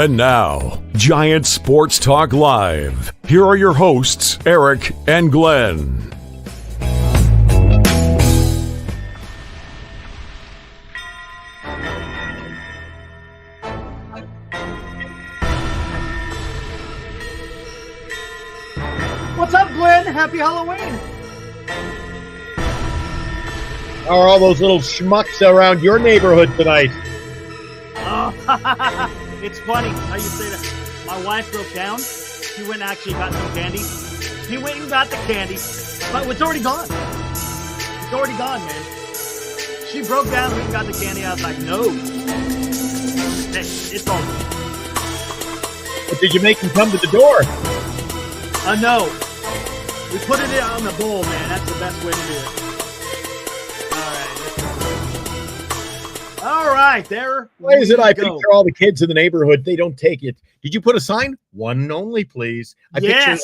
And now, Giant Sports Talk Live. Here are your hosts, Eric and Glenn. What's up, Glenn? Happy Halloween. How are all those little schmucks around your neighborhood tonight? Oh, it's funny how you say that. My wife broke down. She went and actually got some candy. She went and got the candy, but it's already gone. It's already gone, man. She broke down, went and got the candy. I was like, no. Hey, it's all good. But did you make them come to the door? No. We put it on the bowl, man. That's the best way to do it. All right, there. Why is it I picture all the kids in the neighborhood, they don't take it? Did you put a sign? One only, please. I picture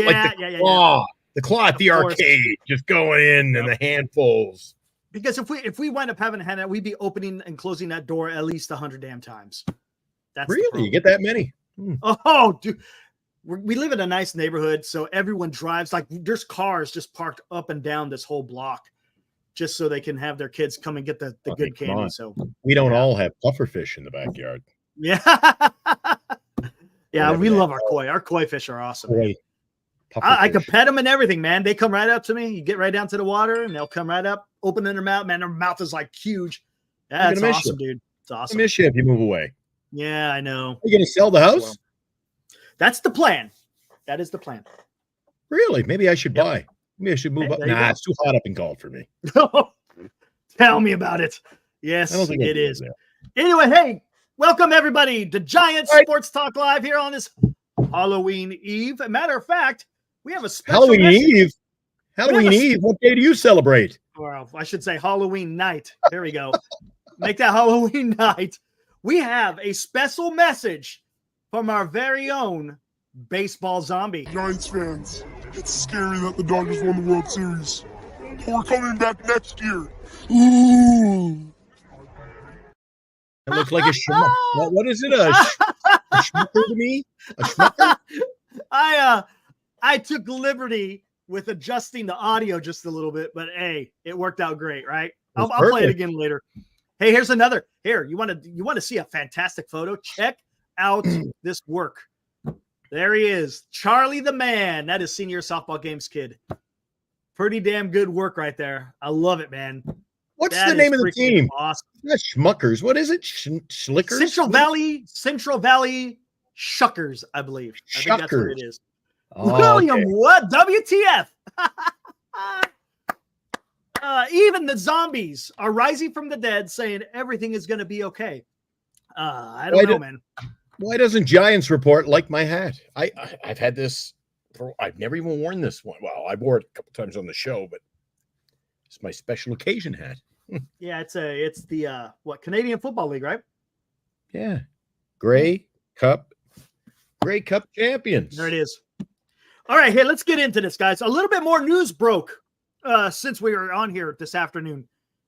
like the claw at the arcade, just going in and the handfuls. Because if we wind up having a handout, we'd be opening and closing that door at least 100 damn times. That's really? You get that many? Oh, dude. We live in a nice neighborhood, so everyone drives. Like, there's cars just parked up and down this whole block, just so they can have their kids come and get the good candy. So we don't all have pufferfish in the backyard. Yeah. Yeah, we love our koi. Our koi fish are awesome. I can pet them and everything, man. They come right up to me. You get right down to the water, and they'll come right up, opening their mouth. Man, their mouth is like huge. Yeah, it's awesome, dude. It's awesome. I miss you if you move away. Yeah, I know. Are you going to sell the house? Well, that's the plan. That is the plan. Really? Maybe I should buy. Maybe I should move up. Nah, it's too hot up in Galt for me. Tell me about it. Yes, it is. Anyway, hey, welcome everybody to Giant Sports Talk Live here on this Halloween Eve. As a matter of fact, we have a special Eve. Halloween Eve. What day do you celebrate? Well, I should say Halloween night. There we go. Make that Halloween night. We have a special message from our very own baseball zombie. Giants fans, it's scary that the Dodgers won the World Series. We're coming back next year. Ooh. It looks like a schmuck. What is it? A schmucker to me? A schmucker? I took liberty with adjusting the audio just a little bit, but hey, it worked out great, right? I'll play it again later. Hey, here's another. Here, you want to see a fantastic photo? Check out this work. There he is, Charlie the Man. That is senior softball games kid. Pretty damn good work right there. I love it, man. What's the name of the team? Awesome. Not Schmuckers. What is it? Schlickers? Central Valley Shuckers, I believe. I think that's what it is. Oh, William, okay. what? WTF? Even the zombies are rising from the dead, saying everything is going to be okay. I don't know, man. Why doesn't Giants Report like my hat? I've had this. I've never even worn this one. Well, I wore it a couple times on the show, but it's my special occasion hat. Yeah, it's the Canadian Football League, right? Yeah, Grey Cup champions. There it is. All right, hey, let's get into this, guys. A little bit more news broke since we were on here this afternoon.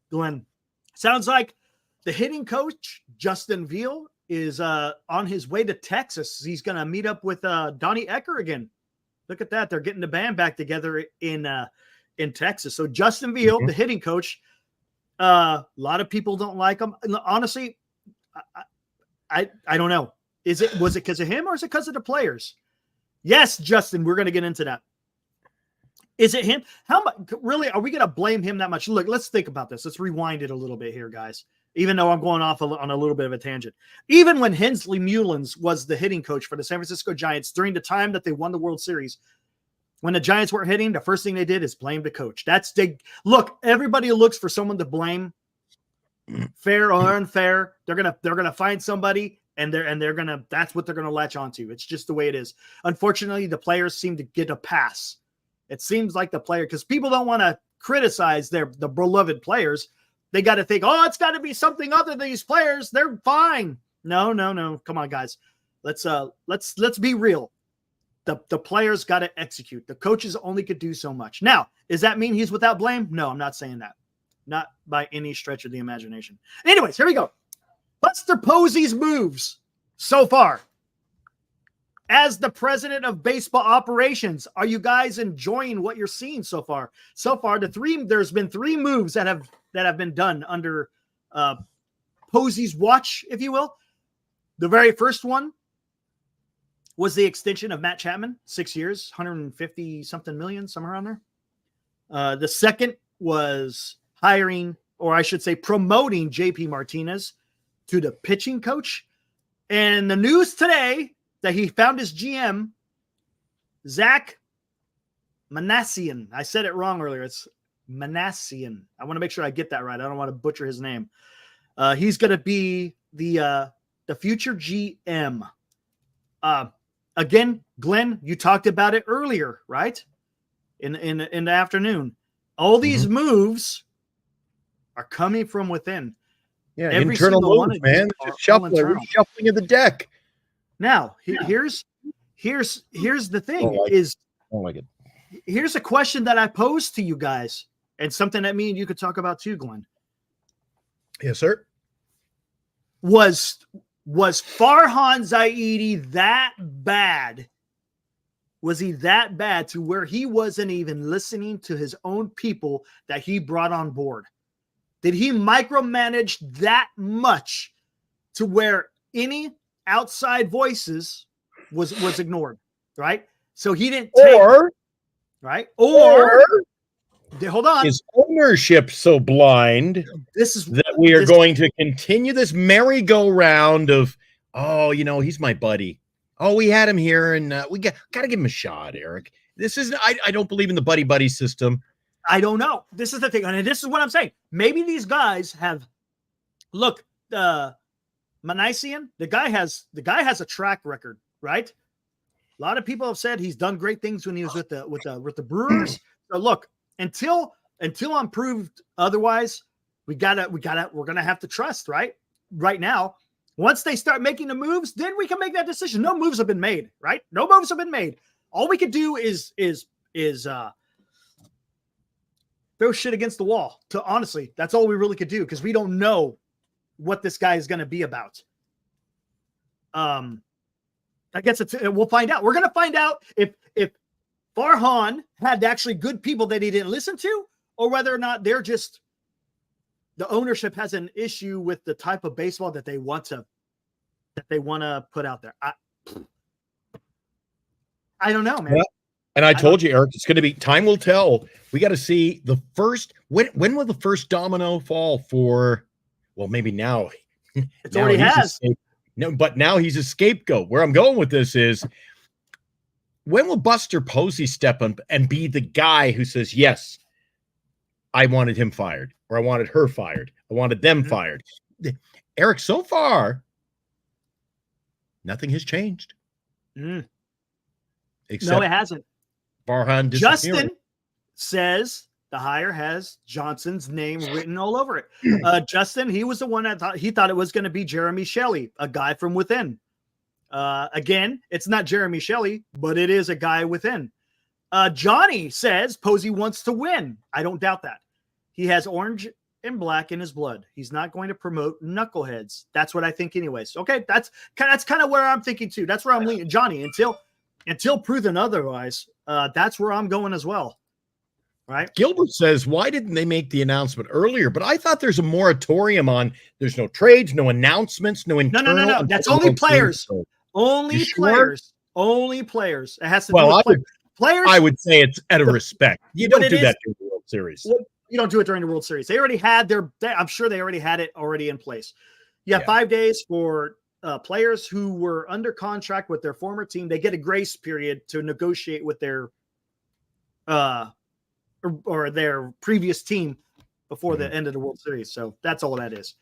Glenn, sounds like the hitting coach Justin Veal is on his way to Texas. He's going to meet up with Donnie Ecker again. Look at that. They're getting the band back together in Texas. So Justin Veal, the hitting coach, a lot of people don't like him. Honestly, I don't know. Was it because of him or is it because of the players? Yes, Justin, we're going to get into that. Is it him? How much really are we going to blame him that much? Look, let's think about this. Let's rewind it a little bit here, guys. Even though I'm going off on a little bit of a tangent. Even when Hensley Mullins was the hitting coach for the San Francisco Giants during the time that they won the World Series, when the Giants weren't hitting, the first thing they did is blame the coach. Look, everybody looks for someone to blame, fair or unfair. They're gonna find somebody, and that's what they're gonna latch onto. It's just the way it is. Unfortunately, the players seem to get a pass. It seems like the player, because people don't want to criticize the beloved players. They got to think, oh, it's got to be something other than these players. They're fine. No. Come on, guys. Let's be real. The players got to execute. The coaches only could do so much. Now, does that mean he's without blame? No, I'm not saying that. Not by any stretch of the imagination. Anyways, here we go. Buster Posey's moves so far. As the president of baseball operations, are you guys enjoying what you're seeing so far? So far, there's been 3 moves that have been done under Posey's watch, if you will. The very first one was the extension of Matt Chapman, 6 years, 150 something million, somewhere around there. The second was hiring, or I should say promoting JP Martinez to the pitching coach. And the news today that he found his GM, Zack Minasian. I said it wrong earlier. It's Minasian. I want to make sure I get that right. I don't want to butcher his name. He's going to be the future GM. Again, Glenn, you talked about it earlier, right? In the afternoon. All these moves are coming from within. Yeah, internal moves, man. Just shuffling of the deck. Now, here's the thing here's a question that I posed to you guys, and something that me and you could talk about too, Glenn. Yes, sir. Was Farhan Zaidi that bad? Was he that bad to where he wasn't even listening to his own people that he brought on board? Did he micromanage that much to where any outside voices was ignored, right? So he didn't take, right? Or hold on. Is ownership so blind that we are going to continue this merry-go-round of, he's my buddy. Oh, we had him here, and we got to give him a shot, Eric. This is I don't believe in the buddy system. I don't know. This is the thing, and this is what I'm saying. Maybe these guys have Minasian, the guy has a track record, right? A lot of people have said he's done great things when he was with the Brewers. So look, until I'm proved otherwise, we're gonna have to trust, right? Right now, once they start making the moves, then we can make that decision. No moves have been made, right? No moves have been made. All we could do is throw shit against the wall. Honestly, that's all we really could do because we don't know what this guy is going to be about. I guess we'll find out. We're going to find out if Farhan had actually good people that he didn't listen to, or whether or not they're just the ownership has an issue with the type of baseball that they want to put out there. I don't know, man. Yeah. And I told you, Eric, it's going to be time will tell. We got to see the first when will the first domino fall for? Well, maybe now. It already has. No, but now he's a scapegoat. Where I'm going with this is, when will Buster Posey step up and be the guy who says, yes, I wanted him fired, or I wanted her fired, I wanted them fired? Eric, so far, nothing has changed. Except no, it hasn't. Farhan Justin says the hire has Johnson's name written all over it. Justin, he was the one that thought it was going to be Jeremy Shelley, a guy from within. Again, it's not Jeremy Shelley, but it is a guy within. Johnny says Posey wants to win. I don't doubt that. He has orange and black in his blood. He's not going to promote knuckleheads. That's what I think anyways. Okay, that's kind of where I'm thinking too. That's where I'm leaning. Johnny, until proven otherwise, that's where I'm going as well. Right. Gilbert says, why didn't they make the announcement earlier? But I thought there's a moratorium on, there's no trades, no announcements, no internal. No. That's only players. Only players. Only players. It has to do with players. I would say it's out of respect. You don't do that during the World Series. You don't do it during the World Series. They already had I'm sure they already had it already in place. You have 5 days for players who were under contract with their former team. They get a grace period to negotiate with their or their previous team before the end of the World Series. So that's all that is.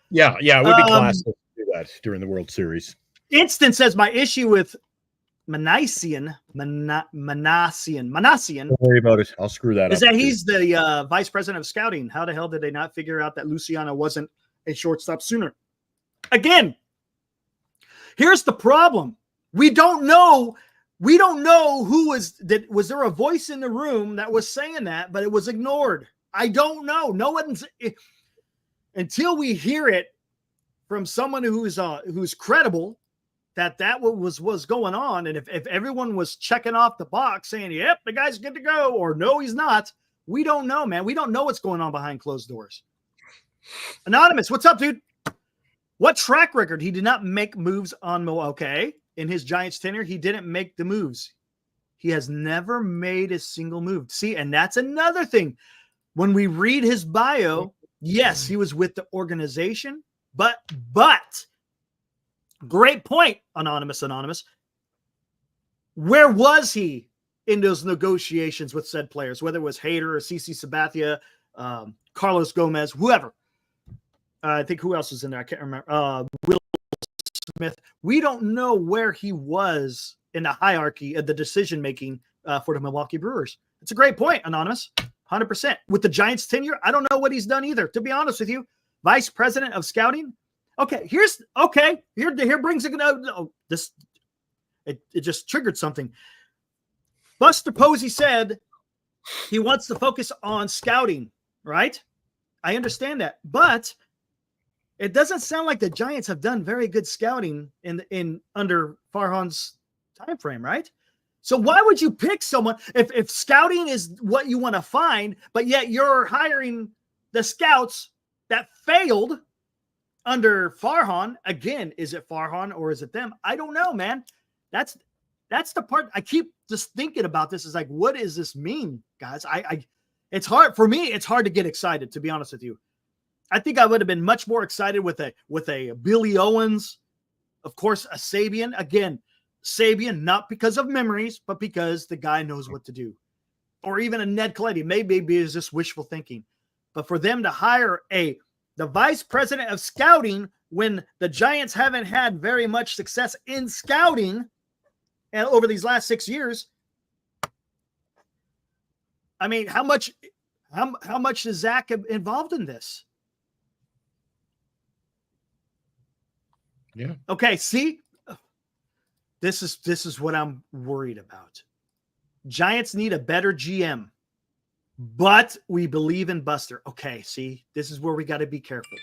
Yeah, it would be classic to do that during the World Series. Instant says my issue with Minasian. Don't worry about it. I'll screw that up. Is that he's the vice president of scouting. How the hell did they not figure out that Luciano wasn't a shortstop sooner? Again, here's the problem. We don't know who was that. Was there a voice in the room that was saying that, but it was ignored? I don't know. No one's until we hear it from someone who's credible that was going on. And if everyone was checking off the box saying, yep, the guy's good to go, or no, he's not, we don't know, man. We don't know what's going on behind closed doors. Anonymous, what's up, dude? What track record? He did not make moves on okay. In his Giants tenure, he didn't make the moves. He has never made a single move. See, and that's another thing. When we read his bio, yes, he was with the organization, but great point, Anonymous. Where was he in those negotiations with said players, whether it was Hader or CC Sabathia, Carlos Gomez, whoever? I think who else was in there? I can't remember. Will Smith. We don't know where he was in the hierarchy of the decision-making for the Milwaukee Brewers. It's a great point, Anonymous. 100%. With the Giants tenure, I don't know what he's done either, to be honest with you. Vice president of scouting. Okay, here brings it. It just triggered something. Buster Posey said he wants to focus on scouting, right? I understand that, but it doesn't sound like the Giants have done very good scouting in under Farhan's time frame, right? So why would you pick someone if scouting is what you want to find, but yet you're hiring the scouts that failed under Farhan? Again, is it Farhan or is it them? I don't know, man. That's the part I keep just thinking about. This is like, what does this mean, guys? It's hard for me. It's hard to get excited, to be honest with you. I think I would have been much more excited with a Billy Owens, of course, a Sabian. Again, Sabian, not because of memories, but because the guy knows what to do. Or even a Ned Colletti. Maybe it's just wishful thinking. But for them to hire the vice president of scouting when the Giants haven't had very much success in scouting and over these last 6 years, I mean, how much is Zach involved in this? Yeah. Okay, see? This is what I'm worried about. Giants need a better GM, but we believe in Buster. Okay, see? This is where we got to be careful.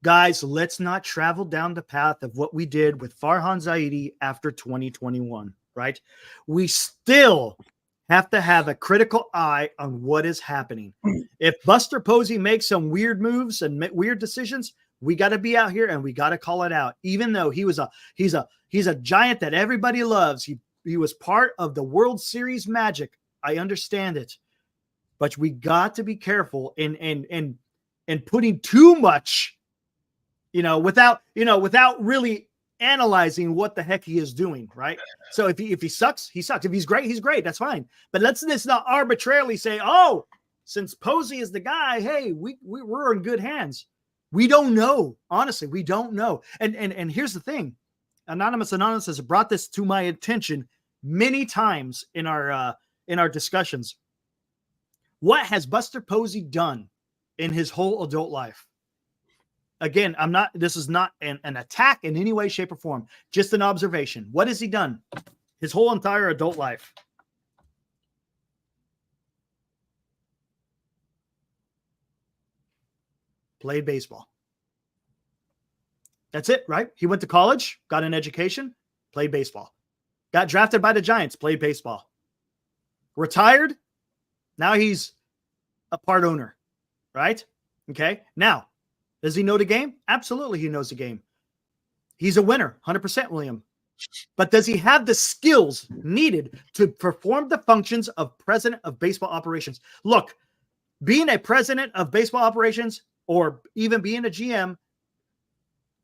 Guys, let's not travel down the path of what we did with Farhan Zaidi after 2021, right? We still have to have a critical eye on what is happening. If Buster Posey makes some weird moves and weird decisions, we got to be out here and we got to call it out. Even though he's a Giant that everybody loves. He was part of the World Series magic. I understand it, but we got to be careful in putting too much, without really analyzing what the heck he is doing, right? So if he sucks, he sucks. If he's great, he's great. That's fine. But let's not arbitrarily say, oh, since Posey is the guy, hey, we're in good hands. We don't know. Honestly, we don't know. And here's the thing. Anonymous has brought this to my attention many times in our discussions. What has Buster Posey done in his whole adult life? Again, this is not an attack in any way, shape, or form. Just an observation. What has he done his whole entire adult life? Played baseball. That's it, right? He went to college, got an education, played baseball. Got drafted by the Giants, played baseball. Retired. Now he's a part owner, right? Okay. Now, does he know the game? Absolutely, he knows the game. He's a winner, 100%, William. But does he have the skills needed to perform the functions of president of baseball operations? Look, being a president of baseball operations or even being a GM,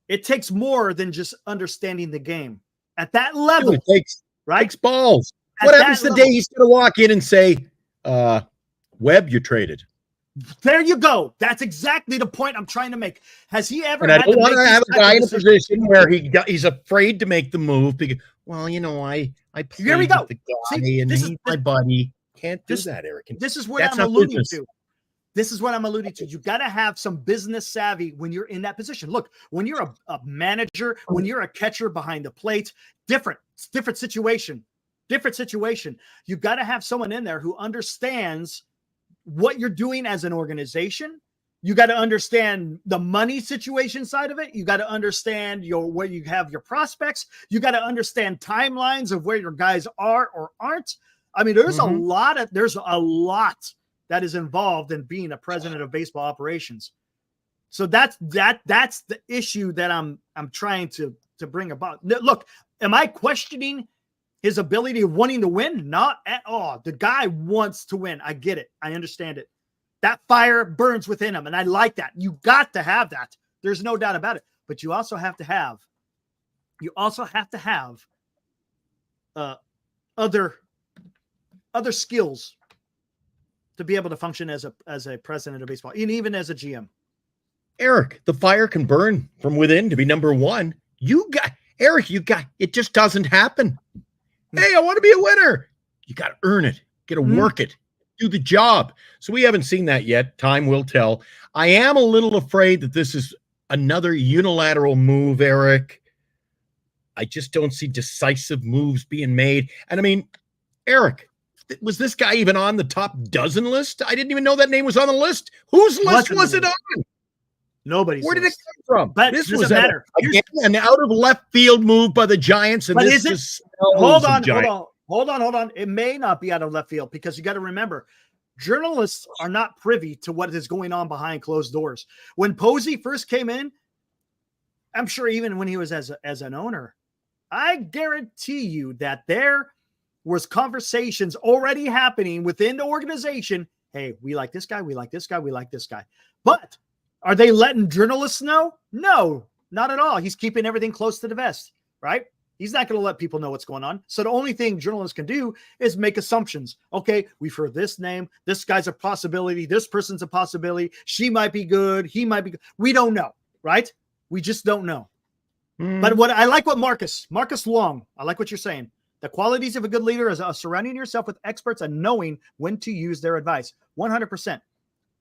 it takes more than just understanding the game. At that level, it takes balls. What happens the day he's going to walk in and say, Webb, you're traded? There you go. That's exactly the point I'm trying to make. Has he ever? And I don't want to have a guy in a position where he's afraid to make the move because, I played here we go. With the guy and he's my buddy. Can't do that, Eric. This is what I'm alluding to. This is what I'm alluding to. You got to have some business savvy when you're in that position. Look, when you're a manager, when you're a catcher behind the plate, different situation. You got to have someone in there who understands what you're doing as an organization You got to understand the money situation side of it. You got to understand where you have your prospects. You got to understand timelines of where your guys are or aren't. I mean, there's a lot that is involved in being a president of baseball operations. So that's the issue that I'm trying to bring about. Look, am I questioning his ability of wanting to win? Not at all. The guy wants to win. I get it. I understand it. That fire burns within him, and I like that. You got to have that. There's no doubt about it. But you also have to have other skills to be able to function as a president of baseball, and even as a GM. Eric, the fire can burn from within to be number one. It just doesn't happen. Hey, I want to be a winner. You got to earn it. Got to work it. Do the job. So we haven't seen that yet. Time will tell. I am a little afraid that this is another unilateral move, Eric. I just don't see decisive moves being made. And I mean, Eric, was this guy even on the top dozen list? I didn't even know that name was on the list. Whose list was it on? Nobody's. Where did it come from? But this was matter. Again, an out of left field move by the Giants. And this is hold on. It may not be out of left field, because you got to remember, journalists are not privy to what is going on behind closed doors. When Posey first came in, I'm sure even when he was as an owner, I guarantee you that there was conversations already happening within the organization. Hey, we like this guy. We like this guy. We like this guy. But are they letting journalists know? No, not at all. He's keeping everything close to the vest, right? He's not going to let people know what's going on. So the only thing journalists can do is make assumptions. Okay, we've heard this name. This guy's a possibility. This person's a possibility. She might be good. He might be good. We don't know, right? We just don't know. But what I like what Marcus Long, I like what you're saying. The qualities of a good leader is surrounding yourself with experts and knowing when to use their advice. 100%.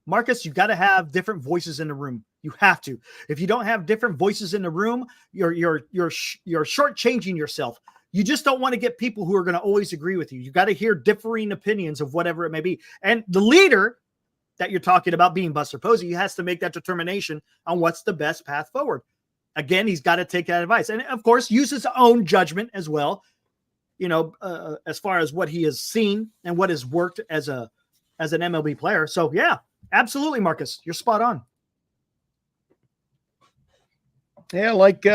Marcus, you got to have different voices in the room. You have to. If you don't have different voices in the room, you're shortchanging yourself. You just don't want to get people who are going to always agree with you. You got to hear differing opinions of whatever it may be. And the leader that you're talking about, being Buster Posey, has to make that determination on what's the best path forward. Again, he's got to take that advice. And of course, use his own judgment as well, as far as what he has seen and what has worked as an MLB player. So yeah, absolutely, Marcus, you're spot on. Yeah, like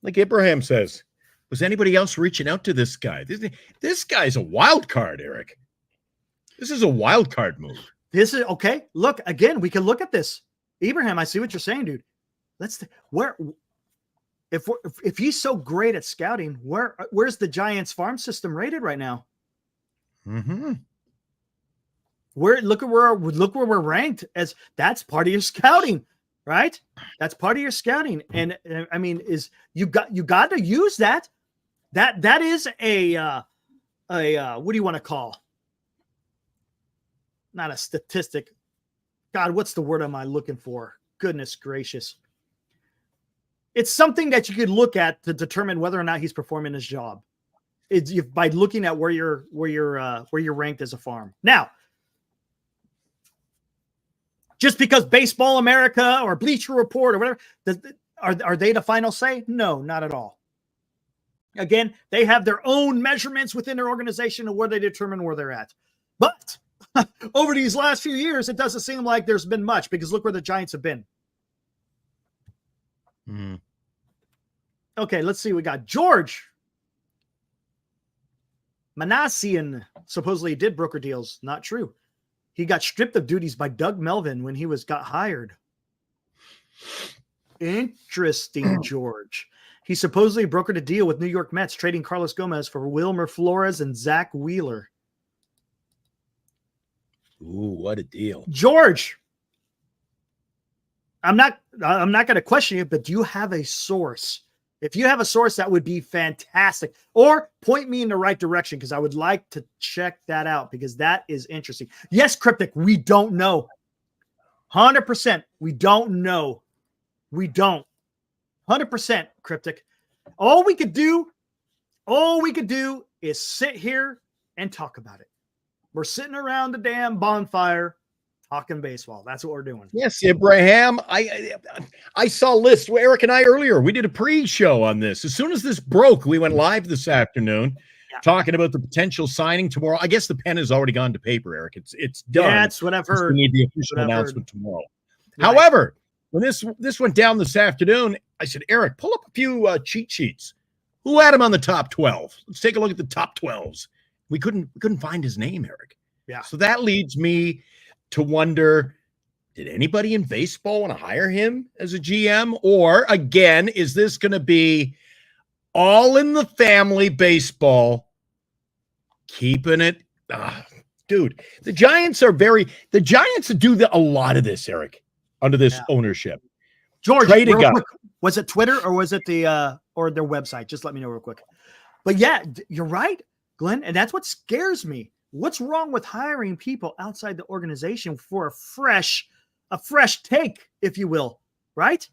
Abraham says, was anybody else reaching out to this guy? This guy's a wild card, Eric. This is a wild card move. This is okay. Look, again, we can look at this. Abraham, I see what you're saying, dude. If he's so great at scouting, where's the Giants farm system rated right now? Look where we're ranked, as that's part of your scouting, right? That's part of your scouting. And I mean, you got to use that. That is a what do you want to call? Not a statistic. God, what's the word am I looking for? Goodness gracious. It's something that you could look at to determine whether or not he's performing his job. It's by looking at where you're ranked as a farm. Now, just because Baseball America or Bleacher Report or whatever, are they the final say? No, not at all. Again, they have their own measurements within their organization of where they determine where they're at. But over these last few years, it doesn't seem like there's been much, because look where the Giants have been. Okay, let's see. We got George Minasian supposedly did broker deals. Not true. He got stripped of duties by Doug Melvin when he got hired. Interesting, George. He supposedly brokered a deal with New York Mets, trading Carlos Gomez for Wilmer Flores and Zach Wheeler. Ooh, what a deal. George, I'm not going to question you, but do you have a source? If you have a source, that would be fantastic. Or point me in the right direction, because I would like to check that out, because that is interesting. Yes, Cryptic, we don't know. 100%, we don't know. We don't. 100%, Cryptic. All we could do is sit here and talk about it. We're sitting around the damn bonfire, Talking baseball. That's what we're doing. Yes, Abraham. I saw a list. Eric and I earlier, we did a pre-show on this. As soon as this broke, we went live this afternoon talking about the potential signing tomorrow. I guess the pen has already gone to paper, Eric. It's done. Yeah, that's what I've heard. We need the official announcement tomorrow. Right. However, when this went down this afternoon, I said, Eric, pull up a few cheat sheets. Who had him on the top 12? Let's take a look at the top 12s. We couldn't find his name, Eric. Yeah. So that leads me to wonder, did anybody in baseball want to hire him as a GM? Or, again, is this going to be all in the family baseball, keeping it? Dude, the Giants do a lot of this, Eric, under this ownership. George, real quick, was it Twitter or was it or their website? Just let me know real quick. But yeah, you're right, Glenn. And that's what scares me. What's wrong with hiring people outside the organization for a fresh take, if you will, right?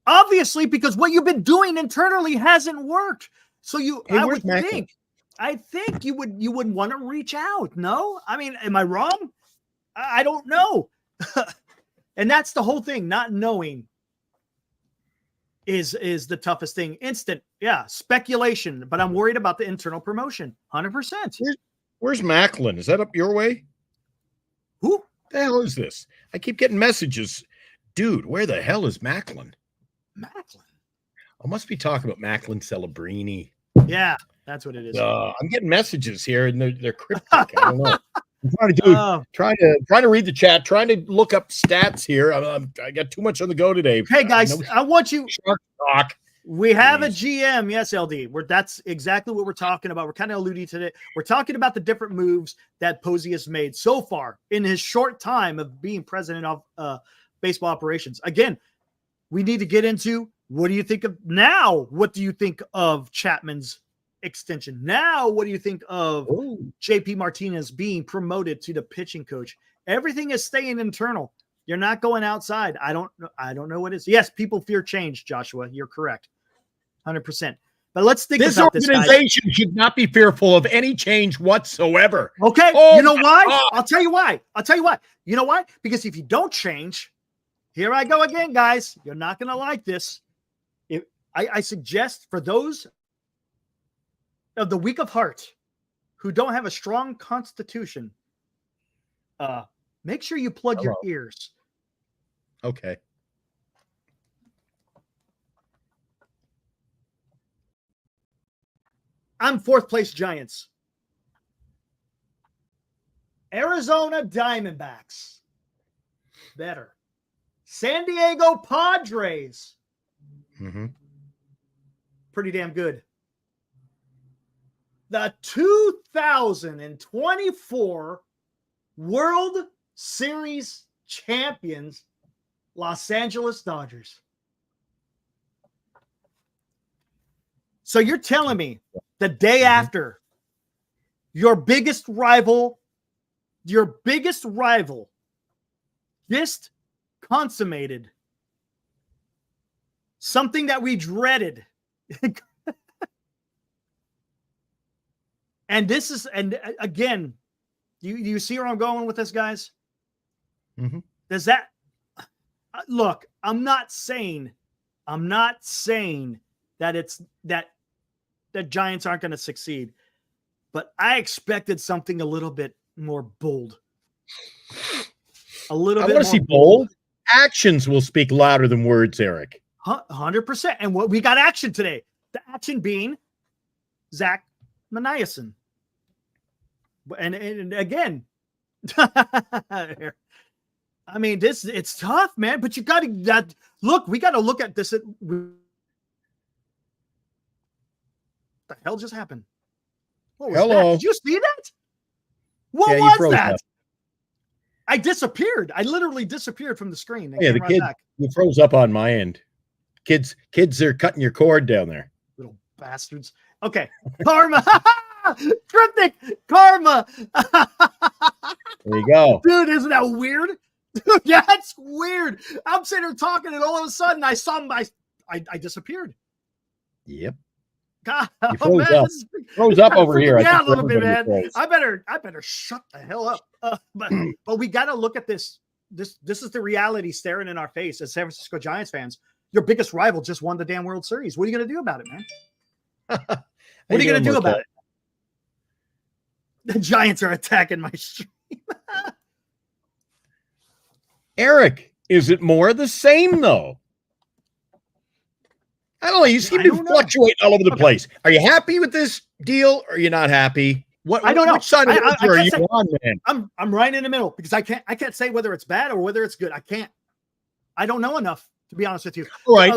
Obviously, because what you've been doing internally hasn't worked. So I think you would want to reach out. No? I mean, am I wrong? I don't know. And that's the whole thing. Not knowing is the toughest thing. Instant. Yeah. Speculation, but I'm worried about the internal promotion. 100%. Where's Macklin? Is that up your way? Who the hell is this? I keep getting messages. Dude, where the hell is Macklin? Macklin. I must be talking about Macklin Celebrini. Yeah, that's what it is. I'm getting messages here, and they're cryptic. I don't know. I'm trying to read the chat, trying to look up stats here. I got too much on the go today. Hey guys, I want you. Shark talk. We have a GM, yes, LD. That's exactly what we're talking about. We're kind of alluding to it. We're talking about the different moves that Posey has made so far in his short time of being president of baseball operations. Again, we need to get into what do you think of now? What do you think of Chapman's extension? Now, what do you think of JP Martinez being promoted to the pitching coach? Everything is staying internal. You're not going outside. I don't know what it is. Yes, people fear change, Joshua. You're correct. 100%. But let's think about this. This organization should not be fearful of any change whatsoever. Okay. You know why? I'll tell you why. You know why? Because if you don't change, here I go again, guys. You're not going to like this. I suggest for those of the weak of heart who don't have a strong constitution, make sure you plug your ears. Okay. I'm fourth place Giants. Arizona Diamondbacks. Better. San Diego Padres. Mm-hmm. Pretty damn good. The 2024 World Series champions, Los Angeles Dodgers. So you're telling me the day after your biggest rival just consummated something that we dreaded. And this is, and again, you see where I'm going with this, guys? Mm-hmm. Does that look? I'm not saying that it's that the Giants aren't going to succeed, but I expected something a little bit more bold. I want to see bold. Actions will speak louder than words, Eric. 100%. And what we got action today. The action being Zack Minasian. And again, I mean, it's tough, man, but you got to look, we got to look at this. What the hell just happened? What was that? Did you see that? What was that? Up. I disappeared. I literally disappeared from the screen. Yeah, the kid, you froze up on my end. Kids are cutting your cord down there. Little bastards. Okay. Karma. Cryptic karma. There you go. Dude, isn't that weird? Dude, that's weird. I'm sitting here talking, and all of a sudden I saw him. I disappeared. Yep. God, You froze man, up. Froze up over here. Yeah, a little bit, everybody man. froze. I better shut the hell up. But we got to look at this. This is the reality staring in our face as San Francisco Giants fans. Your biggest rival just won the damn World Series. What are you going to do about it, man? What are you going to do about it? The Giants are attacking my stream. Eric, is it more of the same, though? I don't know. You seem to fluctuate all over the place. Are you happy with this deal or are you not happy? I don't know. Which side of the are you on, man? I'm right in the middle because I can't say whether it's bad or whether it's good. I can't. I don't know enough, to be honest with you. All right.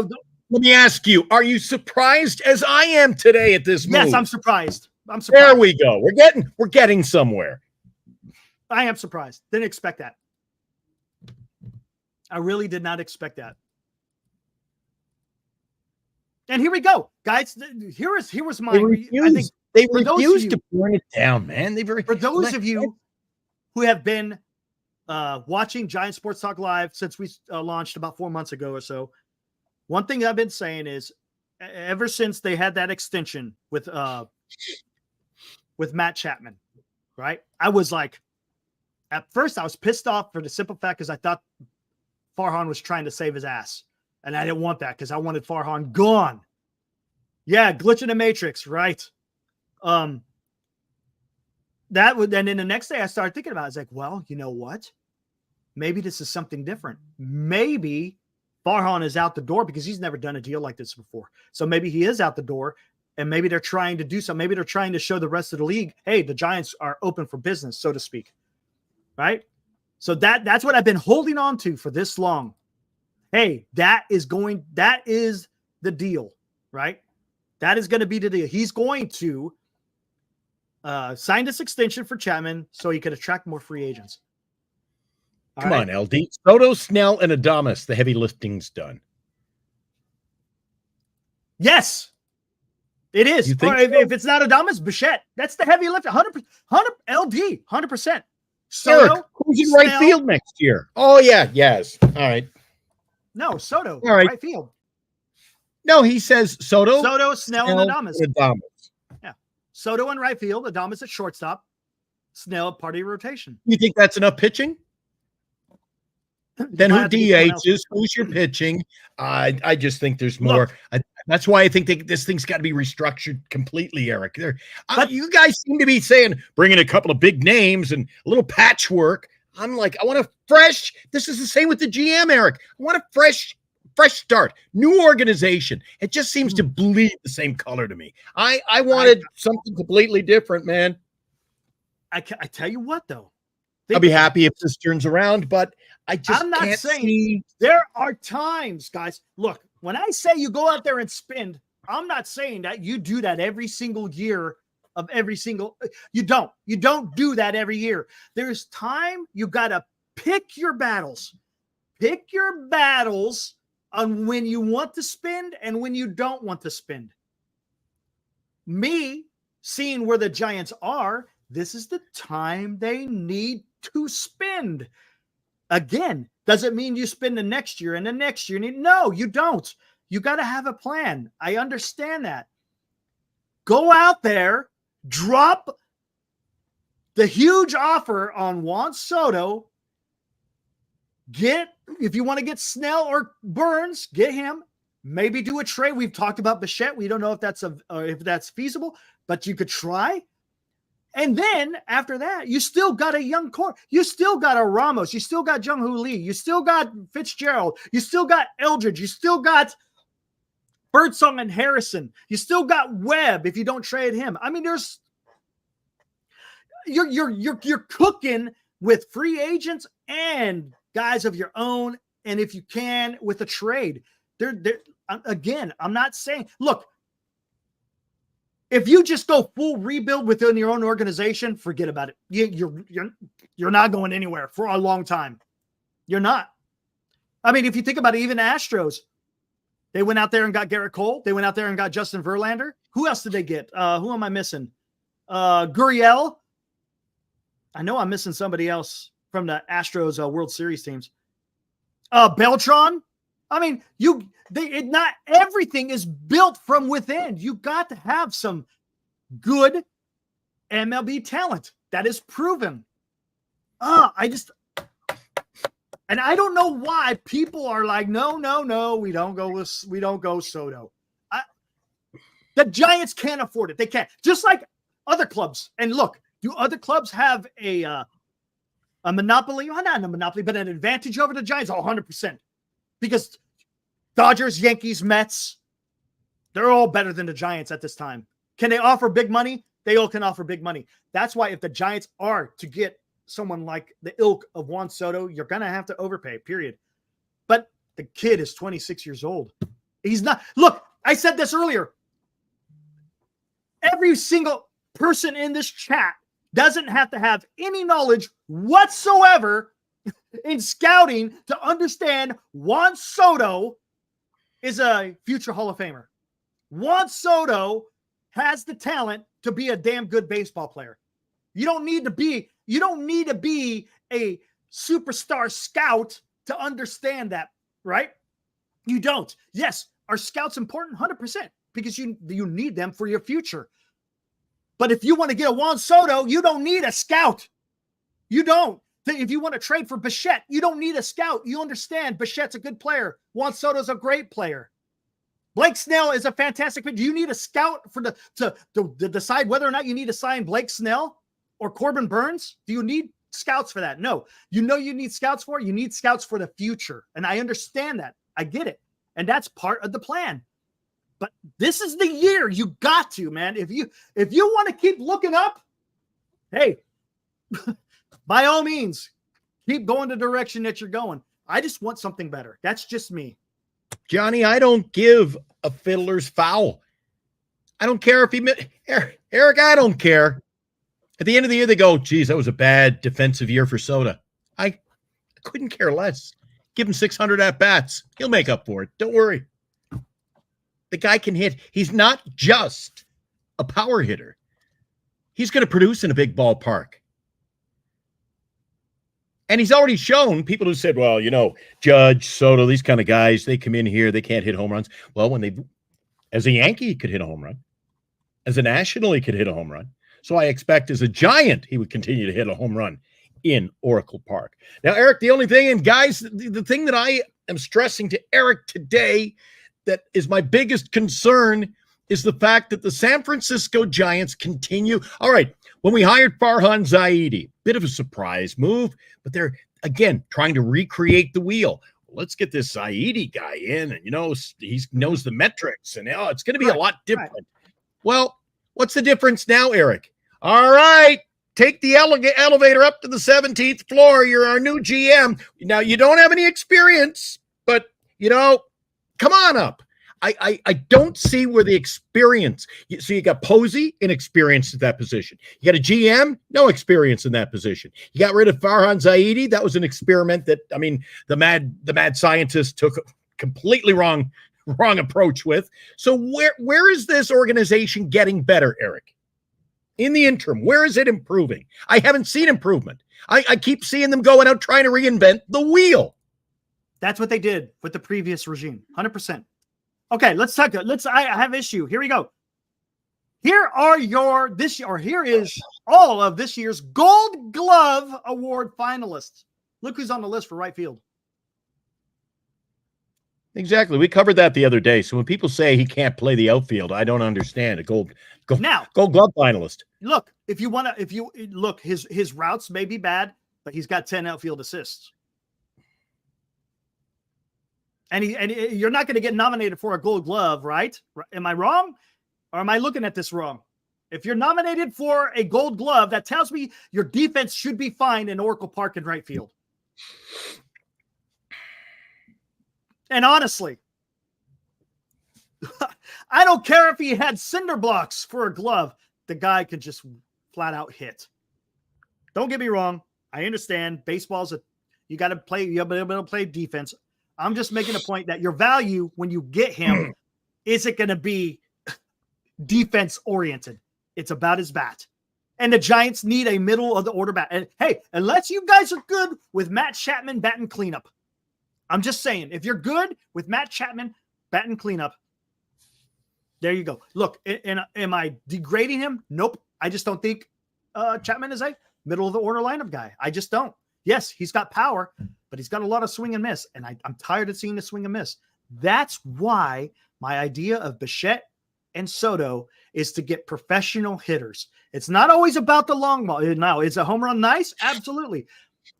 Let me ask you, are you surprised as I am today at this move? Yes, I'm surprised. I'm surprised. There we go. We're getting somewhere. I am surprised. Didn't expect that. I really did not expect that. And here we go, guys. Here was my. They refuse to burn it down, man. For those of you who have been watching Giant Sports Talk Live since we launched about 4 months ago or so, one thing I've been saying is, ever since they had that extension with Matt Chapman, right? I was like, at first I was pissed off for the simple fact because I thought Farhan was trying to save his ass. And I didn't want that because I wanted Farhan gone. Yeah, glitch in the matrix, right? And then the next day I started thinking about it. I was like, well, you know what? Maybe this is something different. Maybe Farhan is out the door because he's never done a deal like this before. So maybe he is out the door and maybe they're trying to do something. Maybe they're trying to show the rest of the league, hey, the Giants are open for business, so to speak. Right? So that's what I've been holding on to for this long. Hey, that is the deal, right? That is going to be the deal. He's going to sign this extension for Chapman so he could attract more free agents. Come on, LD. Soto, Snell, and Adames. The heavy lifting's done. Yes, it is. Or if it's not Adames, Bichette. That's the heavy lift. 100%. LD, 100%. Soto, Eric, who's in right field next year? Oh, yeah. Yes. All right. No, Soto. All right. Right field. No, he says Soto, Snell, and Adames. Adames. Yeah. Soto in right field, Adames at shortstop, Snell part of your rotation. You think that's enough pitching? Then who DHs? Who's your pitching? I just think there's more. That's why I think this thing's got to be restructured completely, Eric. But you guys seem to be saying bring in a couple of big names and a little patchwork. I'm like, I want a fresh. This is the same with the GM, Eric. I want a fresh start, new organization. It just seems to bleed the same color to me. I wanted something completely different, man. I tell you what, though. I'll be happy if this turns around, but I'm not saying there are times, guys. Look, when I say you go out there and spend, I'm not saying that you do that every single year of every single. You don't do that every year. There's time you got to pick your battles. Pick your battles on when you want to spend and when you don't want to spend. Me seeing where the Giants are, this is the time they need to spend. Again, doesn't mean you spend the next year and the next year. No, you don't. You got to have a plan. I understand that. Go out there, drop the huge offer on Juan Soto. If you want to get Snell or Burns, get him. Maybe do a trade. We've talked about Bichette. We don't know if that's feasible, but you could try. And then after that, you still got a young core. You still got a Ramos. You still got Jung-Hoo Lee. You still got Fitzgerald. You still got Eldridge. You still got Birdsong and Harrison. You still got Webb if you don't trade him. I mean, you're cooking with free agents and guys of your own, and if you can, with a trade. Again, I'm not saying, look, if you just go full rebuild within your own organization, forget about it. You're not going anywhere for a long time. You're not. I mean, if you think about it, even the Astros, they went out there and got Garrett Cole. They went out there and got Justin Verlander. Who else did they get? Who am I missing? Gurriel. I know I'm missing somebody else from the Astros World Series teams. Beltran. I mean, not everything is built from within. You got to have some good MLB talent that is proven. And I don't know why people are like, no, we don't go Soto. The Giants can't afford it. They can't. Just like other clubs. And look, do other clubs have a monopoly? Well, not a monopoly, but an advantage over the Giants? 100%. Because Dodgers, Yankees, Mets, they're all better than the Giants at this time. Can they offer big money? They all can offer big money. That's why if the Giants are to get someone like the ilk of Juan Soto, you're going to have to overpay, period. But the kid is 26 years old. He's not. Look, I said this earlier. Every single person in this chat doesn't have to have any knowledge whatsoever in scouting to understand Juan Soto is a future Hall of Famer. Juan Soto has the talent to be a damn good baseball player. You don't need to be a superstar scout to understand that, right? You don't. Yes, are scouts important? 100%, because you need them for your future. But if you want to get a Juan Soto, you don't need a scout. You don't. If you want to trade for Bichette, you don't need a scout. You understand Bichette's a good player. Juan Soto's a great player. Blake Snell is a fantastic player. Do you need a scout to decide whether or not you need to sign Blake Snell or Corbin Burns? Do you need scouts for that? No. You need scouts for it. You need scouts for the future. And I understand that. I get it. And that's part of the plan. But this is the year you got to, man. If you want to keep looking up, hey, by all means, keep going the direction that you're going. I just want something better. That's just me. Johnny, I don't give a fiddler's foul. I don't care if he Eric, I don't care. At the end of the year, they go, geez, that was a bad defensive year for Soto. I couldn't care less. Give him 600 at-bats. He'll make up for it. Don't worry. The guy can hit. He's not just a power hitter. He's going to produce in a big ballpark. And he's already shown people who said, well, Judge, Soto, these kind of guys, they come in here, they can't hit home runs. Well, as a Yankee, he could hit a home run. As a National, he could hit a home run. So I expect as a Giant, he would continue to hit a home run in Oracle Park. Now, Eric, the only thing, and guys, the thing that I am stressing to Eric today that is my biggest concern is the fact that the San Francisco Giants continue. All right, when we hired Farhan Zaidi, bit of a surprise move, but they're, again, trying to recreate the wheel. Let's get this Zaidi guy in, and, he knows the metrics, and it's going to be a lot different. Right. Well, what's the difference now, Eric? All right, take the elevator up to the 17th floor. You're our new GM. Now, you don't have any experience, but, come on up. I don't see where the experience. So you got Posey, inexperienced at that position. You got a GM, no experience in that position. You got rid of Farhan Zaidi. That was an experiment that, the mad scientist took a completely wrong approach with. So where is this organization getting better, Eric? In the interim, where is it improving? I haven't seen improvement. I keep seeing them going out trying to reinvent the wheel. That's what they did with the previous regime. 100%. Okay, let's talk. I have issue. Here we go. Here is all of this year's Gold Glove Award finalists. Look who's on the list for right field. Exactly. We covered that the other day. So when people say he can't play the outfield, I don't understand. A Gold Glove finalist. Look, his routes may be bad, but he's got 10 outfield assists. And you're not going to get nominated for a Gold Glove, right? Am I wrong? Or am I looking at this wrong? If you're nominated for a Gold Glove, that tells me your defense should be fine in Oracle Park in right field. And honestly, I don't care if he had cinder blocks for a glove. The guy could just flat out hit. Don't get me wrong. I understand baseball's you got to be able to play defense. I'm just making a point that your value when you get him isn't going to be defense oriented. It's about his bat. And the Giants need a middle of the order bat. And hey, unless you guys are good with Matt Chapman batting cleanup, I'm just saying, if you're good with Matt Chapman, batting cleanup, there you go. Look, am I degrading him? Nope. I just don't think Chapman is a middle of the order lineup guy. I just don't. Yes, he's got power, but he's got a lot of swing and miss, and I'm tired of seeing the swing and miss. That's why my idea of Bichette and Soto is to get professional hitters. It's not always about the long ball. Now, is a home run nice? Absolutely.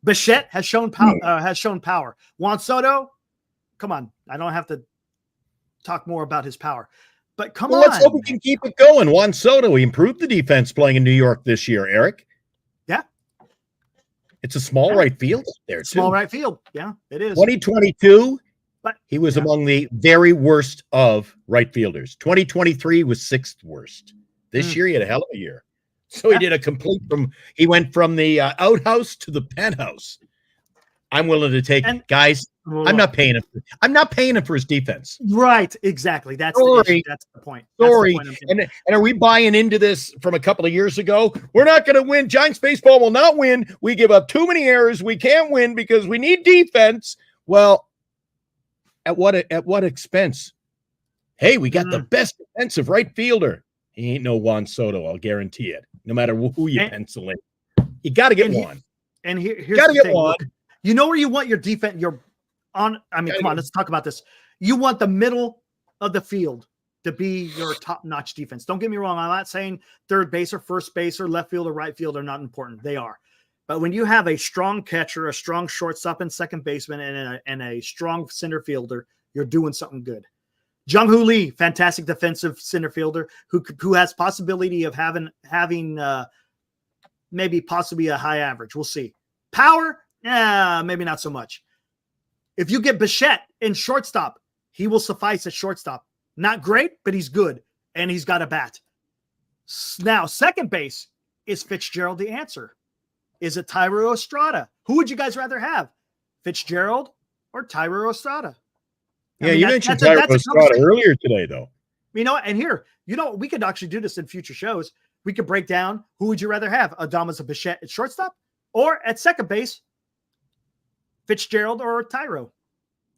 Bichette has shown power. Juan Soto, come on. I don't have to talk more about his power. But come on. Let's hope we can keep it going. Juan Soto, he improved the defense playing in New York this year, Eric. Yeah. It's a small right field there, too. Small right field. Yeah, it is. 2022, but he was among the very worst of right fielders. 2023 was 6th worst. This year, he had a hell of a year. So he did a complete he went from the outhouse to the penthouse. I'm willing to take it. Guys, I'm not paying him. I'm not paying him for his defense. Right, exactly. That's the issue. That's the point. Sorry. And are we buying into this from a couple of years ago? We're not going to win. Giants baseball will not win. We give up too many errors. We can't win because we need defense. Well, at what expense? Hey, we got the best defensive right fielder. He ain't no Juan Soto, I'll guarantee it. No matter who you pencil in. You got to get one. And here's the thing. Look, you know where you want your defense, come on, let's talk about this. You want the middle of the field to be your top-notch defense. Don't get me wrong. I'm not saying third base or first base or left field or right field are not important. They are. But when you have a strong catcher, a strong shortstop and second baseman, and a strong center fielder, you're doing something good. Jung-Hoo Lee, fantastic defensive center fielder who has possibility of having maybe possibly a high average. We'll see. Power, maybe not so much. If you get Bichette in shortstop, he will suffice at shortstop. Not great, but he's good, and he's got a bat. Now, second base, is Fitzgerald the answer? Is it Thairo Estrada? Who would you guys rather have, Fitzgerald or Thairo Estrada? Yeah, you mentioned Thairo Estrada earlier today, though. You know, and here, we could actually do this in future shows. We could break down who would you rather have, Adames Bichette at shortstop or at second base, Fitzgerald or Thairo.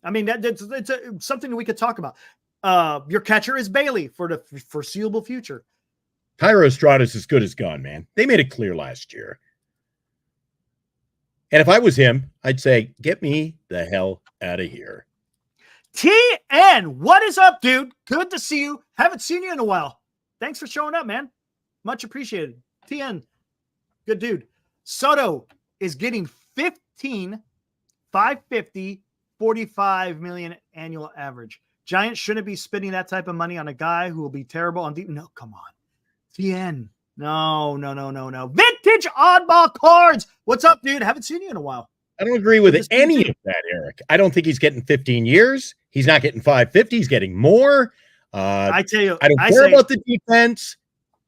I mean, it's something we could talk about. Your catcher is Bailey for the foreseeable future. Thairo Estrada is as good as gone, man. They made it clear last year. And if I was him, I'd say, get me the hell out of here. TN, what is up, dude? Good to see you. Haven't seen you in a while. Thanks for showing up, man. Much appreciated. TN, good dude. Soto is getting 15, 550, 45 million annual average. Giants shouldn't be spending that type of money on a guy who will be terrible on deep. No, come on. TN. No. Vintage oddball cards. What's up, dude? Haven't seen you in a while. I don't agree with any of that, Eric. I don't think he's getting 15 years. He's not getting 550. He's getting more. I tell you, I don't care about the defense.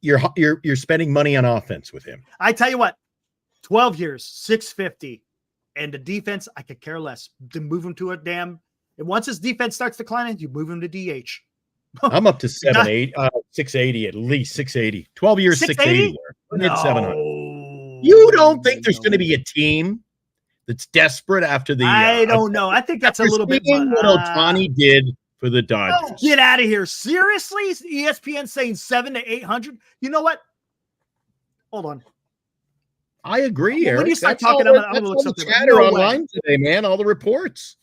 You're spending money on offense with him. I tell you what, 12 years, 650, and the defense, I could care less. To move him to a damn. And once his defense starts declining, you move him to DH. I'm up to 680 at least 680. 12 years, 680. No. 700. You don't think there's going to be a team that's desperate after the? I don't know. I think that's a little bit. What Ohtani did for the Dodgers. Oh, get out of here! Seriously, ESPN saying 700 to 800. You know what? Hold on. I agree, Eric. When you start talking, I'm going to look something. Chatter online today, man. All the reports.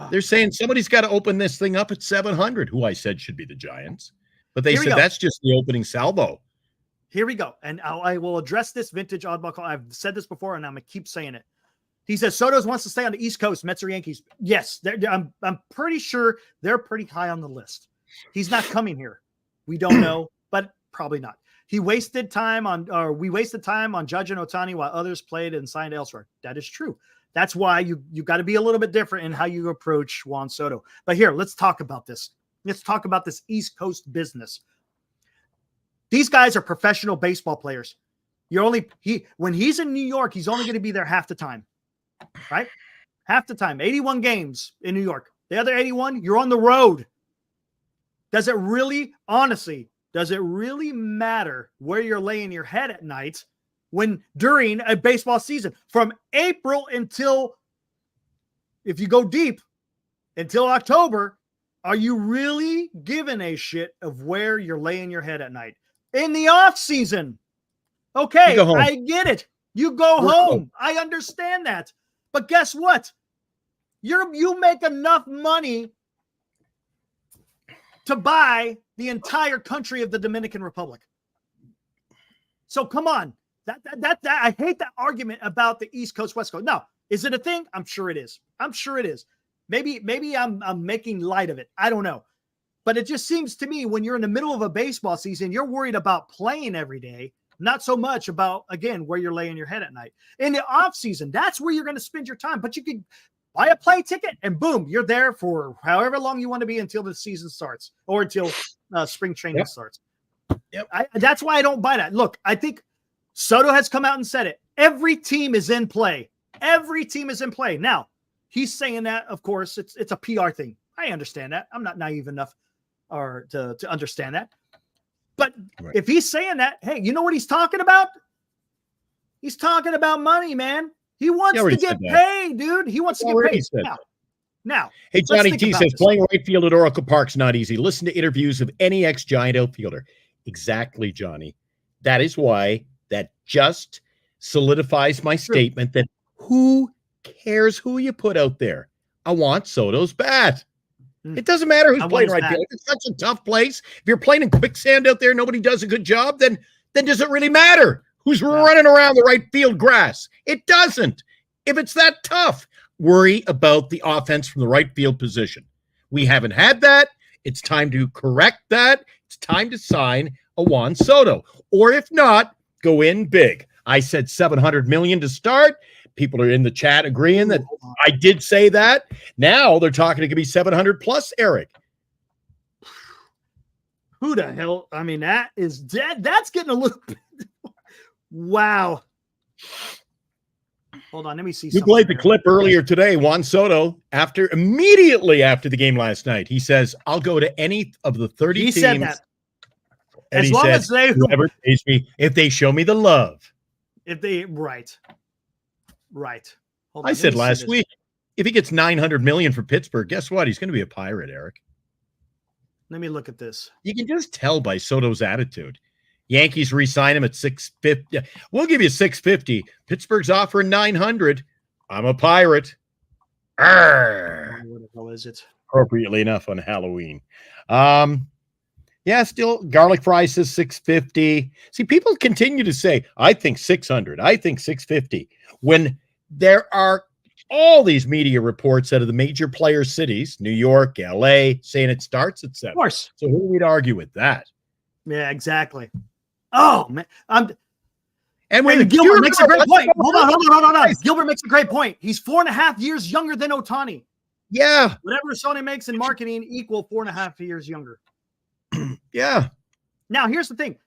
They're saying somebody's got to open this thing up at 700. Who I said should be the Giants, but they said that's just the opening salvo. Here we go. And I will address this vintage oddball call. I've said this before, and I'm going to keep saying it. He says Soto wants to stay on the East Coast, Mets or Yankees. Yes, I'm pretty sure they're pretty high on the list. He's not coming here. We don't know, but probably not. We wasted time on Judge and Ohtani while others played and signed elsewhere. That is true. That's why you got to be a little bit different in how you approach Juan Soto. But here, let's talk about this. Let's talk about this East Coast business. These guys are professional baseball players. When he's in New York, he's only going to be there half the time, right? Half the time, 81 games in New York. The other 81, you're on the road. Does it really matter where you're laying your head at night when during a baseball season from April until if you go deep until October, are you really giving a shit of where you're laying your head at night? In the off season, okay, I get it. You go home. I understand that. But guess what? You make enough money to buy the entire country of the Dominican Republic. So come on. That I hate that argument about the East Coast, West Coast. No, is it a thing? I'm sure it is. I'm sure it is. Maybe I'm making light of it. I don't know. But it just seems to me when you're in the middle of a baseball season, you're worried about playing every day, not so much about, again, where you're laying your head at night. In the off season, that's where you're going to spend your time. But you could buy a play ticket and boom, you're there for however long you want to be until the season starts or until spring training starts. Yep. That's why I don't buy that. Look, I think Soto has come out and said it. Every team is in play. Every team is in play. Now, he's saying that, of course, it's a PR thing. I understand that. I'm not naive enough to understand that. But if he's saying that, hey, you know what he's talking about? He's talking about money, man. He wants to get paid, dude. He wants to get paid. Now, hey, Johnny T says playing right field at Oracle Park's not easy. Listen to interviews of any ex-Giant outfielder. Exactly, Johnny. That is why that just solidifies my statement that who cares who you put out there? I want Soto's bat. It doesn't matter who's playing right field. It's such a tough place. If you're playing in quicksand out there, nobody does a good job, then does it really matter who's running around the right field grass? It doesn't. If it's that tough, worry about the offense from the right field position. We haven't had that. It's time to correct that. It's time to sign a Juan Soto. Or if not, go in big. I said $700 million to start. People are in the chat agreeing that I did say that. Now they're talking it could be 700 plus, Eric. Who the hell? I mean, that's getting a little bit. Wow. Hold on, let me see. You played the clip earlier today. Juan Soto, immediately after the game last night, he says, "I'll go to any of the 30 teams." He said that. And as long as whoever pays me, if they show me the love. If they right. Hold on, I said last week, if he gets $900 million for Pittsburgh, guess what? He's going to be a Pirate, Eric. Let me look at this. You can just tell by Soto's attitude. Yankees re-sign him at $650. We'll give you $650. Pittsburgh's offering $900. I'm a Pirate. Arr. What the hell is it? Appropriately enough on Halloween. Yeah, still garlic fry says $650. See, people continue to say, I think $600. I think $650. When there are all these media reports out of the major player cities, New York, LA, saying it starts at $7. Of course. So who would argue with that? Yeah, exactly. Oh, man. And Gilbert makes a great point. Hold on. Gilbert makes a great point. He's 4.5 years younger than Ohtani. Yeah. Whatever Sony makes in marketing equal 4.5 years younger. Yeah. Now, here's the thing.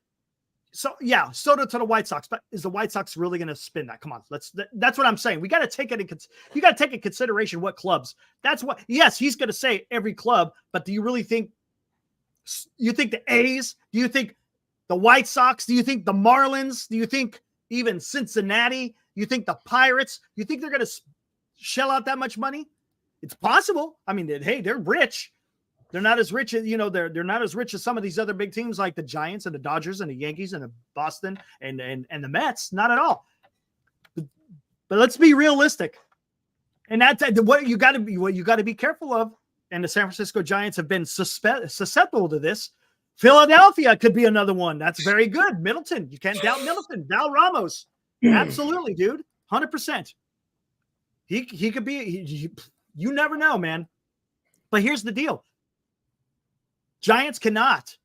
So, yeah, Soto to the White Sox, but is the White Sox really going to spin that? Come on, that's what I'm saying. We got to take it you got to take in consideration what clubs. That's what. Yes, he's going to say every club, but do you really think? You think the A's? Do you think the White Sox? Do you think the Marlins? Do you think even Cincinnati? You think the Pirates? You think they're going to shell out that much money? It's possible. I mean, hey, they're rich. They're not as rich as, they're not as rich as some of these other big teams like the Giants and the Dodgers and the Yankees and the Boston and the Mets. Not at all. But let's be realistic. And that's what you got to be careful of. And the San Francisco Giants have been susceptible to this. Philadelphia could be another one. That's very good. Middleton. You can't doubt Middleton. Val Ramos. Absolutely, dude. 100%. He could be, you never know, man. But here's the deal. Giants cannot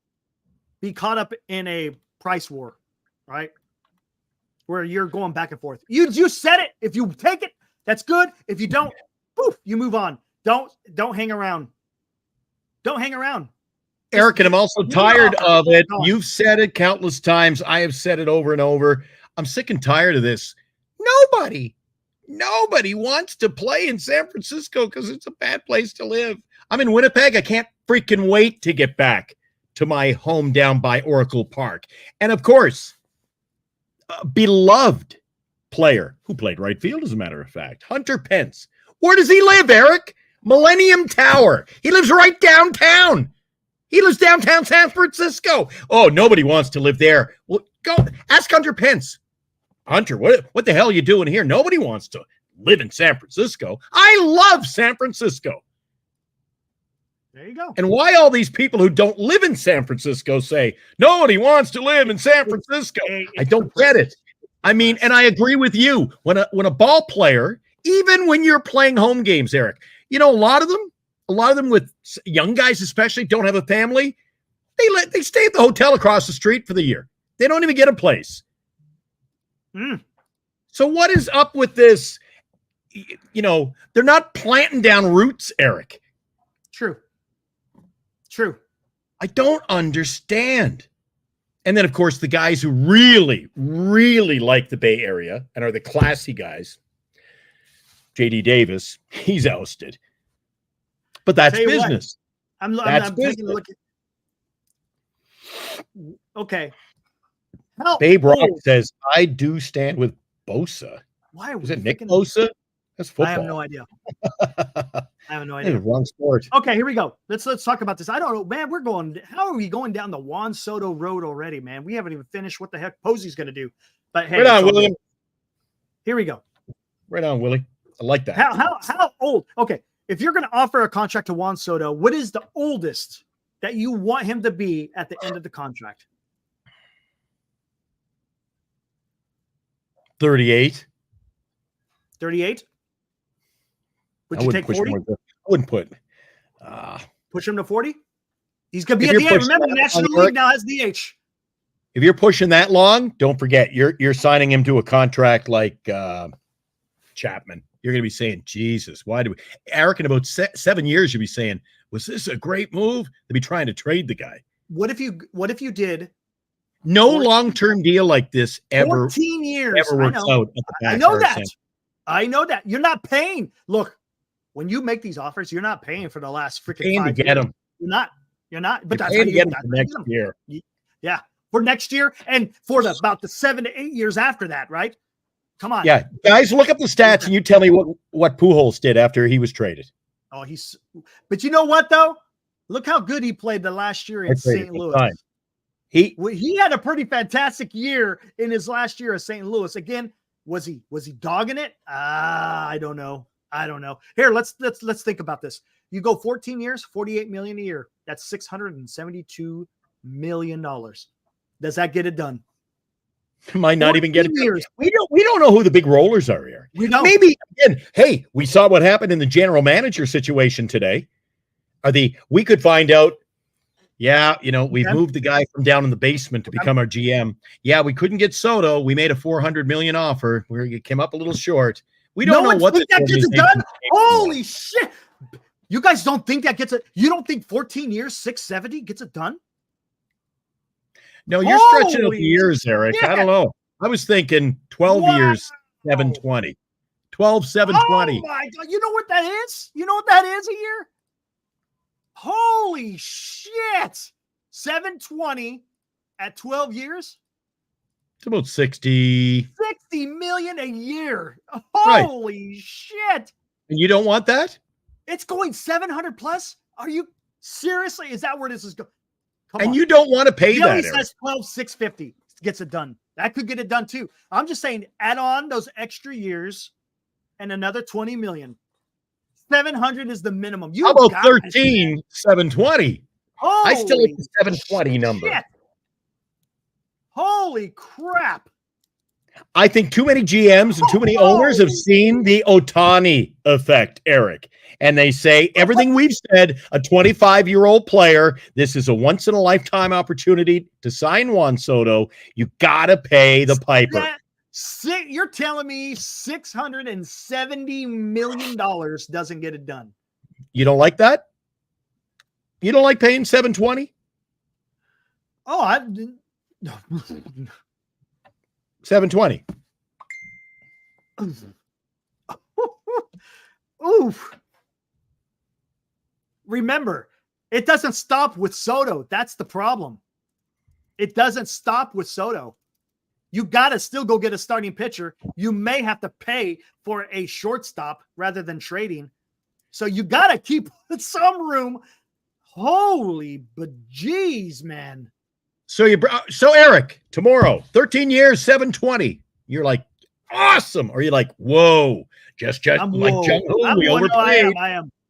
be caught up in a price war, right? Where you're going back and forth. You said it. If you take it, that's good. If you don't, poof, you move on. Don't hang around. Don't hang around. Eric, and I'm also tired of it. You've said it countless times. I have said it over and over. I'm sick and tired of this. Nobody wants to play in San Francisco because it's a bad place to live. I'm in Winnipeg. I can't freaking wait to get back to my home down by Oracle Park. And of course, a beloved player who played right field, as a matter of fact, Hunter Pence. Where does he live, Eric? Millennium Tower. He lives right downtown. He lives downtown San Francisco. Oh, nobody wants to live there. Well, go ask Hunter Pence. Hunter, what the hell are you doing here? Nobody wants to live in San Francisco. I love San Francisco. There you go. And why all these people who don't live in San Francisco say, nobody wants to live in San Francisco? I don't get it. I mean, and I agree with you. When a ball player, even when you're playing home games, Eric, you know, a lot of them with young guys especially don't have a family. They stay at the hotel across the street for the year. They don't even get a place. So what is up with this? You know, they're not planting down roots, Eric. True. I don't understand. And then, of course, the guys who really, really like the Bay Area and are the classy guys, J.D. Davis, he's ousted. But that's business. I'm taking a look at. Okay. Babe Rock says, I do stand with Bosa. Why is it Nick Bosa? That's football. I have no idea. I have no idea. Wrong sport. Okay, here we go. Let's talk about this. I don't know, man. How are we going down the Juan Soto road already, man? We haven't even finished what the heck Posey's going to do. But hey, right on, William. Here we go. Right on, Willie. I like that. How old? Okay, if you're going to offer a contract to Juan Soto, what is the oldest that you want him to be at the end of the contract? 38. 38? Would you take 40? I wouldn't put. Push him to 40? He's going to be at the DH. Remember, the National League now has DH. If you're pushing that long, don't forget, you're signing him to a contract like Chapman. You're going to be saying, Jesus, why do we? Eric, in about 7 years, you'll be saying, was this a great move? They'll be trying to trade the guy. What if you did? No long-term deal like this ever. 14 years. Ever works out. At the back I know that. I know that. You're not paying. Look, when you make these offers, you're not paying for the last freaking 5 years. To get them. You're not. But you're that's how you get them for next year. Yeah, for next year and for about the 7 to 8 years after that, right? Come on. Yeah, guys, look up the stats and you tell me what Pujols did after he was traded. Oh, but you know what though? Look how good he played the last year in St. Louis. He had a pretty fantastic year in his last year at St. Louis. Again, was he dogging it? I don't know. Here, let's think about this. You go 14 years, 48 million a year. That's $672 million. Does that get it done? Might not even get it done. We don't know who the big rollers are here. We don't. Maybe again, hey, we saw what happened in the general manager situation today. We could find out. Yeah, we've moved the guy from down in the basement to become our GM. Yeah, we couldn't get Soto. We made a $400 million offer. We came up a little short. We don't know what that gets it done. Holy shit! You guys don't think that gets it? You don't think 14 years, 670 gets it done? No, you're stretching out the years, Eric. Shit. I don't know. I was thinking 12 years, 720. 12, 720. Oh my God! You know what that is? You know what that is a year? Holy shit. 720 at 12 years? It's about 60 million a year. Holy shit. And you don't want that? It's going 700 plus? Are you seriously? Is that where this is going? And you don't want to pay that. He says 12,650 gets it done. That could get it done too. I'm just saying add on those extra years and another 20 million. 700 is the minimum. How about 13, 720? I still like the 720 number. Shit. Holy crap. I think too many GMs and too many owners have seen the Ohtani effect, Eric. And they say everything we've said, a 25-year-old player, this is a once-in-a-lifetime opportunity to sign Juan Soto. You got to pay the piper. You're telling me $670 million doesn't get it done. You don't like that? You don't like paying 720? Oh, I didn't. 720. Oof. Remember, it doesn't stop with Soto. That's the problem. It doesn't stop with Soto. You got to still go get a starting pitcher. You may have to pay for a shortstop rather than trading. So you got to keep some room. Holy bejeez, man. So Eric, tomorrow, 13 years, 720. You're like, awesome. Or you're like, whoa, just I'm like whoa. we overplayed.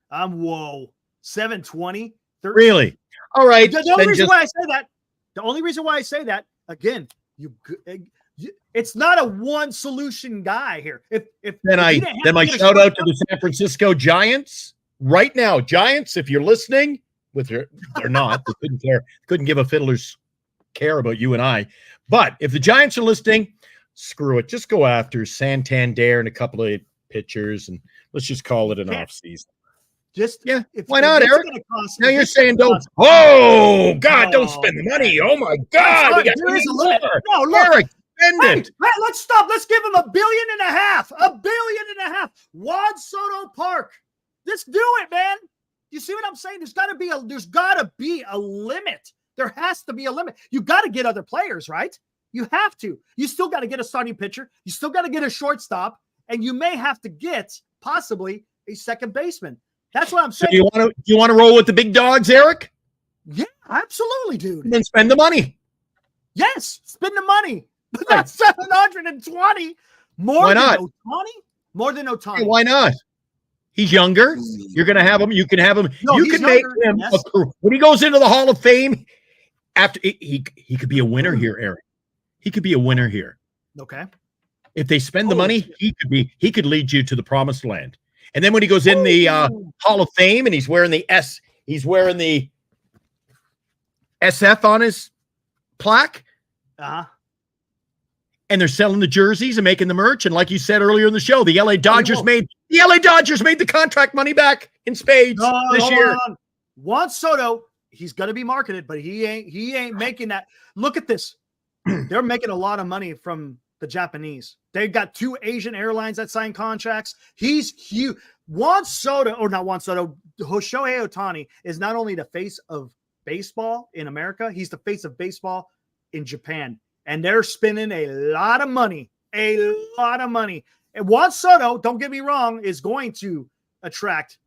I'm whoa. 720. 13. Really? All right. The only reason why I say that, again, it's not a one solution guy here. Then my shout out to the San Francisco Giants right now. Giants, if you're listening, they're not, they couldn't give a fiddler's care about you and I. But if the Giants are listening, screw it. Just go after Santander and a couple of pitchers, and let's just call it an off season. Why not, Eric? Now you're saying don't. Oh God, don't spend the money. Oh my God, there is a limit. No, look, Eric, spend it. Hey, let's stop. Let's give him $1.5 billion. $1.5 billion. Juan Soto Park. Let's do it, man. You see what I'm saying? There's got to be a limit. There has to be a limit. You got to get other players, right? You have to. You still got to get a starting pitcher. You still got to get a shortstop, and you may have to get possibly a second baseman. That's what I'm saying. So you want to roll with the big dogs, Eric? Yeah, absolutely, dude. And then spend the money. Yes, spend the money. But that's 720 more than Ohtani. More than Ohtani. Hey, why not? He's younger. You're going to have him. You can have him. No, you can make him when he goes into the Hall of Fame. After he could be a winner here, Eric. He could be a winner here. Okay. If they spend the money, he could lead you to the promised land. And then when he goes in the Hall of Fame and he's wearing the SF on his plaque. Uh-huh. And they're selling the jerseys and making the merch. And like you said earlier in the show, the LA Dodgers made the contract money back in spades this year. Juan Soto, he's going to be marketed, but he ain't making that. Look at this. They're making a lot of money from the Japanese. They've got 2 Asian airlines that sign contracts. He's huge. Shohei Ohtani is not only the face of baseball in America, he's the face of baseball in Japan. And they're spending a lot of money. And Juan Soto, don't get me wrong, is going to attract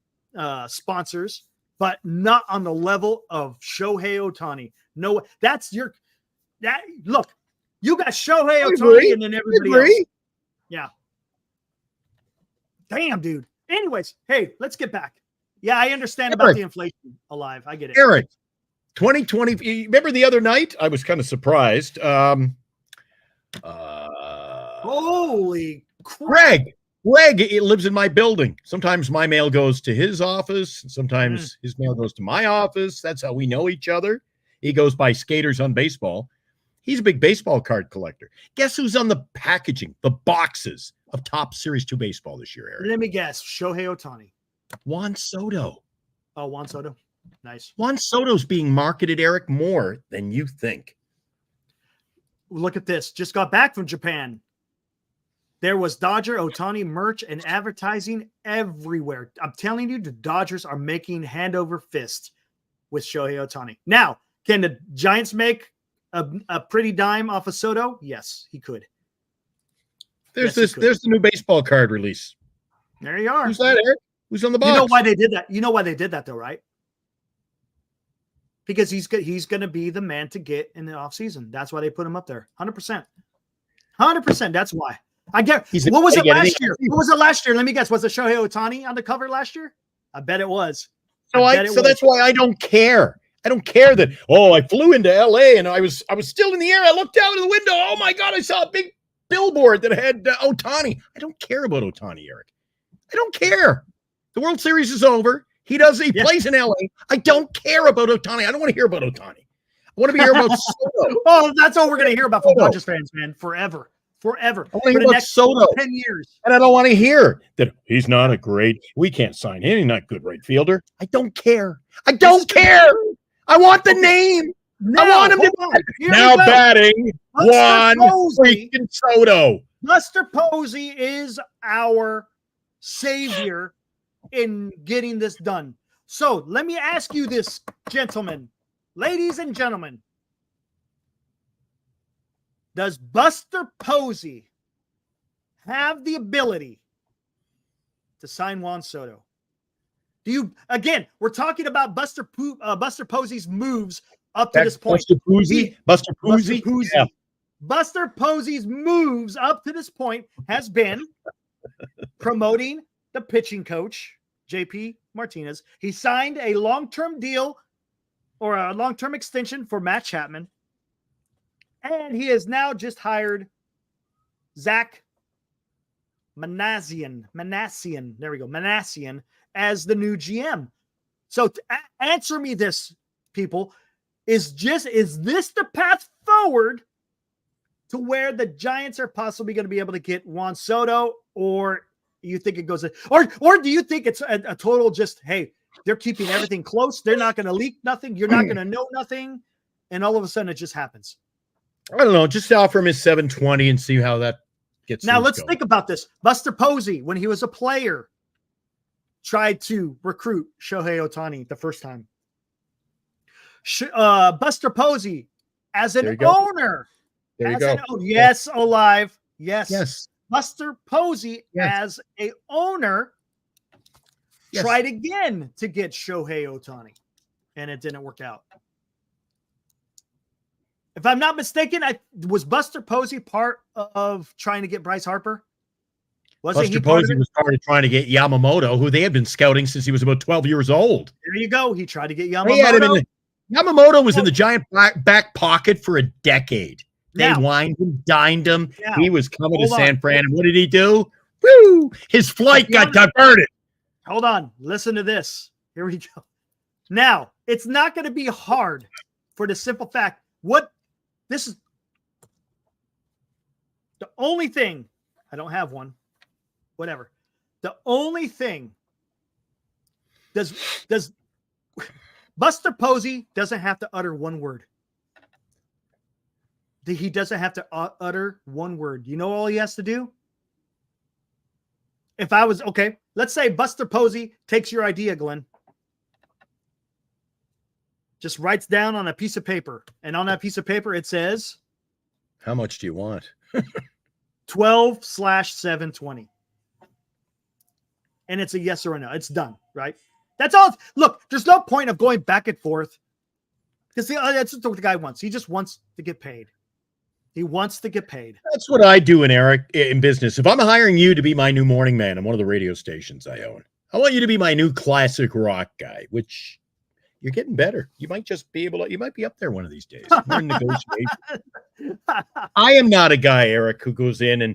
sponsors, but not on the level of Shohei Ohtani. No, look, you got Shohei Ohtani and then everybody else. Yeah. Damn, dude. Anyways, hey, let's get back. Yeah, I understand about the inflation alive. I get it. Eric, 2020. Remember the other night? I was kind of surprised. Holy crap. Greg, it lives in my building. Sometimes my mail goes to his office. Sometimes his mail goes to my office. That's how we know each other. He goes by Skaters on Baseball. He's a big baseball card collector. Guess who's on the packaging, the boxes of Top Series 2 baseball this year, Eric? Let me guess. Shohei Ohtani. Juan Soto. Oh, Juan Soto. Nice. Juan Soto's being marketed, Eric, more than you think. Look at this. Just got back from Japan. There was Dodger Ohtani merch and advertising everywhere. I'm telling you, the Dodgers are making hand over fist with Shohei Ohtani. Now, can the Giants make a pretty dime off of Soto? Yes, he could. There's the new baseball card release. There you are. Who's that, Eric? Who's on the box? You know why they did that? You know why they did that, though, right? Because he's going to be the man to get in the offseason. That's why they put him up there. 100%. 100%. That's why. I get. What was it last year? What was it last year? Let me guess. Was it Shohei Ohtani on the cover last year? I bet it was. So that's why I don't care. I don't care that, I flew into LA and I was still in the air. I looked out of the window. Oh my God, I saw a big billboard that had Ohtani. I don't care about Ohtani, Eric. I don't care. The World Series is over. He plays in LA. I don't care about Ohtani. I don't want to hear about Ohtani. I want to hear about Soto. Oh, that's all we're going to hear about from Dodgers fans, man. Forever. I want to hear about Soto. 10 years. And I don't want to hear that he's not a great, we can't sign him. He's not a good right fielder. I don't care. I don't care. I want the name. I want him to now batting Juan freaking Soto. Buster Posey is our savior in getting this done. So let me ask you this, gentlemen, ladies and gentlemen. Does Buster Posey have the ability to sign Juan Soto? We're talking about Buster Posey's moves up to this point. Buster Posey. Yeah. Buster Posey's moves up to this point has been promoting the pitching coach, JP Martinez. He signed a long-term deal or a long-term extension for Matt Chapman. And he has now just hired Zack Minasian. There we go. Minasian as the new GM. So answer me this, people. Is this the path forward to where the Giants are possibly going to be able to get Juan Soto, or you think it goes, or do you think it's a total just, hey, they're keeping everything close, they're not going to leak nothing, you're not going to know nothing, and all of a sudden it just happens? I don't know. Just offer him his $720 and see how that gets. Now let's think about this. Buster Posey, when he was a player, tried to recruit Shohei Ohtani the first time. Buster Posey, as an owner, yes, Olive, yes. Buster Posey, as a owner, tried again to get Shohei Ohtani, and it didn't work out. If I'm not mistaken, was Buster Posey part of trying to get Bryce Harper? Buster Posey was part of trying to get Yamamoto, who they had been scouting since he was about 12 years old. There you go. He tried to get Yamamoto. Yamamoto was in the Giant back pocket for a decade. They wined him, dined him. He was coming to San Fran, and what did he do? Woo! His flight got diverted. Hold on. Listen to this. Here we go. Now, it's not going to be hard for the simple fact. This is the only thing. I don't have one. Whatever. The only thing. Does Buster Posey doesn't have to utter one word. He doesn't have to utter one word. You know all he has to do? If I was, okay, let's say Buster Posey takes your idea, Glenn. Just writes down on a piece of paper. And on that piece of paper, it says, how much do you want? 12/720. And it's a yes or a no. It's done, right? That's all. Look, there's no point of going back and forth. Because that's what the guy wants. He just wants to get paid. He wants to get paid. That's what I do in business. If I'm hiring you to be my new morning man on one of the radio stations I own, I want you to be my new classic rock guy, which you're getting better. You might just be able to, you might be up there one of these days. We're in negotiation. I am not a guy, Eric, who goes in and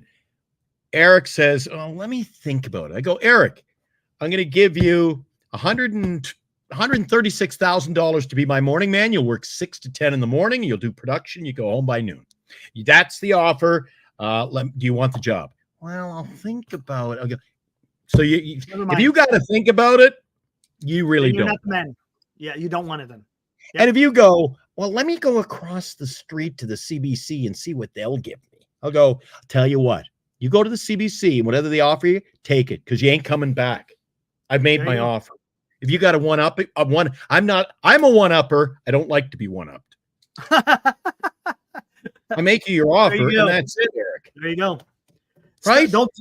Eric says, oh, let me think about it. I go, Eric, I'm going to give you $136,000 to be my morning man. You'll work 6 to 10 in the morning. You'll do production. You go home by noon. That's the offer. Do you want the job? Well, I'll think about it. Okay. So if you got to think about it, you really don't. Not the man. Yeah, you don't want it then. Yep. And if you go, well, let me go across the street to the CBC and see what they'll give me. I'll go, I'll tell you what, you go to the CBC and whatever they offer you, take it because you ain't coming back. I've made my offer. If you got a one-up, I'm a one-upper. I don't like to be one-upped. I make you your offer, and that's it, Eric. There you go. Right? Don't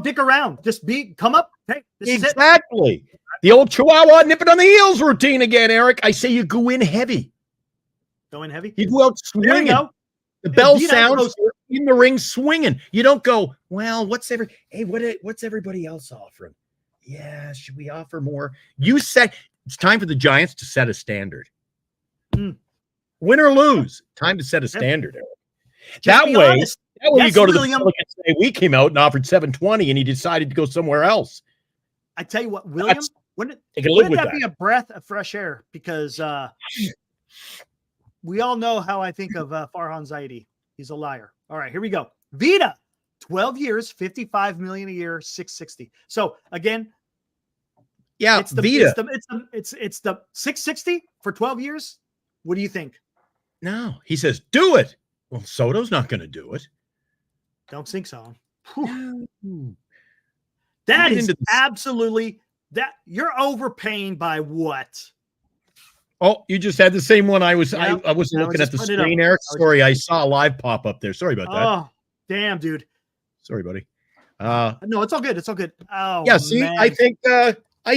dick around. Just come up. Hey, exactly. The old Chihuahua nip it on the heels routine again, Eric. I say you go in heavy. Go in heavy? You go out swinging. The bell sounds, you're in the ring swinging. You don't go, well, what's everybody else offering? Yeah, should we offer more? It's time for the Giants to set a standard. Win or lose, time to set a standard, Eric. That way you go to the William, and say we came out and offered $720 and he decided to go somewhere else. I tell you what, William, wouldn't that be a breath of fresh air? Because we all know how I think of Farhan Zaidi. He's a liar. All right, here we go. Vita, 12 years, $55 million a year, $660. So again, it's the Vita. It's the $660 for 12 years. What do you think? No, he says, do it. Well, Soto's not going to do it. Don't think so. That is absolutely that you're overpaying by what? Oh, you just had the same one. I was Yep. I was I looking was at the just putting it screen, up. Eric. Sorry, I saw a live pop up there. Sorry about that. Oh, damn, dude. Sorry, buddy. No, it's all good. It's all good. Oh, Yeah, see, man. I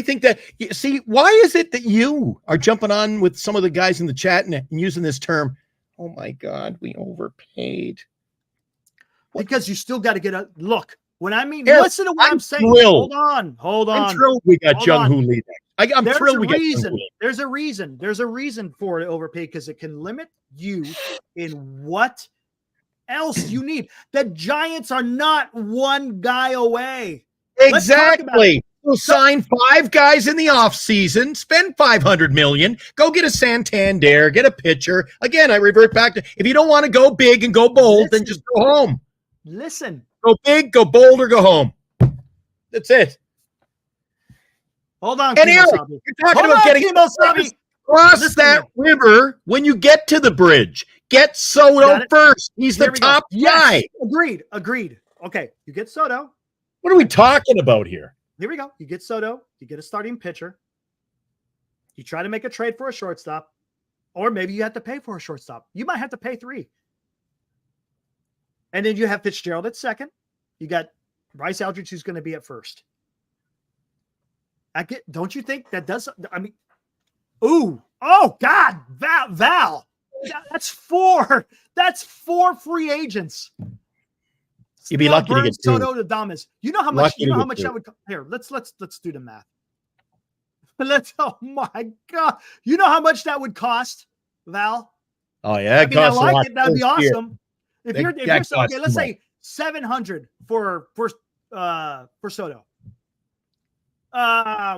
think that see, why is it that you are jumping on with some of the guys in the chat and using this term? Oh my God, we overpaid. Because you still got to get a look. When I mean, Eric, listen to what I'm saying. thrilled. Hold on. I'm thrilled we got Hold Jung on. Hoo Lee next. I'm There's thrilled a we got Jung reason. Hoo Lee. There's a reason. There's a reason for it overpaid because it can limit you in what else you need. The Giants are not one guy away. Let's talk about it. Exactly. We'll sign 5 guys in the offseason, spend $500 million, go get a Santander, get a pitcher. Again, I revert back to if you don't want to go big and go bold, then just go home. Listen. Go big, go bold, or go home. That's it. Hold on, and Eric, Kimosabe. you're talking about getting across that river when you get to the bridge. Get Soto first. He's the top guy. Agreed. Okay, you get Soto. What are we talking about here? Here we go. You get Soto. You get a starting pitcher. You try to make a trade for a shortstop. Or maybe you have to pay for a shortstop. You might have to pay 3. And then you have Fitzgerald at second. You got Bryce Eldridge, who's going to be at first. Don't you think that does? I mean, oh God, Val. That's 4. That's 4 free agents. You'd be lucky to get Soto to Damas. You know how much? Lucky how much that would here? Let's do the math. Oh my God! You know how much that would cost, Val? Oh yeah, I like it. That'd be awesome. If you're okay, let's say 700 for Soto.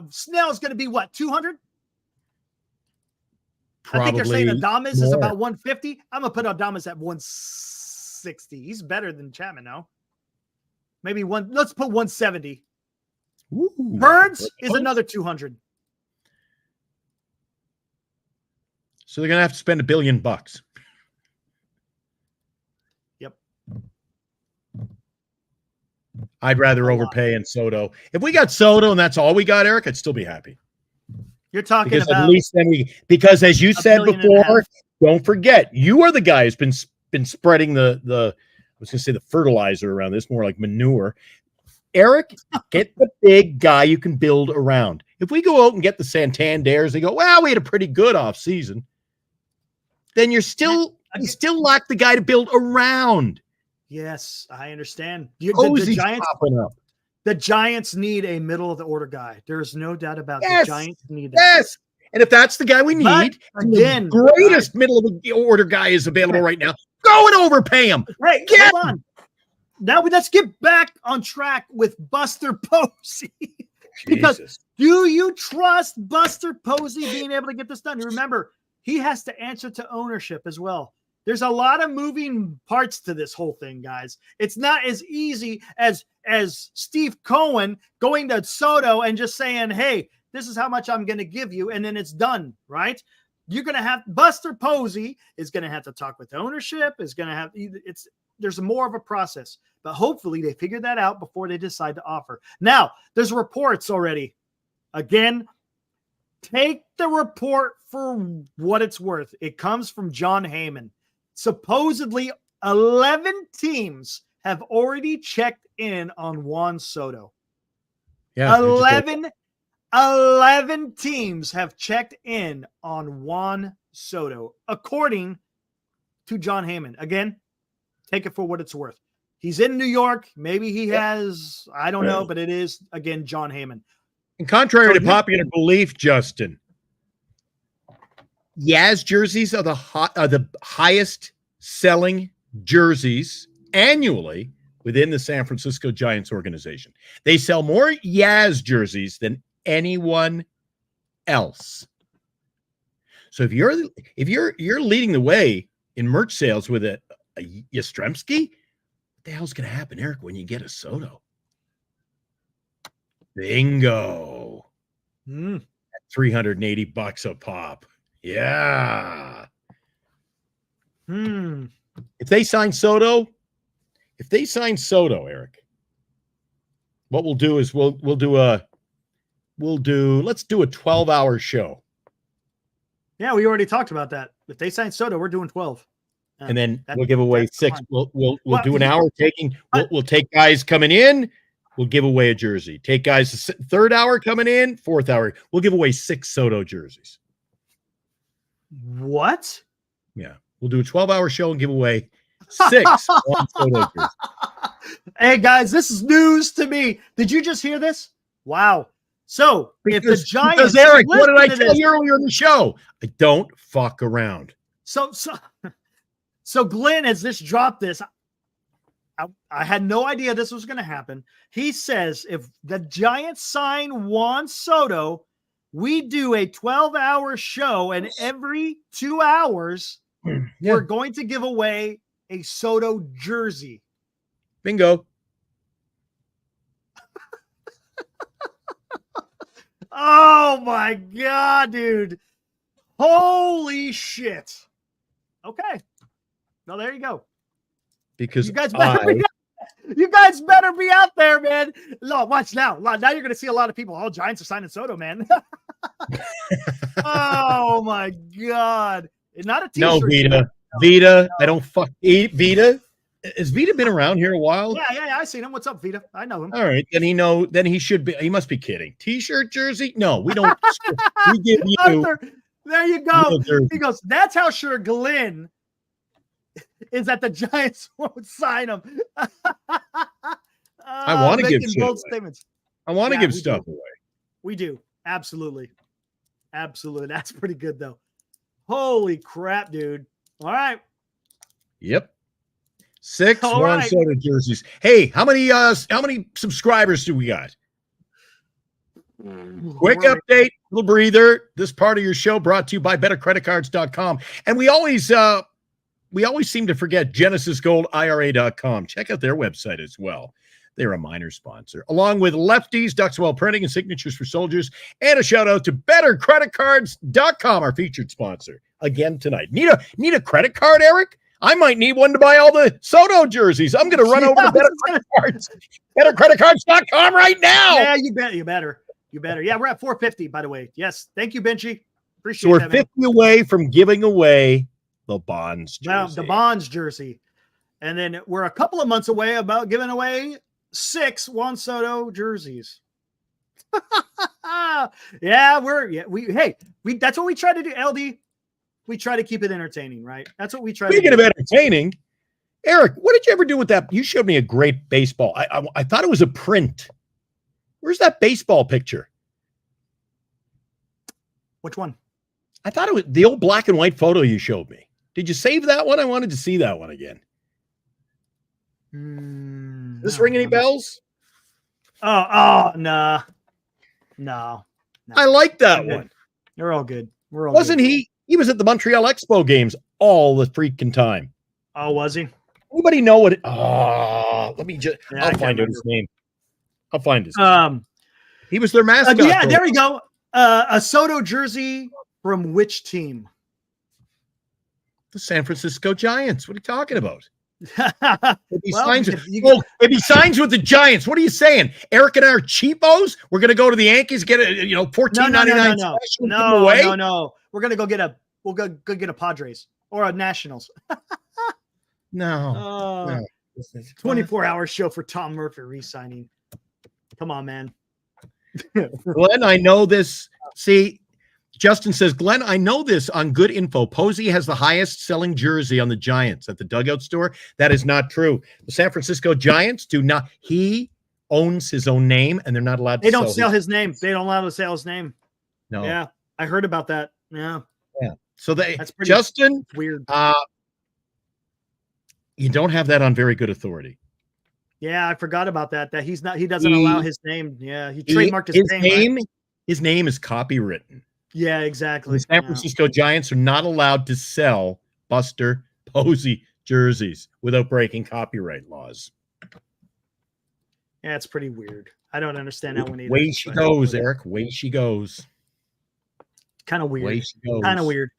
Snell's going to be what, 200? I think you're saying Adames is about 150. I'm gonna put Adames at 160. He's better than Chapman now. Maybe let's put 170. Ooh, Burns is another 200. So they're gonna have to spend $1 billion. Yep. I'd rather overpay in Soto. If we got Soto and that's all we got, Eric, I'd still be happy. You're talking because about at least then because as you said before, don't forget, you are the guy who's been spreading the I was gonna say the fertilizer around this, more like manure. Eric, get the big guy you can build around. If we go out and get the Santanders, they go, well, we had a pretty good off season. Then you still lack the guy to build around. Yes, I understand. The Giants need a middle of the order guy. There's no doubt about it. The Giants need that. Yes. And if that's the guy we need, again, the greatest middle of the order guy is available right now. Go and overpay him. Right. Hold on. Now let's get back on track with Buster Posey. Because do you trust Buster Posey being able to get this done? Remember, he has to answer to ownership as well. There's a lot of moving parts to this whole thing, guys. It's not as easy as Steve Cohen going to Soto and just saying, hey, this is how much I'm going to give you, and then it's done, right? You're going to have Buster Posey is going to have to talk with ownership, there's more of a process, but hopefully they figure that out before they decide to offer. Now, there's reports already. Again, take the report for what it's worth. It comes from John Heyman. Supposedly 11 teams have already checked in on Juan Soto. Yeah, 11 teams have checked in on Juan Soto, according to John Heyman. Again, take it for what it's worth. He's in New York. Maybe he has, I don't know, but it is, again, John Heyman. And contrary to popular belief, Justin, Yaz jerseys are the highest selling jerseys annually within the San Francisco Giants organization. They sell more Yaz jerseys than anyone else. So if you're leading the way in merch sales with a Yastrzemski, what the hell's going to happen, Eric, when you get a Soto? Bingo. At $380 a pop. Yeah. If they sign Soto, Eric, what we'll do is let's do a 12-hour show. Yeah, we already talked about that. If they sign Soto, we're doing 12. And then we'll give away 6. We'll do an hour taking. We'll take guys coming in. We'll give away a jersey. Take guys the third hour coming in, fourth hour. We'll give away 6 Soto jerseys. What? Yeah, we'll do a 12-hour show and give away 6 Soto jerseys. Hey guys, this is news to me. Did you just hear this? Wow. So if the Giants, Eric, what did I tell you earlier in the show? I don't fuck around. So Glenn has just dropped this. I had no idea this was going to happen. He says if the Giants sign Juan Soto, we do a 12-hour show, and every 2 hours, we're going to give away a Soto jersey. Bingo. Oh my God, dude. Holy shit. Okay. Well, there you go. Because you guys better be out there, man. No, watch now. Now you're going to see a lot of people. Oh, Giants are signing Soto, man. Oh my God. Not a t-shirt. No, Vita. Vita. I don't fuck eat Vita. Has Vita been around here a while? Yeah. I seen him. What's up, Vita? I know him. All right. Then he should be. He must be kidding. T-shirt, jersey? No, we don't. We give you. Arthur, there you go. He goes, that's how sure Glenn is that the Giants won't sign him. I want to give bold statements. I want to give stuff away. We do. Absolutely. That's pretty good, though. Holy crap, dude. All right. Yep. 6 Juan Soto jerseys. Hey, how many subscribers do we got? Quick update, little breather. This part of your show brought to you by bettercreditcards.com. And we always seem to forget GenesisGoldIRA.com. Check out their website as well. They're a minor sponsor, along with Lefties, Duxwell Printing, and Signatures for Soldiers. And a shout out to bettercreditcards.com, our featured sponsor. Again tonight. Need a credit card, Eric? I might need one to buy all the Soto jerseys. I'm going to run over to Better Credit Cards. BetterCreditCards.com right now. Yeah, you better. Yeah, we're at 450, by the way. Yes. Thank you, Benchy. Appreciate so we're that, 50 away from giving away the Bonds jersey. Well, the Bonds jersey. And then we're a couple of months away about giving away 6 Juan Soto jerseys. Yeah, that's what we try to do, LD. We try to keep it entertaining, right? That's what we try Speaking to do. of entertaining, Eric, what did you ever do with that? You showed me a great baseball. I thought it was a print. Where's that baseball picture? Which one? I thought it was the old black and white photo you showed me. Did you save that one? I wanted to see that one again. Does this ring any bells? Oh, no. I like that one. They're all good. Wasn't he? He was at the Montreal Expo games all the freaking time. Oh, was he? Anybody know what? Let me just. I'll find his name. I'll find his name. He was their mascot. Yeah, there we go. A Soto jersey from which team? The San Francisco Giants. What are you talking about? If he signs with the Giants, what are you saying? Eric and I are cheapos. We're gonna go to the Yankees, get a $14.99 No. We're gonna go get a Padres or a Nationals. No. 24-hour show for Tom Murphy re-signing. Come on, man. Glenn, I know this. See, Justin says, Glenn, I know this on good info. Posey has the highest selling jersey on the Giants at the Dugout Store. That is not true. The San Francisco Giants do not. He owns his own name, and they're not allowed to They don't sell his name. They don't allow to sell his name. No. Yeah, I heard about that. Yeah. So that's pretty Justin, weird. You don't have that on very good authority. Yeah, I forgot about that. That he doesn't allow his name. Yeah, he trademarked his name. Right? His name is copywritten. Yeah, exactly. The San Francisco Giants are not allowed to sell Buster Posey jerseys without breaking copyright laws. Yeah, it's pretty weird. I don't understand how one either. Way she goes, Eric. Way she goes. Kind of weird. Way she goes. Kind of weird.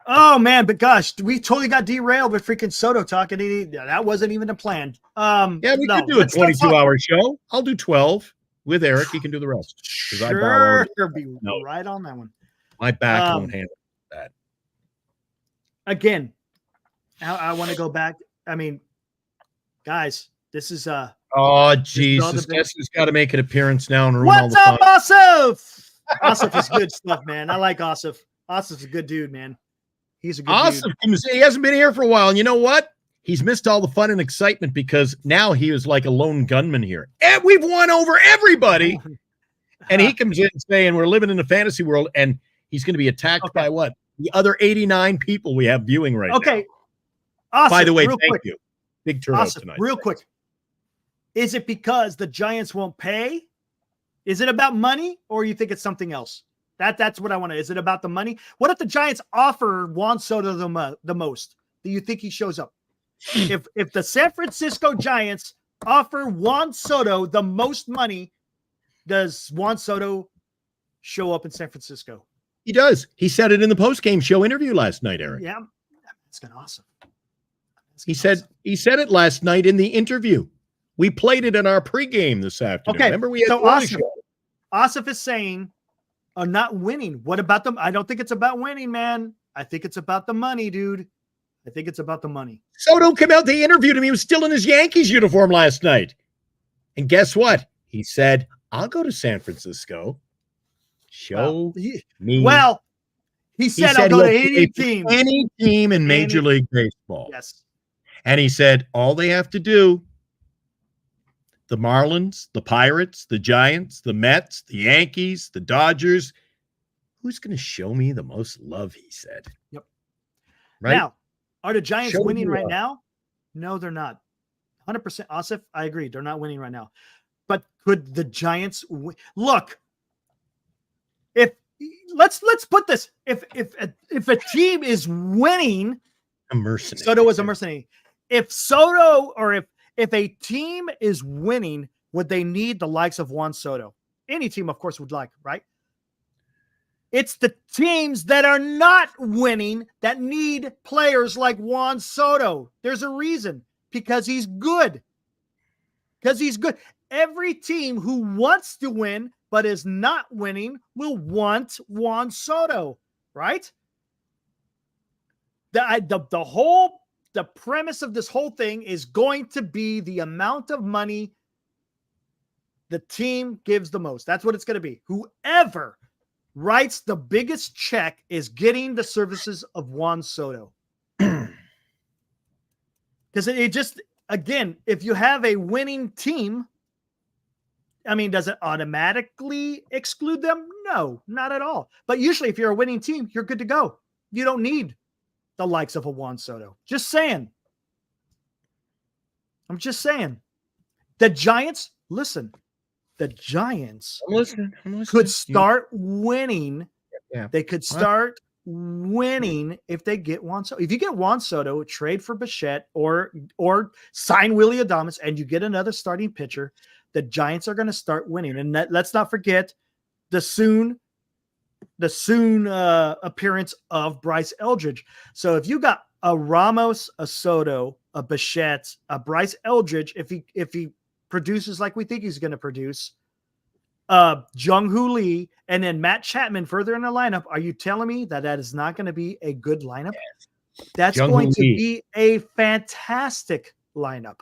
Oh man, but gosh, we totally got derailed with freaking Soto talking. That wasn't even a plan. Yeah, we could do a 22-hour show. I'll do 12 with Eric. He can do the rest. Sure, be right on that one. My back won't handle it. that. Again, I want to go back. I mean, guys, this is oh Jesus, guess who's got to make an appearance now and ruin what's all the up, fun. Asif? Asif is good stuff, man. I like Asif. Asif's a good dude, man. He's a good dude. He hasn't been here for a while, and you know what? He's missed all the fun and excitement because now he was like a lone gunman here. And we've won over everybody. And he comes in saying we're living in a fantasy world, and he's going to be attacked by what? The other 89 people we have viewing right now. Okay. Awesome. By the way, thank you. Big turnout tonight. Real quick. Is it because the Giants won't pay? Is it about money, or you think it's something else? That's what I want to. Is it about the money? What if the Giants offer Juan Soto the most? Do you think he shows up? If the San Francisco Giants offer Juan Soto the most money, does Juan Soto show up in San Francisco? He does. He said it in the post-game show interview last night, Eric. Yeah, that's kind of awesome. He said it last night in the interview. We played it in our pregame this afternoon. Okay, remember we had Asif is saying, not winning. What about them? I don't think it's about winning, man. I think it's about the money, dude. I think it's about the money. Soto came out. They interviewed him. He was still in his Yankees uniform last night. And guess what? He said, I'll go to San Francisco. Show me. Well, he said I'll go to any team. Any team in Major League Baseball. Yes. And he said, all they have to do, the Marlins, the Pirates, the Giants, the Mets, the Yankees, the Dodgers, who's going to show me the most love, he said. Yep. Right? Now, are the Giants winning right now? No, they're not. 100%. Asif, I agree. They're not winning right now. But could the Giants win? Look, if let's put this. If a team is winning, a mercenary. Soto was a mercenary. If Soto or if a team is winning, would they need the likes of Juan Soto? Any team, of course, would like, right? It's the teams that are not winning that need players like Juan Soto. There's a reason. Because he's good. Every team who wants to win but is not winning will want Juan Soto, right? The premise of this whole thing is going to be the amount of money the team gives the most. That's what it's going to be. Whoever writes the biggest check is getting the services of Juan Soto. Because it just, again, if you have a winning team, I mean, does it automatically exclude them? No, not at all. But usually if you're a winning team, you're good to go. You don't need the likes of a Juan Soto. Just saying. I'm just saying. The Giants, listen, the Giants could start winning. Yeah. They could start winning if they get Juan Soto. If you get Juan Soto, trade for Bichette or sign Willie Adames and you get another starting pitcher, the Giants are going to start winning. And let's not forget the soon appearance of Bryce Eldridge. So if you got a Ramos, a Soto, a Bichette, a Bryce Eldridge, if he produces like we think he's going to produce, Jung-Hoo Lee, and then Matt Chapman further in the lineup, are you telling me that is not going to be a good lineup? That's going to be a fantastic lineup.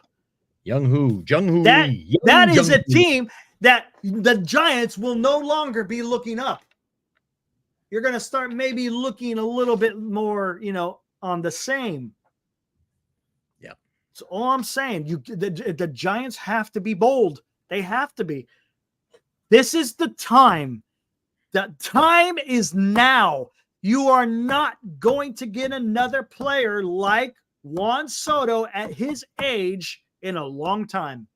Jung-Hoo Lee. That is a team that the Giants will no longer be looking up. You're going to start maybe looking a little bit more, on the same. Yeah. That's all I'm saying. The Giants have to be bold. They have to be. This is the time. The time is now. You are not going to get another player like Juan Soto at his age in a long time.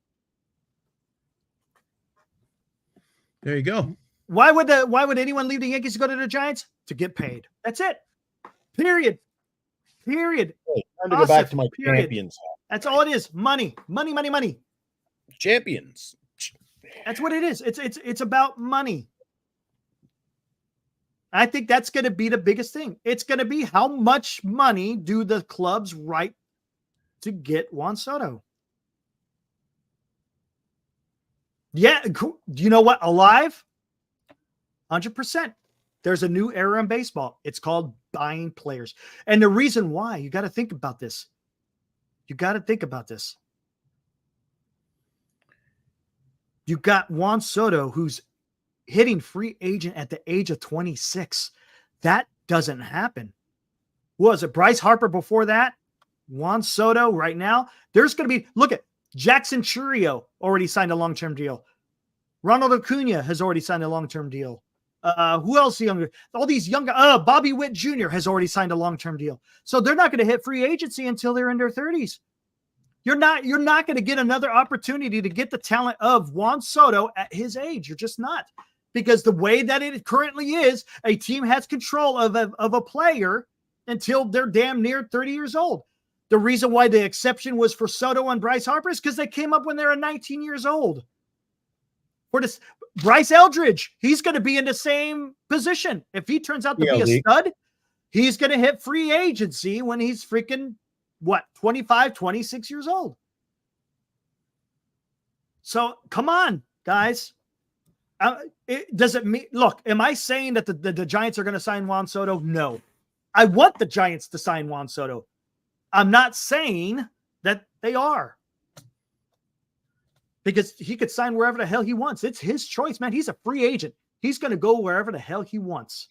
There you go. Why would anyone leave the Yankees to go to the Giants? To get paid. That's it. Period. Hey, time to go back to my champions. That's all it is. Money. Champions. That's what it is. It's about money. I think that's going to be the biggest thing. It's going to be how much money do the clubs write to get Juan Soto? Yeah. You know what? Alive? 100%. There's a new era in baseball. It's called buying players. And the reason why, you got to think about this. You got to think about this. You got Juan Soto, who's hitting free agent at the age of 26. That doesn't happen. Was it Bryce Harper before that? Juan Soto right now. There's going to be, look at Jackson Chourio already signed a long-term deal. Ronald Acuna has already signed a long-term deal. Who else? All these young Bobby Witt Jr. has already signed a long-term deal. So they're not going to hit free agency until they're in their 30s. You're not going to get another opportunity to get the talent of Juan Soto at his age. You're just not. Because the way that it currently is, a team has control of a player until they're damn near 30 years old. The reason why the exception was for Soto and Bryce Harper is because they came up when they were 19 years old. For this, Bryce Eldridge, he's going to be in the same position. If he turns out to be a stud, he's going to hit free agency when he's freaking, 25, 26 years old. So come on, guys. Does it mean, look, am I saying that the Giants are going to sign Juan Soto? No. I want the Giants to sign Juan Soto. I'm not saying that they are. Because he could sign wherever the hell he wants. It's his choice, man. He's a free agent. He's going to go wherever the hell he wants.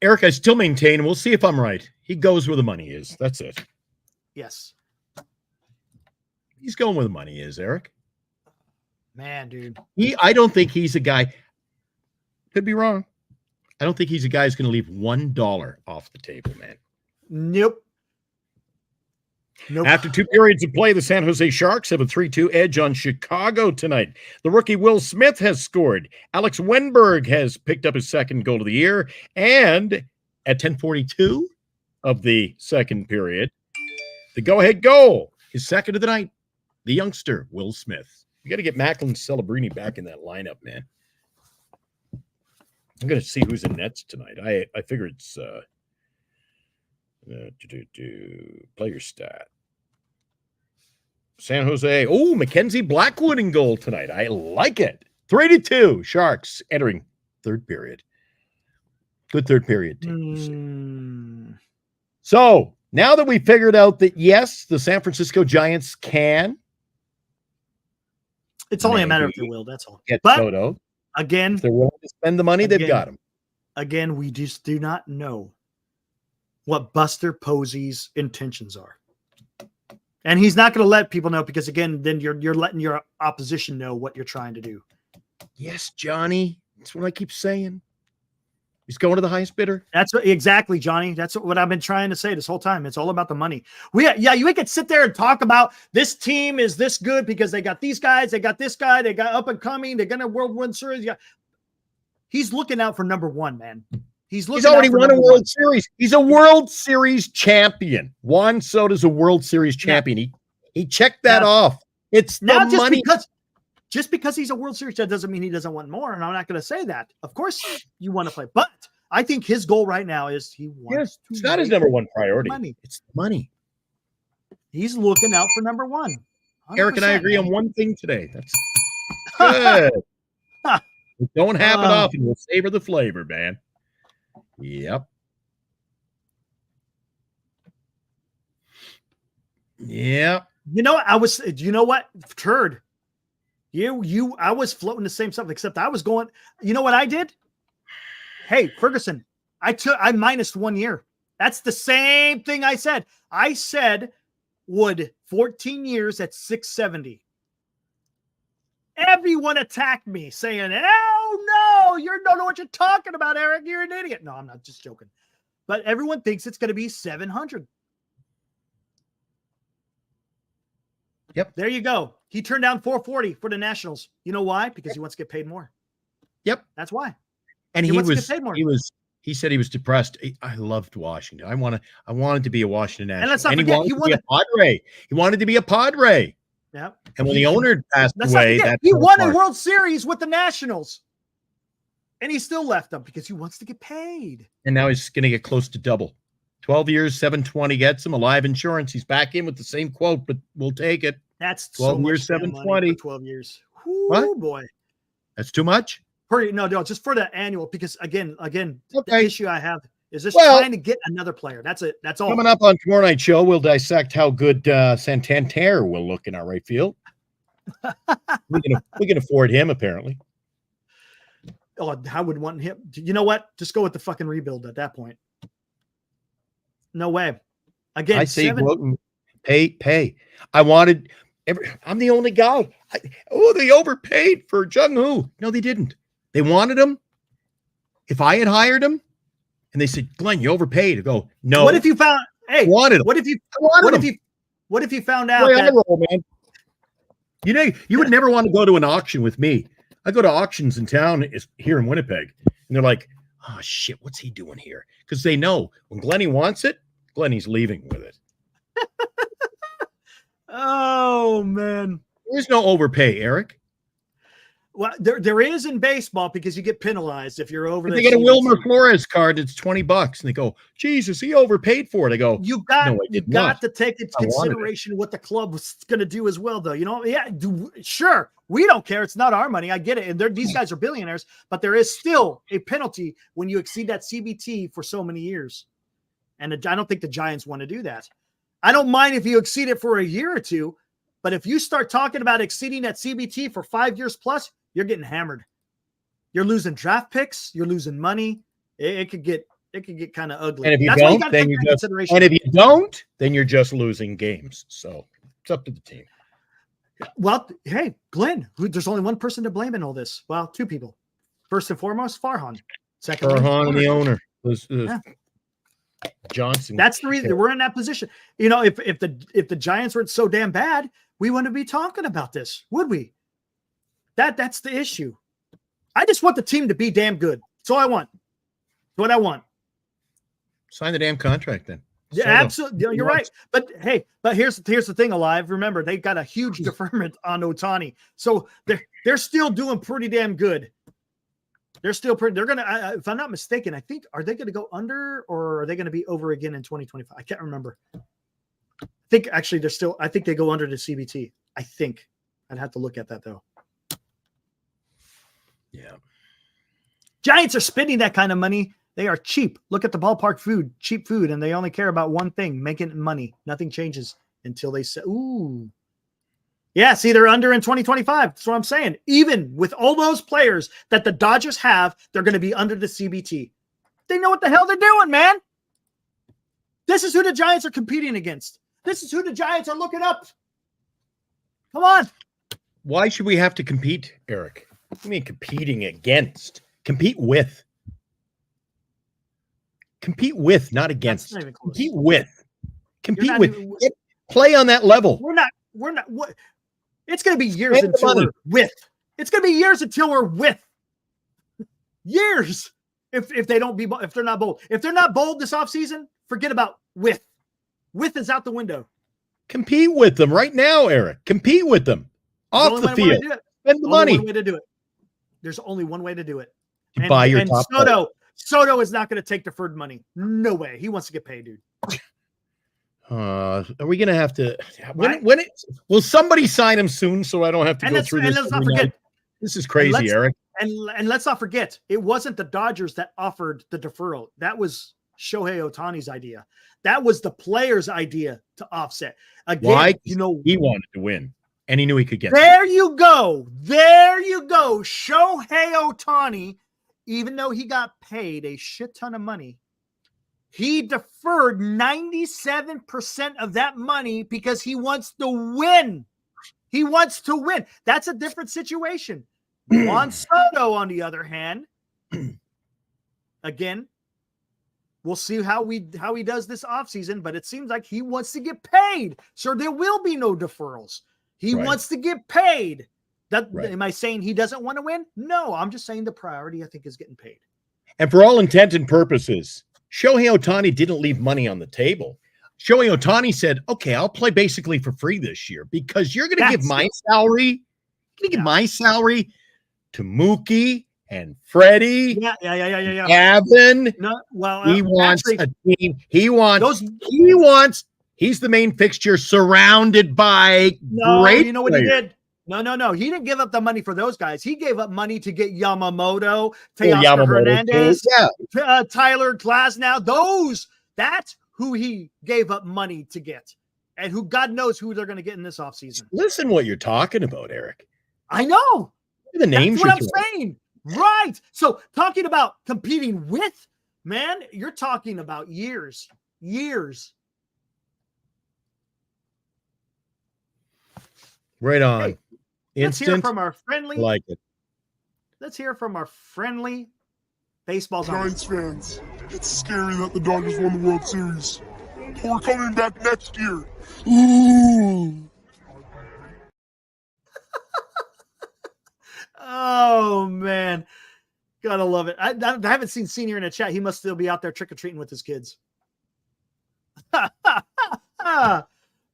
Eric, I still maintain, and we'll see if I'm right. He goes where the money is. That's it. Yes. He's going where the money is, Eric. Man, dude. I don't think he's a guy. Could be wrong. I don't think he's a guy who's going to leave $1 off the table, man. Nope. After 2 periods of play, the San Jose Sharks have a 3-2 edge on Chicago tonight. The rookie Will Smith has scored. Alex Wenberg has picked up his second goal of the year. And at 10:42 of the second period, the go-ahead goal is second of the night. The youngster, Will Smith. You got to get Macklin Celebrini back in that lineup, man. I'm going to see who's in nets tonight. I figure it's player stat. San Jose. Oh, Mackenzie Blackwood in goal tonight. I like it. 3-2. Sharks entering third period. Good third period team. So now that we figured out that, yes, the San Francisco Giants can. It's only a matter of their will. That's all. Get but Soto. Again, if they're willing to spend the money, they've got him. Again, we just do not know what Buster Posey's intentions are. And he's not going to let people know because, again, then you're letting your opposition know what you're trying to do. Yes, Johnny. That's what I keep saying. He's going to the highest bidder. That's exactly, Johnny. That's what I've been trying to say this whole time. It's all about the money. You could sit there and talk about this team is this good because they got these guys, they got this guy, they got up and coming, they're going to World Series. He's looking out for number one, man. He's already won a World Series. He's a World Series champion. Juan Soto's a World Series champion. Yeah. He checked that off. It's the money. Just because he's a World Series, that doesn't mean he doesn't want more. And I'm not going to say that. Of course, you want to play. But I think his goal right now is he wants to. It's not his number one priority. Money. It's money. He's looking out for number one. Eric and I agree on one thing today. That's good. We don't have it often. We'll savor the flavor, man. Yep. Yep. You know what? Turd. I was floating the same stuff, except I was going, you know what I did? Hey, Ferguson, I minus 1 year. That's the same thing I said. I said, would 14 years at 670. Everyone attacked me saying, oh, no, you don't know what you're talking about, Eric. You're an idiot. No, I'm not, just joking. But everyone thinks it's going to be 700. Yep. There you go. He turned down 440 for the Nationals. You know why? Because he wants to get paid more. Yep. That's why. And he said he was depressed. I loved Washington. I wanted to be a Washington National. And let's not forget, he wanted to be a Padre. He wanted to be a Padre. Yeah. And when the owner passed away, he won a World Series with the Nationals. And he still left them because he wants to get paid. And now he's going to get close to double. 12 years, 720 gets him. Alive insurance. He's back in with the same quote, but we'll take it. That's 12 years, 720. 12 years. What? Boy. That's too much? No, just for the annual, because again, Okay. the issue I have is just trying to get another player. That's it. That's all. Coming up on tomorrow night's show, we'll dissect how good Santander will look in our right field. we can afford him, apparently. Oh, I would want him. You know what? Just go with the fucking rebuild at that point. No way. Again, I say go out and pay. I'm the only guy. They overpaid for Jung-Hoo. No, they didn't. They wanted him. If I had hired him, and they said, Glenn, you overpaid. I go, no. What if you found? Hey, wanted him. What if you found out that? Roll, man. You would never want to go to an auction with me. I go to auctions in town here in Winnipeg, and they're like, oh, shit, what's he doing here? Because they know when Glennie wants it, Glennie's leaving with it. Oh, man. There's no overpay, Eric. Well, there is in baseball because you get penalized if you're over. They get a Wilmer Flores card that's $20, and they go, Jesus, he overpaid for it. I go, you got to take into consideration what the club was going to do as well, though. Sure, we don't care. It's not our money. I get it, and these guys are billionaires, but there is still a penalty when you exceed that CBT for so many years, and I don't think the Giants want to do that. I don't mind if you exceed it for a year or two, but if you start talking about exceeding that CBT for 5 years plus, you're getting hammered. You're losing draft picks. You're losing money. It could get kind of ugly. And if you don't, then you're just losing games. So it's up to the team. Well, hey, Glenn, there's only one person to blame in all this. Well, two people. First and foremost, Farhan. Second, Farhan, the owner. Johnson. That's the reason we're in that position. If the Giants weren't so damn bad, we wouldn't be talking about this, would we? That's the issue. I just want the team to be damn good. That's all I want. That's what I want. Sign the damn contract then. Yeah, absolutely. You're right. But hey, here's the thing, Alive. Remember, they got a huge deferment on Ohtani. So they're still doing pretty damn good. They're gonna, if I'm not mistaken, I think, are they gonna go under or are they gonna be over again in 2025? I can't remember. I think actually I think they go under the CBT. I think. I'd have to look at that though. Yeah. Giants are spending that kind of money. They are cheap. Look at the ballpark food, cheap food, and they only care about one thing, making money. Nothing changes until they say, ooh. Yeah, see, they're under in 2025. That's what I'm saying. Even with all those players that the Dodgers have, they're going to be under the CBT. They know what the hell they're doing, man. This is who the Giants are competing against. This is who the Giants are looking up. Come on. Why should we have to compete, Eric? What do you mean competing against? Compete with. Compete with, not against. Not compete with. Compete with. Play on that level. We're not. What? It's going to be years until we're with. It's going to be years until we're with. Years. If they're not bold. If they're not bold this offseason, forget about with. With is out the window. Compete with them right now, Eric. Compete with them. Off the field. Spend the money. One way to do it. There's only one way to do it. Buy your top Soto is not going to take deferred money. No way. He wants to get paid, dude. Are we going to have to? Will somebody sign him soon so I don't have to go through this? Let's not forget. This is crazy, Eric. And let's not forget, it wasn't the Dodgers that offered the deferral. That was Shohei Ohtani's idea. That was the player's idea to offset. Again, why? He wanted to win, and he knew he could get there. You go. There you go. Shohei Ohtani, even though he got paid a shit ton of money, he deferred 97% of that money because he wants to win. He wants to win. That's a different situation. Juan Soto, on the other hand, again, we'll see how he does this offseason, but it seems like he wants to get paid. So there will be no deferrals. He wants to get paid. Am I saying he doesn't want to win? No, I'm just saying the priority, I think, is getting paid. And for all intent and purposes, Shohei Ohtani didn't leave money on the table. Shohei Ohtani said, okay, I'll play basically for free this year because you're going to give my salary. You're going to give my salary to Mookie and Freddie. Yeah. Gavin. No, well, he wants a team. He's the main fixture surrounded by great you know what he did? No. He didn't give up the money for those guys. He gave up money to get Yamamoto, Teoscar Hernandez, Tyler Glasnow. That's who he gave up money to get. And who God knows who they're going to get in this offseason. Listen what you're talking about, Eric. I know. The names That's what I'm saying. Right. So talking about competing with, man, you're talking about years. Right on. Hey, let's hear from our friendly. Like it. Let's hear from our friendly baseball Giants fans, it's scary that the Dodgers won the World Series. We're coming back next year. Ooh. Oh, man. Gotta love it. I haven't seen Senior in a chat. He must still be out there trick-or-treating with his kids.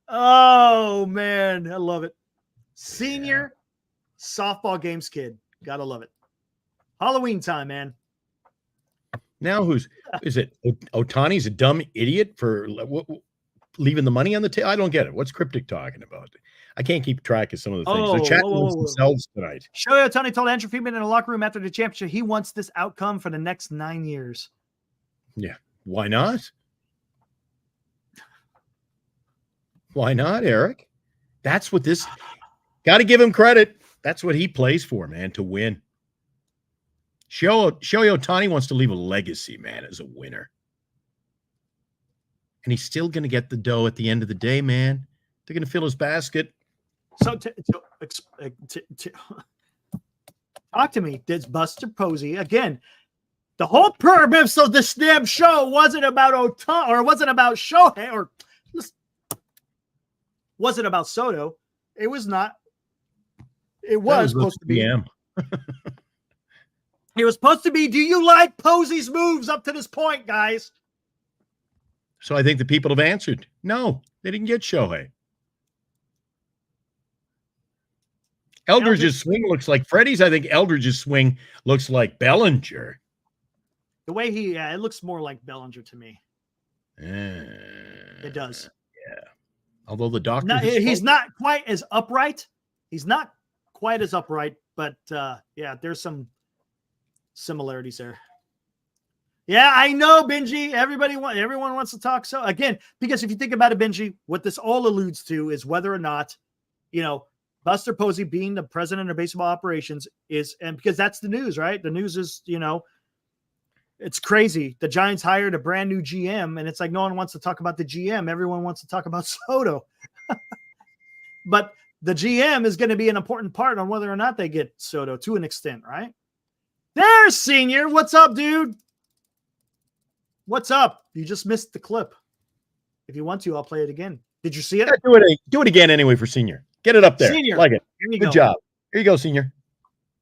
Oh, man. I love it. Senior softball games kid. Gotta love it. Halloween time, man. Now is it? Ohtani's a dumb idiot for leaving the money on the table? I don't get it. What's Cryptic talking about? I can't keep track of some of the things. They're chatting amongst themselves tonight. Shohei Ohtani told Andrew Friedman in a locker room after the championship he wants this outcome for the next 9 years. Yeah. Why not? Why not, Eric? That's what this got to give him credit. That's what he plays for, man, to win. Shohei Ohtani wants to leave a legacy, man, as a winner. And he's still going to get the dough at the end of the day, man. They're going to fill his basket. So talk to me. It's Buster Posey. Again, the whole premise of this damn show wasn't about Ohtani, or wasn't about Shohei, or wasn't about Soto. It was not. It was supposed to be. It was supposed to be, do you like Posey's moves up to this point, guys? So I think the people have answered. No, they didn't get Shohei. Eldridge's swing looks like Freddie's. I think Eldridge's swing looks like Bellinger. The way it looks more like Bellinger to me. It does. Yeah. Although the doctor. No, he's not quite as upright. He's not quite as upright, but yeah, there's some similarities there. Yeah, I know, Benji. Everyone wants to talk. So again, because if you think about it, Benji, what this all alludes to is whether or not, Buster Posey being the president of baseball operations and because that's the news, right? The news is, it's crazy. The Giants hired a brand new GM, and it's like no one wants to talk about the GM. Everyone wants to talk about Soto. But the GM is going to be an important part on whether or not they get Soto to an extent, right? There's Senior. What's up, dude? What's up? You just missed the clip. If you want to, I'll play it again. Did you see it? Yeah, do it again anyway for Senior. Get it up there. Senior. Like it. Good Good job. Here you go, Senior.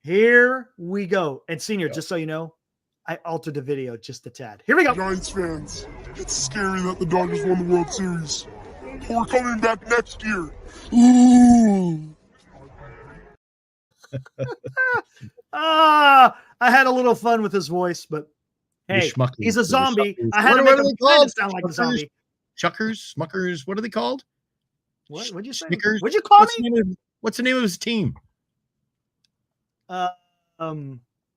Here we go. And Senior, just so you know, I altered the video just a tad. Here we go. Giants fans, it's scary that the Dodgers won the World Series. We're coming back next year. Ooh. I had a little fun with his voice, but hey, he's a zombie. I had to make him sound like a zombie. Chuckers, Smuckers, what are they called? What'd you say? Snickers? What'd you call me? What's the name of his team?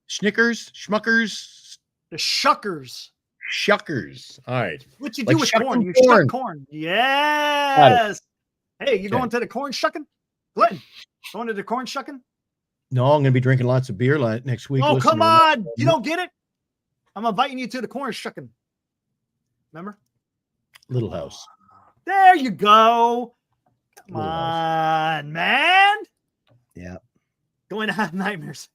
Snickers, Schmuckers, the Shuckers. Shuckers. All right. What you do with corn? You shuck corn. Yes. Hey, you going to the corn shucking? Glenn, going to the corn shucking? No, I'm going to be drinking lots of beer next week. Oh, come on. You don't get it? I'm inviting you to the corn shucking. Remember? Little House. There you go. Come on, man. Yeah. Going to have nightmares.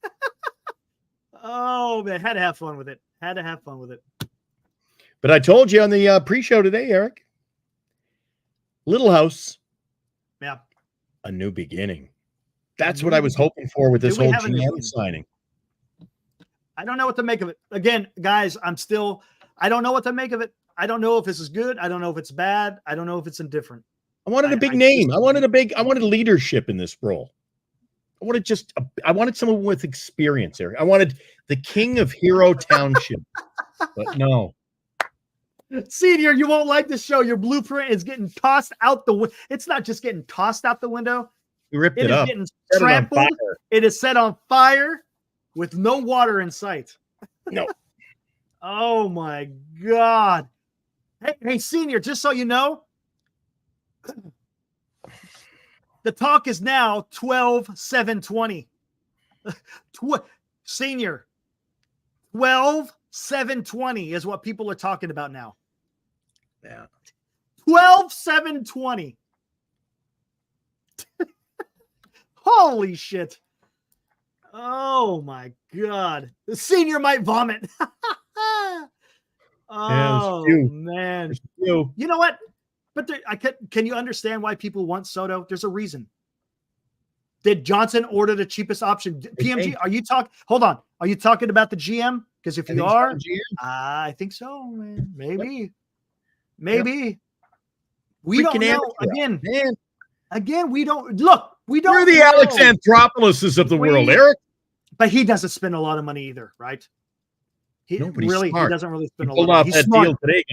Oh, man. Had to have fun with it. But I told you on the pre-show today, Eric. Little House. Yeah. A new beginning. That's what I was hoping for with this whole GM signing. I don't know what to make of it. Again, guys, I don't know what to make of it. I don't know if this is good. I don't know if it's bad. I don't know if it's indifferent. I wanted a big name. I wanted leadership in this role. I wanted someone with experience there. I wanted the king of Hero Township, but no. Senior, you won't like this show. Your blueprint is getting tossed out the window. It's not just getting tossed out the window. We ripped It it is up. getting Set it on trampled. fire. It is set on fire with no water in sight. No. Oh my God. Hey, senior, just so you know, the talk is now 12-7-20. Senior, 12-7-20 is what people are talking about now. Yeah. 12-7-20. Holy shit. Oh my God. The senior might vomit. Oh, man. You know what? But can you understand why people want Soto? There's a reason. Did Johnson order the cheapest option? PMG, are you talking? Hold on. Are you talking about the GM? Because if you are, I think so, man. Maybe. Maybe. We don't know. Again, we don't. Look, we don't We're the know. Alex Anthropoulos of the world, Eric. But he doesn't spend a lot of money either, right? He doesn't really spend a lot of money. He's smart. Deal today.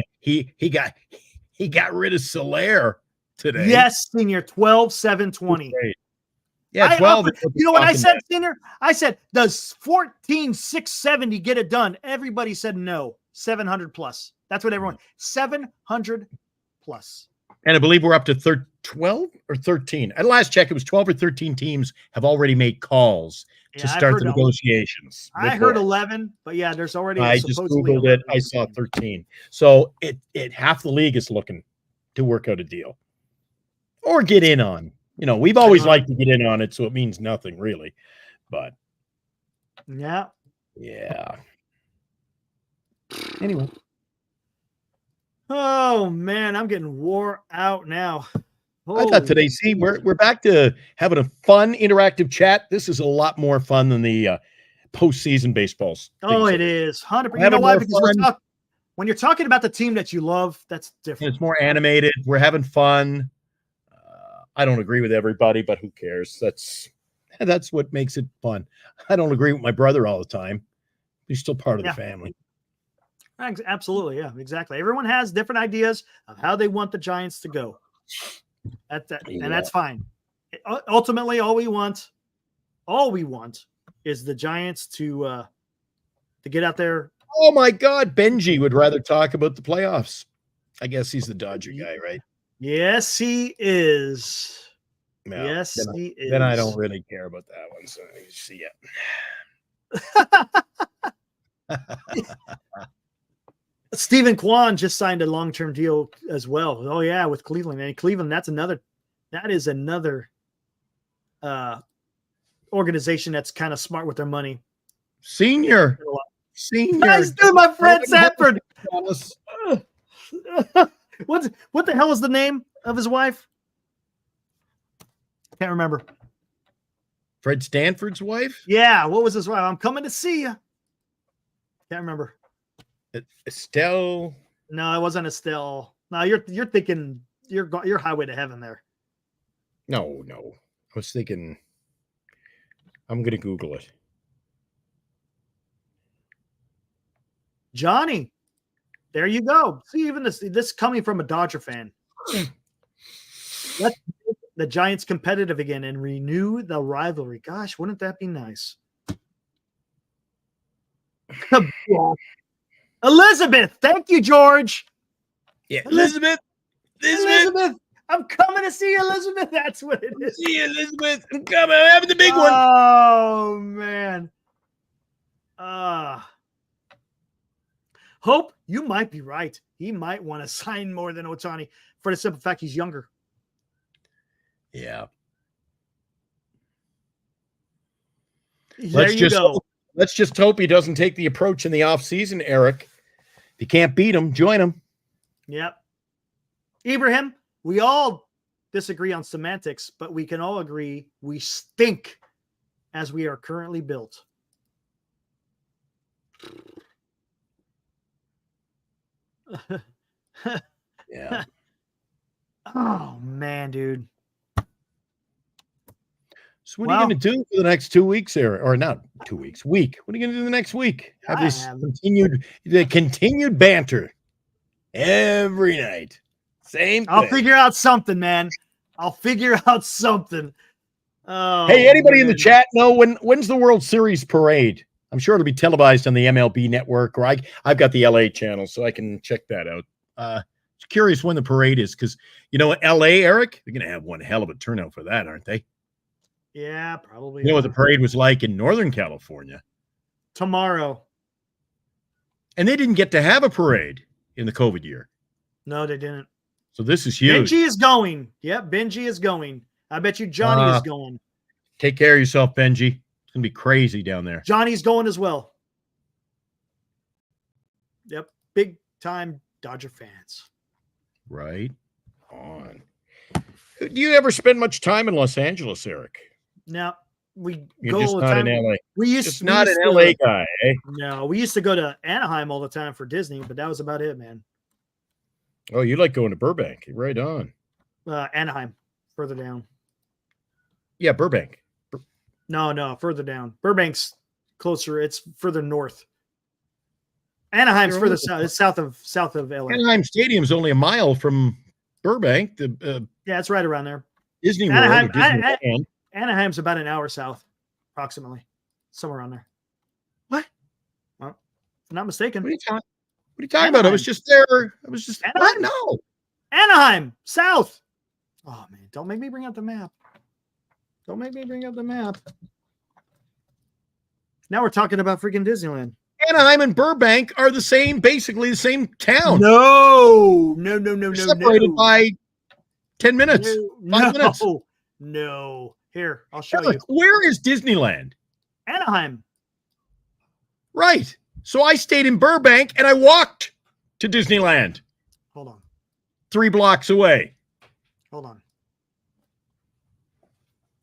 He got rid of Soler today. Yes, senior, 12-7-20. Yeah, 12. You know what I said, senior? I said, does 14,670 get it done? Everybody said no. 700 plus. That's what everyone. 700 plus. And I believe we're up to 12 or 13. At last check, it was 12 or 13 teams have already made calls to start the negotiations. I heard 11, but yeah, there's already. I just Googled it. I saw 13. So it half the league is looking to work out a deal or get in on. You know, we've always liked to get in on it, so it means nothing really. But yeah. Anyway. Oh man, I'm getting wore out now. I thought today, we're back to having a fun, interactive chat. This is a lot more fun than the postseason baseballs. Oh, it is 100%. You know why? Because when you're talking about the team that you love, that's different. It's more animated. We're having fun. I don't agree with everybody, but who cares? That's what makes it fun. I don't agree with my brother all the time. He's still part of the family. Absolutely. Yeah, exactly. Everyone has different ideas of how they want the Giants to go. And that's fine. Ultimately, all we want is the Giants to get out there. Oh my God, Benji would rather talk about the playoffs. I guess he's the Dodger guy, right? Yes, he is. No, yes, he is. Then I don't really care about that one. So you see it. Stephen Kwan just signed a long-term deal as well. Oh yeah, with Cleveland. And Cleveland, that is another organization that's kind of smart with their money. Senior. Nice dude, my friend Sanford. What the hell is the name of his wife? Can't remember. Fred Stanford's wife? Yeah, what was his wife? I'm coming to see you. Can't remember. Estelle. No, it wasn't Estelle. No, you're thinking you're highway to heaven there. No. I was thinking. I'm gonna Google it. Johnny. There you go. See, even this coming from a Dodger fan. Let's make the Giants competitive again and renew the rivalry. Gosh, wouldn't that be nice? Elizabeth, thank you, George. Yeah, Elizabeth. I'm coming to see Elizabeth. That's what it is. See you, Elizabeth. I'm coming. I'm having the big one. Oh man. Hope, you might be right. He might want to sign more than Ohtani for the simple fact he's younger. Yeah. There you go. Let's just hope he doesn't take the approach in the offseason, Eric. If you can't beat him, join him. Yep. Ibrahim, we all disagree on semantics, but we can all agree we stink as we are currently built. Yeah. Oh, man, dude. So what are you going to do for the next 2 weeks, or not 2 weeks, week? What are you going to do the next week? Have this continued banter every night. Same thing. I'll figure out something, man. I'll figure out something. Oh, hey, anybody in the man. chat know when's the World Series parade? I'm sure it'll be televised on the MLB network, or I've got the LA channel, so I can check that out. Curious when the parade is, because LA, Eric, they're gonna have one hell of a turnout for that, aren't they? Yeah, probably. You know what the parade was like in Northern California? Tomorrow. And they didn't get to have a parade in the COVID year. No, they didn't. So this is huge. Benji is going. Yep, Benji is going. I bet you Johnny is going. Take care of yourself, Benji. It's going to be crazy down there. Johnny's going as well. Yep, big time Dodger fans. Right on. Do you ever spend much time in Los Angeles, Eric? No, we You're go just all the not time. in LA. We used Just we not used an to- LA guy, eh? No, we used to go to Anaheim all the time for Disney, but that was about it, man. Oh, you like going to Burbank. Right on. Anaheim, further down. Yeah, Burbank. No, further down. Burbank's closer. It's further north. Anaheim's further south. It's south of LA. Anaheim Stadium's only a mile from Burbank. The Yeah, it's right around there. Disney Anaheim- World. Or Disneyland. Anaheim's about an hour south, approximately, somewhere around there. What? Well, if I'm not mistaken. What are you talking about? I was just there. I was just Anaheim? No. Anaheim, south. Oh man, don't make me bring up the map. Don't make me bring up the map. Now we're talking about freaking Disneyland. Anaheim and Burbank are basically the same town. No. They're separated by 10 minutes. 5 minutes. No. Here, I'll show you. Where is Disneyland? Anaheim. Right. So I stayed in Burbank and I walked to Disneyland Hold on. 3 blocks away. Hold on.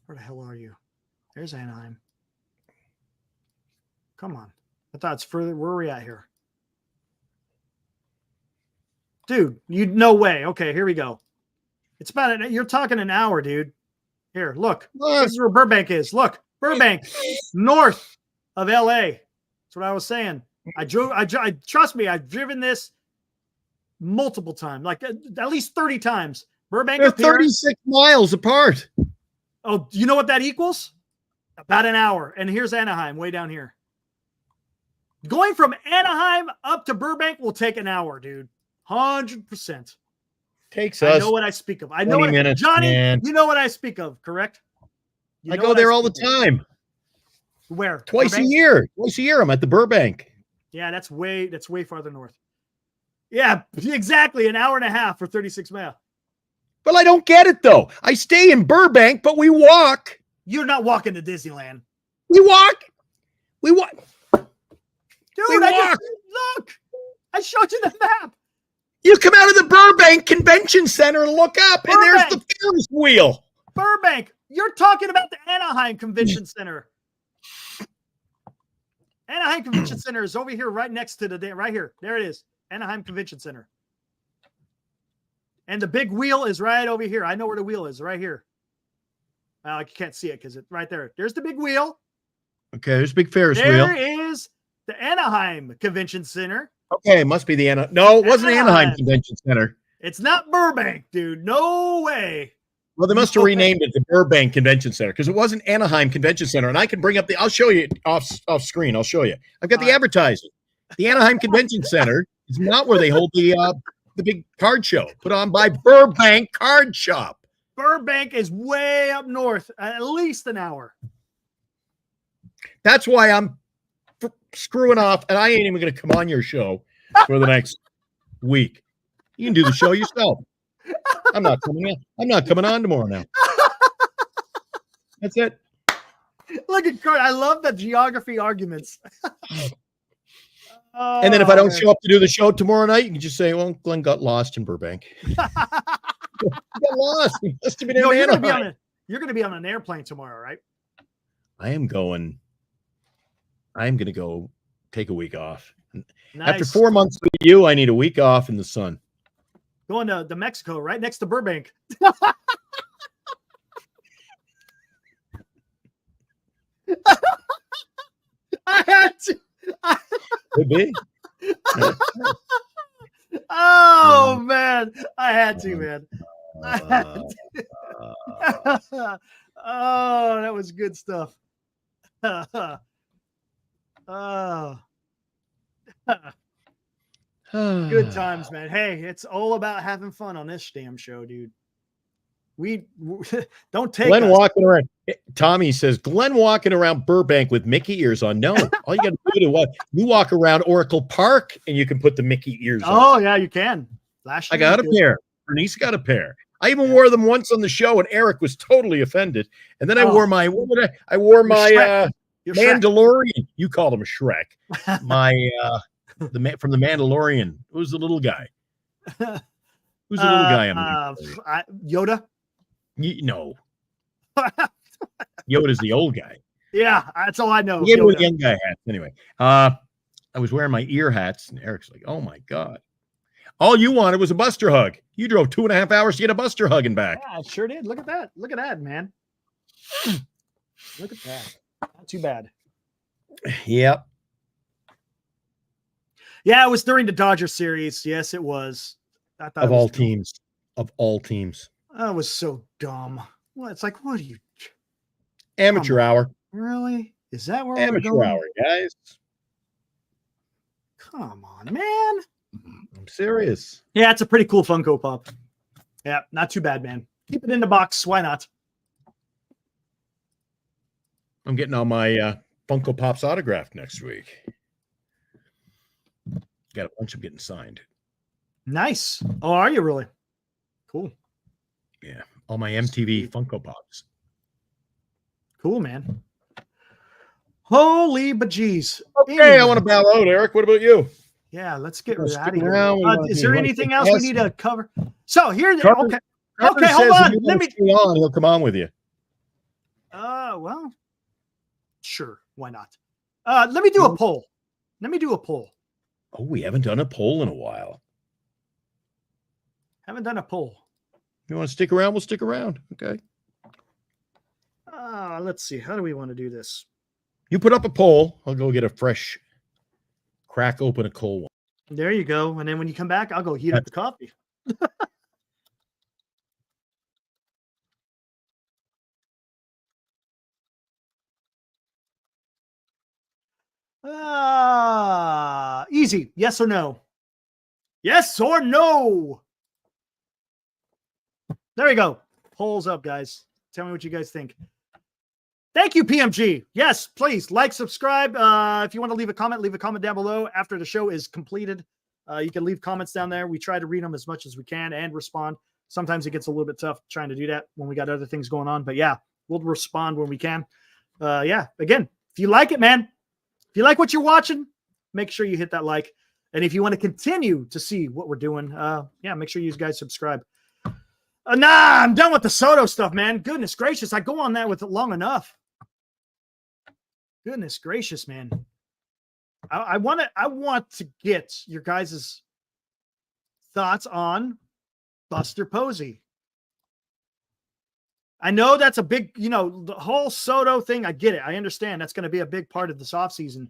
Where the hell are you? There's Anaheim. Come on. I thought it's further. Where are we at here? Dude, no way. Okay, here we go. It's about you're talking an hour, dude. Here, look. This is where Burbank is. Look, Burbank, north of LA. That's what I was saying. I trust me, I've driven this multiple times, like at least 30 times. Burbank. They're 36 miles apart. Oh, you know what that equals? About an hour. And here's Anaheim way down here. Going from Anaheim up to Burbank will take an hour, dude. 100%. Takes us. I know what I speak of. I know 20 minutes, Johnny, man. you know what I speak of, correct? I go there all the time. Where? Twice Burbank? a year. Twice a year I'm at the Burbank. Yeah, that's way farther north. Yeah, exactly. An hour and a half for 36 miles. Well, I don't get it though. I stay in Burbank, but we walk. You're not walking to Disneyland. We walk. Dude, We walk. Look. I showed you the map. You come out of the Burbank Convention Center and look up, and there's the Ferris wheel. Burbank. You're talking about the Anaheim Convention Center. Anaheim Convention Center is over here, right next to right here. There it is. Anaheim Convention Center. And the big wheel is right over here. I know where the wheel is, right here. Well, you can't see it because it's right there. There's the big wheel. Okay, there's a big Ferris wheel. There is the Anaheim Convention Center. Okay, it must be the Anaheim. No, it wasn't Anaheim Convention Center. It's not Burbank, dude. No way. Well, they must have renamed it the Burbank Convention Center because it wasn't Anaheim Convention Center. And I can bring up I'll show you off screen. I'll show you. I've got the advertising. The Anaheim Convention Center is not where they hold the big card show put on by Burbank Card Shop. Burbank is way up north, at least an hour. That's why I'm screwing off, and I ain't even going to come on your show for the next week. You can do the show yourself. I'm not coming in. I'm not coming on tomorrow now. That's it. Look at Kurt. I love the geography arguments. And then if I don't show up to do the show tomorrow night, you can just say, well, Glenn got lost in Burbank. He got lost. He must have been in Anaheim. You're going to be on an airplane tomorrow, right? I'm going to go take a week off. Nice. After 4 months with you, I need a week off in the sun. Going to Mexico, right next to Burbank. I had to. Could be. Oh, man. I had to, man. I had to. Oh, that was good stuff. Good times, man. Hey, it's all about having fun on this damn show, dude. We don't take Glenn us. walking around. Tommy says Glenn walking around Burbank with Mickey ears on. No, all you got to do is you walk around Oracle Park and you can put the Mickey ears on. Oh yeah, you can. Last year I got a pair. Bernice got a pair. I even wore them once on the show, and Eric was totally offended. And then I wore my Mandalorian. You called him a Shrek. My from the Mandalorian. Who's the little guy? Who's the little guy? Yoda. No. Yoda's the old guy. Yeah, that's all I know. Yeah, with young guy hats. Anyway, I was wearing my ear hats, and Eric's like, "Oh my god, all you wanted was a Buster hug. You drove 2.5 hours to get a Buster hug and back." Yeah, I sure did. Look at that. Look at that, man. Look at that. Not too bad. Yep. Yeah, it was during the Dodger series. Yes, it was. I thought of all teams. Of all teams. That was so dumb. Well, it's like, what are you? Amateur hour. Really? Is that where amateur we're going? Hour, guys? Come on, man. I'm serious. Yeah, it's a pretty cool Funko Pop. Yeah, not too bad, man. Keep it in the box. Why not? I'm getting all my Funko Pops autographed next week. Got a bunch of getting signed. Nice. Oh, are you really? Cool. Yeah, all my MTV Funko Pops. Cool, man. Holy bejeez. Okay, anyway. I want to bow out, Eric. What about you? Yeah, let's get out of here. here. Is there anything else we need to cover? So here, Carter hold on. Let me. He'll come on with you. Well, sure. Why not? Let me do a poll. Oh, we haven't done a poll in a while. Haven't done a poll. You want to stick around? We'll stick around. Okay. Let's see. How do we want to do this? You put up a poll. I'll go get a fresh crack open a cold one. There you go. And then when you come back, I'll go heat up the coffee. Easy. Yes or no? Yes or no? There you go. Polls up, guys. Tell me what you guys think. Thank you, PMG. Yes, please like, subscribe. If you want to leave a comment down below after the show is completed. You can leave comments down there. We try to read them as much as we can and respond. Sometimes it gets a little bit tough trying to do that when we got other things going on. But yeah, we'll respond when we can. Yeah, again, if you like it, man, if you like what you're watching, make sure you hit that like. And if you want to continue to see what we're doing, yeah, make sure you guys subscribe. Nah, I'm done with the Soto stuff, man. Goodness gracious. I go on that with it long enough. Goodness gracious, man. I want to get your guys' thoughts on Buster Posey. I know that's a big, the whole Soto thing. I get it. I understand that's going to be a big part of this offseason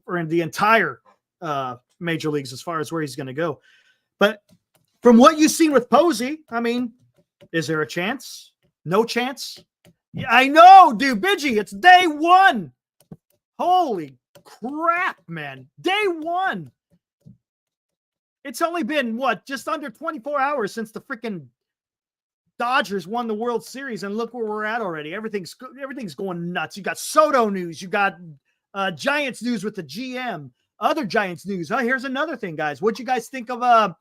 or in the entire major leagues as far as where he's going to go. But from what you've seen with Posey, I mean, is there a chance? No chance? Yeah, I know, dude. Bidgie, it's day one. Holy crap, man. Day one. It's only been, just under 24 hours since the freaking Dodgers won the World Series, and look where we're at already. Everything's going nuts. You got Soto news. You got Giants news with the GM. Other Giants news. Oh, here's another thing, guys. What'd you guys think of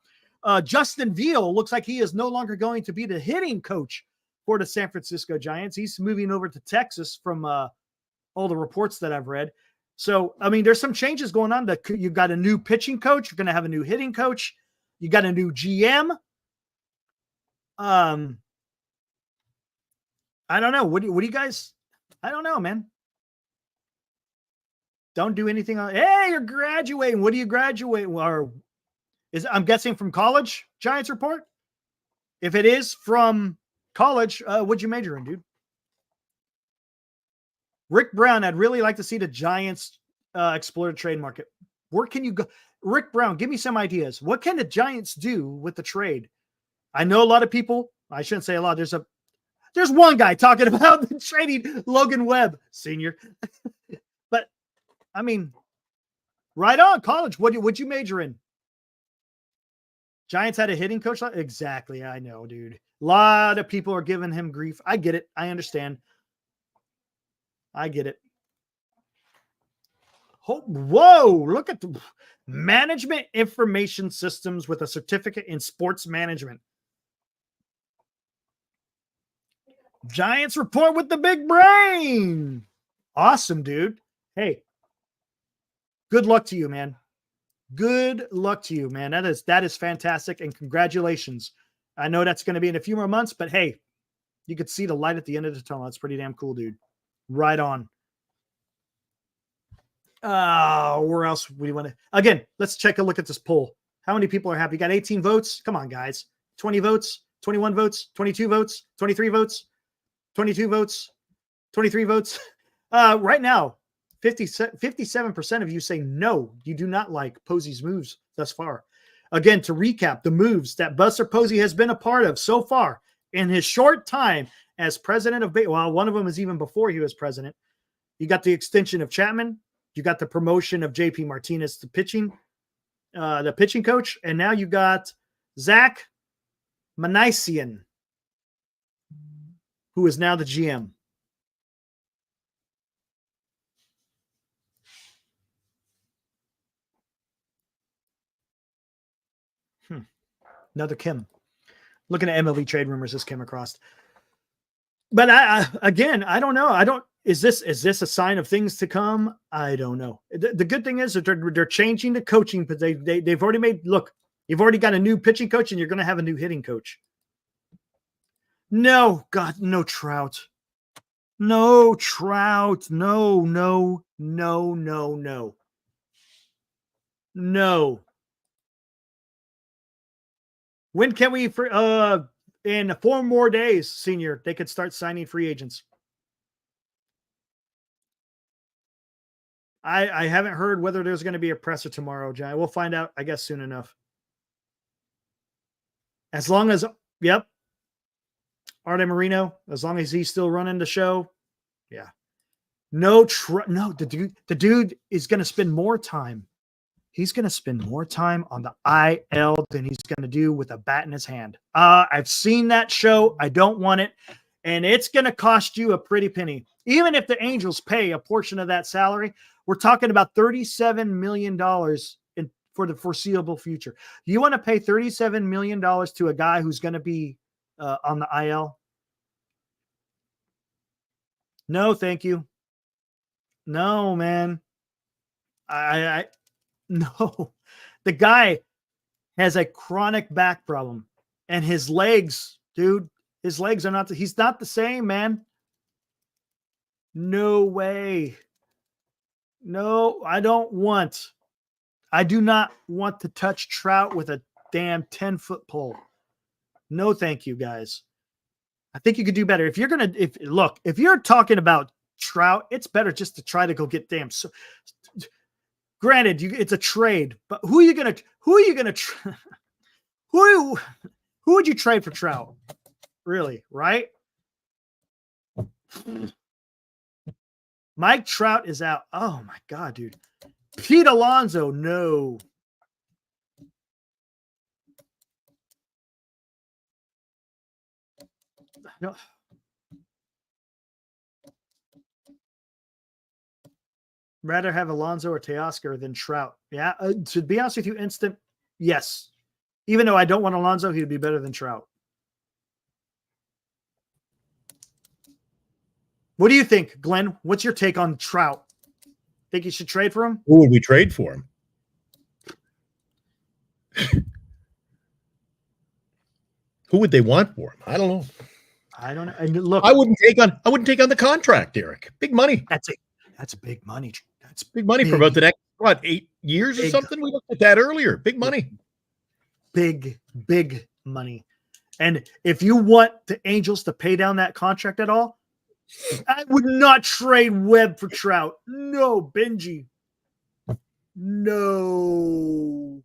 Justin Veal? Looks like he is no longer going to be the hitting coach for the San Francisco Giants. He's moving over to Texas from all the reports that I've read. So, I mean, there's some changes going on. You've got a new pitching coach. You're going to have a new hitting coach. You got a new GM. I don't know. What do you guys? I don't know, man. Don't do anything. Hey, you're graduating. What do you graduate? Or I'm guessing from college, Giants report? If it is from college, what'd you major in, dude? Rick Brown, I'd really like to see the Giants explore the trade market. Where can you go? Rick Brown, give me some ideas. What can the Giants do with the trade? I know a lot of people, I shouldn't say a lot. There's one guy talking about trading Logan Webb, Sr. But, I mean, right on, college. What'd you major in? Giants had a hitting coach? Exactly, I know, dude. A lot of people are giving him grief. I get it. I understand. I get it. Whoa, look at the management information systems with a certificate in sports management. Giants report with the big brain. Awesome, dude. Hey, good luck to you, man. Good luck to you, man. That is fantastic, and congratulations. I know that's going to be in a few more months, but hey, you could see the light at the end of the tunnel. That's pretty damn cool, dude. Right on. Where else do we want to? Again, let's take a look at this poll. How many people are happy? You got 18 votes? Come on, guys. 20 votes, 21 votes, 22 votes, 23 votes, 22 votes, 23 votes. Right now, 57% of you say no, you do not like Posey's moves thus far. Again, to recap the moves that Buster Posey has been a part of so far in his short time as president of baseball. Well, one of them is even before he was president. You got the extension of Chapman. You got the promotion of JP Martinez to the pitching coach. And now you got Zack Minasian, who is now the GM. Another Kim. Looking at MLB trade rumors, this came across. But I don't know. Is this a sign of things to come? I don't know. The good thing is that they're changing the coaching, but they've already made, look, you've already got a new pitching coach and you're going to have a new hitting coach. No, God, no Trout. No Trout. No. When can we, in 4 more days, Senior, they could start signing free agents? I haven't heard whether there's going to be a presser tomorrow, Jai. We'll find out, I guess, soon enough. As long as, yep, Arte Marino, as long as he's still running the show, yeah. No, the dude is going to spend more time. He's going to spend more time on the IL than he's going to do with a bat in his hand. I've seen that show. I don't want it. And it's going to cost you a pretty penny. Even if the Angels pay a portion of that salary, we're talking about $37 million for the foreseeable future. You want to pay $37 million to a guy who's going to be on the IL? No, thank you. No, man. No. The guy has a chronic back problem, and his legs, dude, his legs are not, he's not the same, man. No way. No, I do not want to touch Trout with a damn 10-foot pole. No, thank you, guys. I think you could do better. If you're talking about Trout, it's better just to try to go get granted, it's a trade, but who would you trade for Trout? Really, right? Mike Trout is out. Oh my God, dude. Pete Alonso, no. No. Rather have Alonso or Teoscar than Trout. Yeah, to be honest with you, yes. Even though I don't want Alonso, he would be better than Trout. What do you think, Glenn? What's your take on Trout? Think you should trade for him? Who would we trade for him? Who would they want for him? I don't know. I don't know. And look, I wouldn't take on the contract, Eric. Big money. That's big money. That's big money for about the next 8 years or something. We looked at that earlier. Big money. Big money. And if you want the Angels to pay down that contract at all, I would not trade Webb for Trout. No, Benji. No.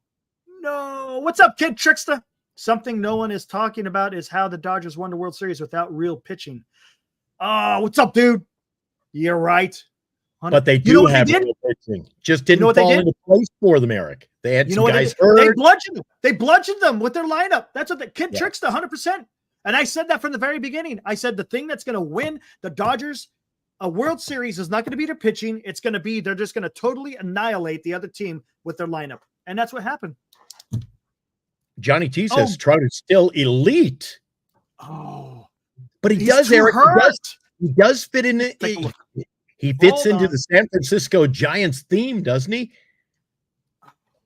What's up, kid Trickster? Something no one is talking about is how the Dodgers won the World Series without real pitching. Oh, what's up, dude? You're right. But they do have real pitching. Just didn't fall into place for them, Eric. They had some guys hurt. They bludgeoned them. They bludgeoned them with their lineup. That's what the kid tricks 100%. And I said that from the very beginning. I said the thing that's going to win the Dodgers a World Series is not going to be their pitching. It's going to be they're just going to totally annihilate the other team with their lineup. And that's what happened. Johnny T says Trout is still elite. Oh, but he does, Eric. He does fit in. He fits into the San Francisco Giants theme, doesn't he?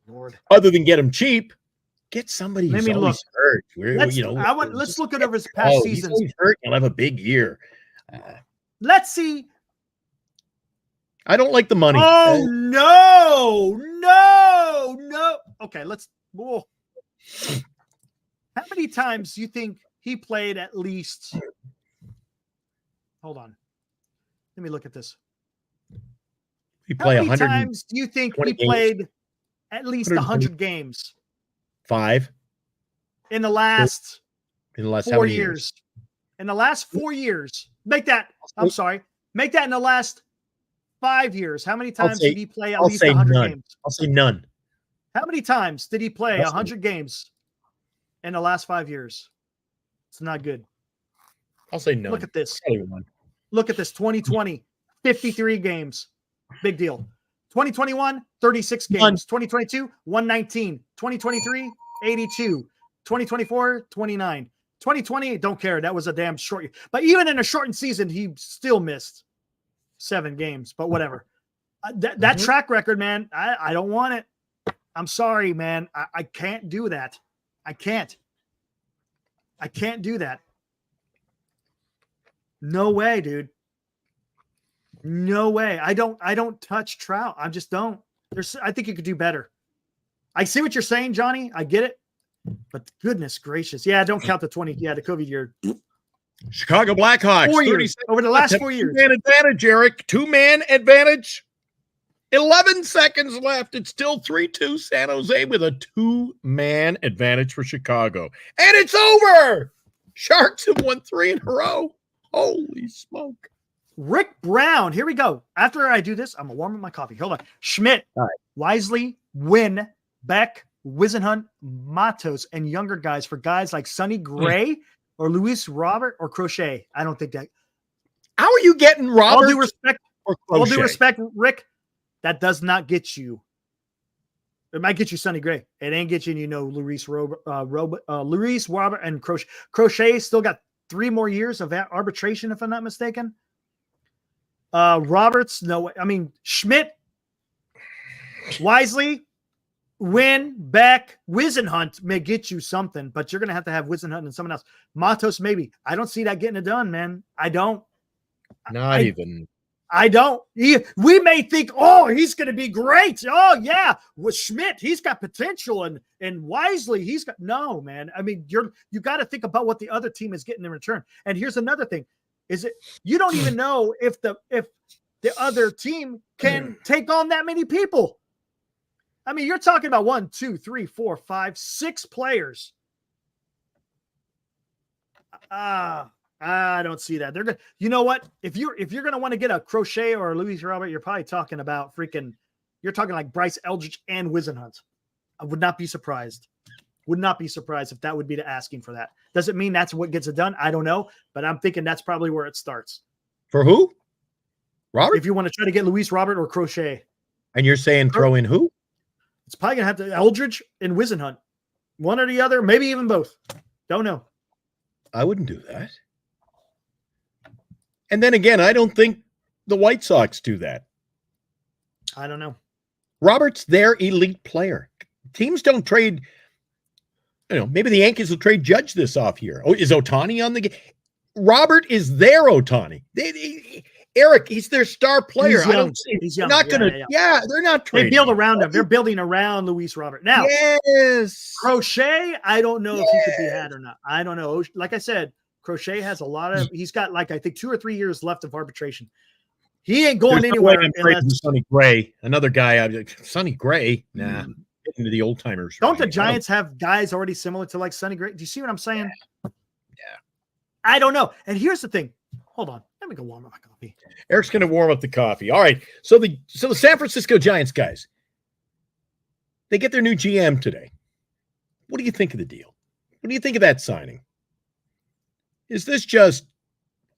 Lord. Other than get him cheap, get somebody who's always hurt. Let's look at over his past seasons. He's hurt. He'll have a big year. Let's see. I don't like the money. Oh, no. Okay, let's. Whoa. How many times do you think he played at least? Hold on. Let me look at this. He played 100 times do you think he played at least 100 games? 5. In the last 4 years. In the last 4 years. Make that in the last 5 years. How many times did he play at least 100 games? I'll say none. How many times did he play 100 games in the last 5 years? It's not good. I'll say none. Look at this. Look at this. 2020, 53 games. Big deal. 2021, 36 games. None. 2022, 119. 2023, 82. 2024, 29. 2020, don't care. That was a damn short. But even in a shortened season, he still missed 7 games. But whatever. That track record, man, I don't want it. I'm sorry, man. I can't do that. I can't do that. No way, dude. No way. I don't touch Trout. I just don't. I think you could do better. I see what you're saying, Johnny. I get it. But goodness gracious. Yeah, don't count the the COVID year. Chicago Blackhawks. 4 years. Over the last 4 years. 2-man advantage, Eric. 2-man advantage. 11 seconds left. It's still 3-2 San Jose with a 2-man advantage for Chicago. And it's over. Sharks have won 3 in a row. Holy smoke. Rick Brown. Here we go. After I do this, I'm going to warm up my coffee. Hold on. Schmidt, Wisely, Wynn, Beck, Wisenhunt, Matos, and younger guys for guys like Sonny Gray or Luis Robert or Crochet. I don't think that. How are you getting Robert? All due respect, Rick. That does not get you. It might get you Sonny Gray. It ain't getting Luis Robert, and Crochet. Crochet still got 3 more years of arbitration, if I'm not mistaken. Roberts, no way. I mean, Schmidt, Wisely, Wynn, Beck, Wisenhunt may get you something, but you're going to have Wisenhunt and someone else. Matos, maybe. I don't see that getting it done, man. I don't. Not even. I don't. We may think, he's going to be great. Oh, yeah. With Schmidt, he's got potential. And Wisely, he's got. No, man. I mean, you got to think about what the other team is getting in return. And here's another thing. You don't even know if the other team can take on that many people. I mean, you're talking about 1, 2, 3, 4, 5, 6 players. I don't see that. They're good. You know what? If you're going to want to get a Crochet or a Luis Robert, you're probably talking about you're talking like Bryce Eldridge and Wisenhunt. I would not be surprised. Would not be surprised if that would be the asking for that. Doesn't mean that's what gets it done. I don't know, but I'm thinking that's probably where it starts. For who? Robert? If you want to try to get Luis Robert or Crochet. And you're saying throw in who? It's probably going to have to Eldridge and Wisenhunt. One or the other, maybe even both. Don't know. I wouldn't do that. And then again, I don't think the White Sox do that. I don't know. Robert's their elite player. Teams don't trade. Maybe the Yankees will trade Judge this off year. Oh, is Ohtani on the game? Robert is their Ohtani. Eric, he's their star player. I don't see. He's young. They're not going to. Yeah, they're not trading. They build around him. They're building around Luis Robert. Now, Crochet, I don't know if he could be had or not. I don't know. Like I said, Crochet has a lot of. He's got I think 2 or 3 years left of arbitration. He ain't going anywhere. Sonny Gray, another guy. Sonny Gray, nah. into the old timers. Don't the Giants have guys already similar to like Sonny Gray? Do you see what I'm saying? Yeah. I don't know. And here's the thing. Hold on. Let me go warm up my coffee. Eric's going to warm up the coffee. All right. So the San Francisco Giants guys, they get their new GM today. What do you think of the deal? What do you think of that signing? Is this just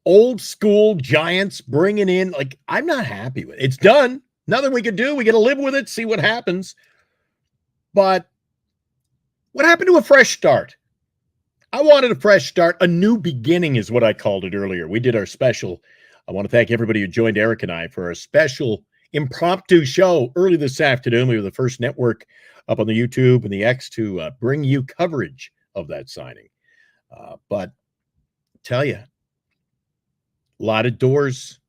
old school Giants bringing in? Like, I'm not happy with it. It's done. Nothing we could do. We got to live with it, see what happens. But what happened to a fresh start? I wanted a fresh start. A new beginning is what I called it earlier. We did our special. I want to thank everybody who joined Eric and I for our special impromptu show early this afternoon. We were the first network up on the YouTube and the X to bring you coverage of that signing. But tell you, a lot of doors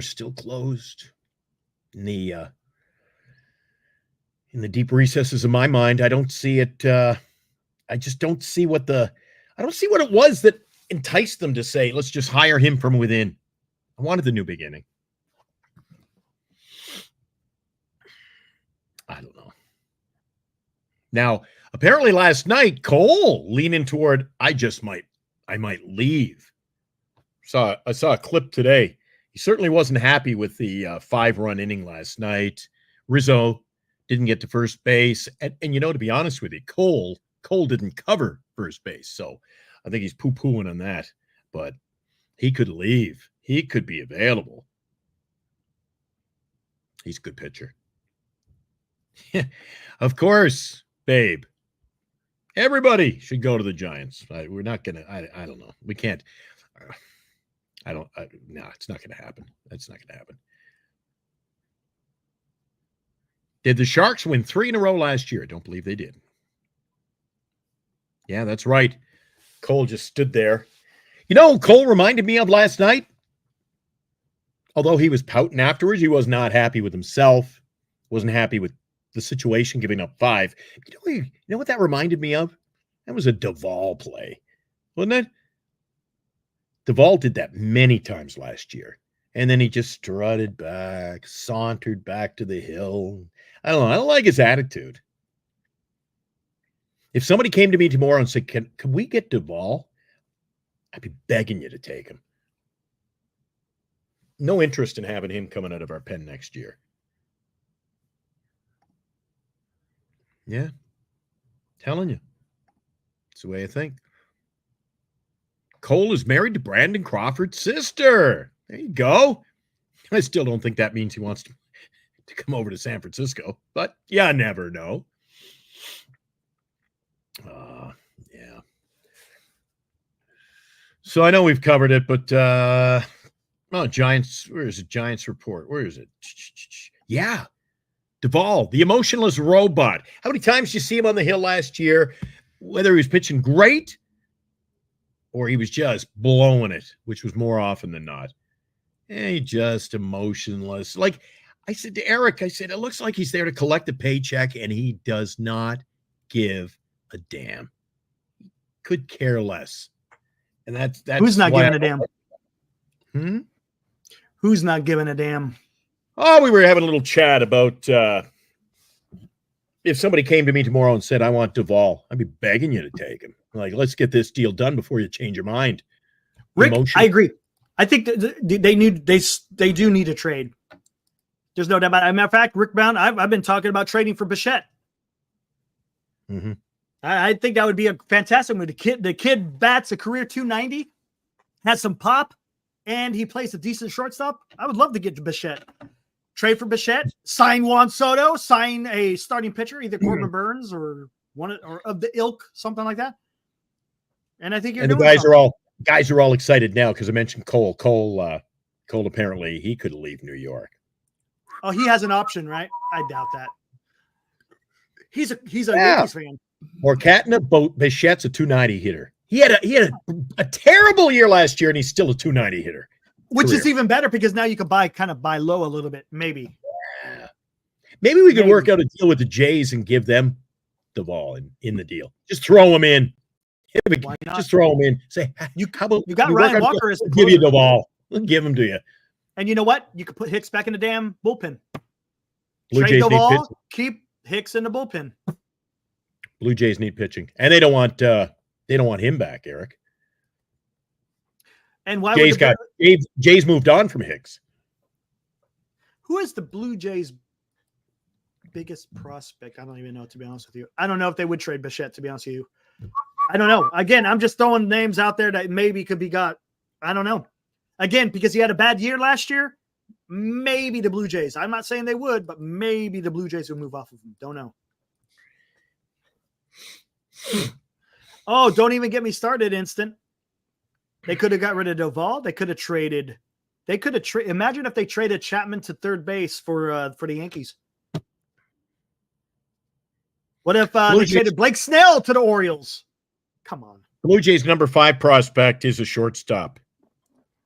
still closed in the deep recesses of my mind. I don't see it. I just don't see what it was that enticed them to say, let's just hire him from within. I wanted the new beginning. I don't know. Now, apparently last night, Cole leaning toward, I might leave. I saw a clip today. He certainly wasn't happy with the 5-run inning last night. Rizzo didn't get to first base. And to be honest with you, Cole didn't cover first base. So I think he's poo-pooing on that. But he could leave. He could be available. He's a good pitcher. Of course, babe. Everybody should go to the Giants. We're not going to, I don't know. We can't. No, it's not going to happen. That's not going to happen. Did the Sharks win 3 in a row last year? I don't believe they did. Yeah, that's right. Cole just stood there. Cole reminded me of last night. Although he was pouting afterwards, he was not happy with himself. Wasn't happy with the situation, giving up 5. You know what that reminded me of? That was a Duvall play, wasn't it? Duvall did that many times last year. And then he just strutted back, sauntered back to the hill. I don't know. I don't like his attitude. If somebody came to me tomorrow and said, can we get Duvall? I'd be begging you to take him. No interest in having him coming out of our pen next year. Yeah. Telling you. It's the way I think. Cole is married to Brandon Crawford's sister. There you go. I still don't think that means he wants to come over to San Francisco, but you never know. Yeah. So I know we've covered it, but Giants, where is it? Giants report. Where is it? Yeah. Duvall, the emotionless robot. How many times did you see him on the hill last year? Whether he was pitching great or he was just blowing it, which was more often than not. He just emotionless. Like I said to Eric, it looks like he's there to collect a paycheck and he does not give a damn. Could care less. And that's who's not giving a damn? Who's not giving a damn? Oh, we were having a little chat about if somebody came to me tomorrow and said, I want Duvall, I'd be begging you to take him. Like, let's get this deal done before you change your mind. Rick, I agree. I think they do need a trade. There's no doubt about it. As a matter of fact, Rick Brown, I've been talking about trading for Bichette. Mm-hmm. I think that would be a fantastic move. The kid bats a career 290, has some pop, and he plays a decent shortstop. I would love to get to Bichette. Trade for Bichette, sign Juan Soto, sign a starting pitcher, either Corbin Burns or one or of the ilk, something like that. And I think the guys are all excited now because I mentioned Cole. Cole apparently he could leave New York. Oh, he has an option, right? I doubt that. He's a Yankees fan. Or Catna Bichette's a 290 hitter. He had a terrible year last year, and he's still a 290 hitter. Which is even better because now you can buy low a little bit, maybe. Yeah. Maybe we could work out a deal with the Jays and give them Duvall in the deal. Just throw him in. Why not? Just throw him in. Say, you got Ryan Walker as give you Duvall. We'll give him to you. And you know what? You could put Hicks back in the damn bullpen. Blue Trade Jays Duvall, keep Hicks in the bullpen. Blue Jays need pitching, and they don't want him back, Eric. And why Jays moved on from Hicks. Who is the Blue Jays' biggest prospect? I don't even know, to be honest with you. I don't know if they would trade Bichette, to be honest with you. I don't know. Again, I'm just throwing names out there that maybe could be got. I don't know. Again, because he had a bad year last year, maybe the Blue Jays. I'm not saying they would, but maybe the Blue Jays would move off of him. Don't know. Oh, don't even get me started, Instant. They could have got rid of Duvall. They could have traded. Imagine if they traded Chapman to third base for the Yankees. What if they traded Blake Snell to the Orioles? Come on. Blue Jays' number 5 prospect is a shortstop,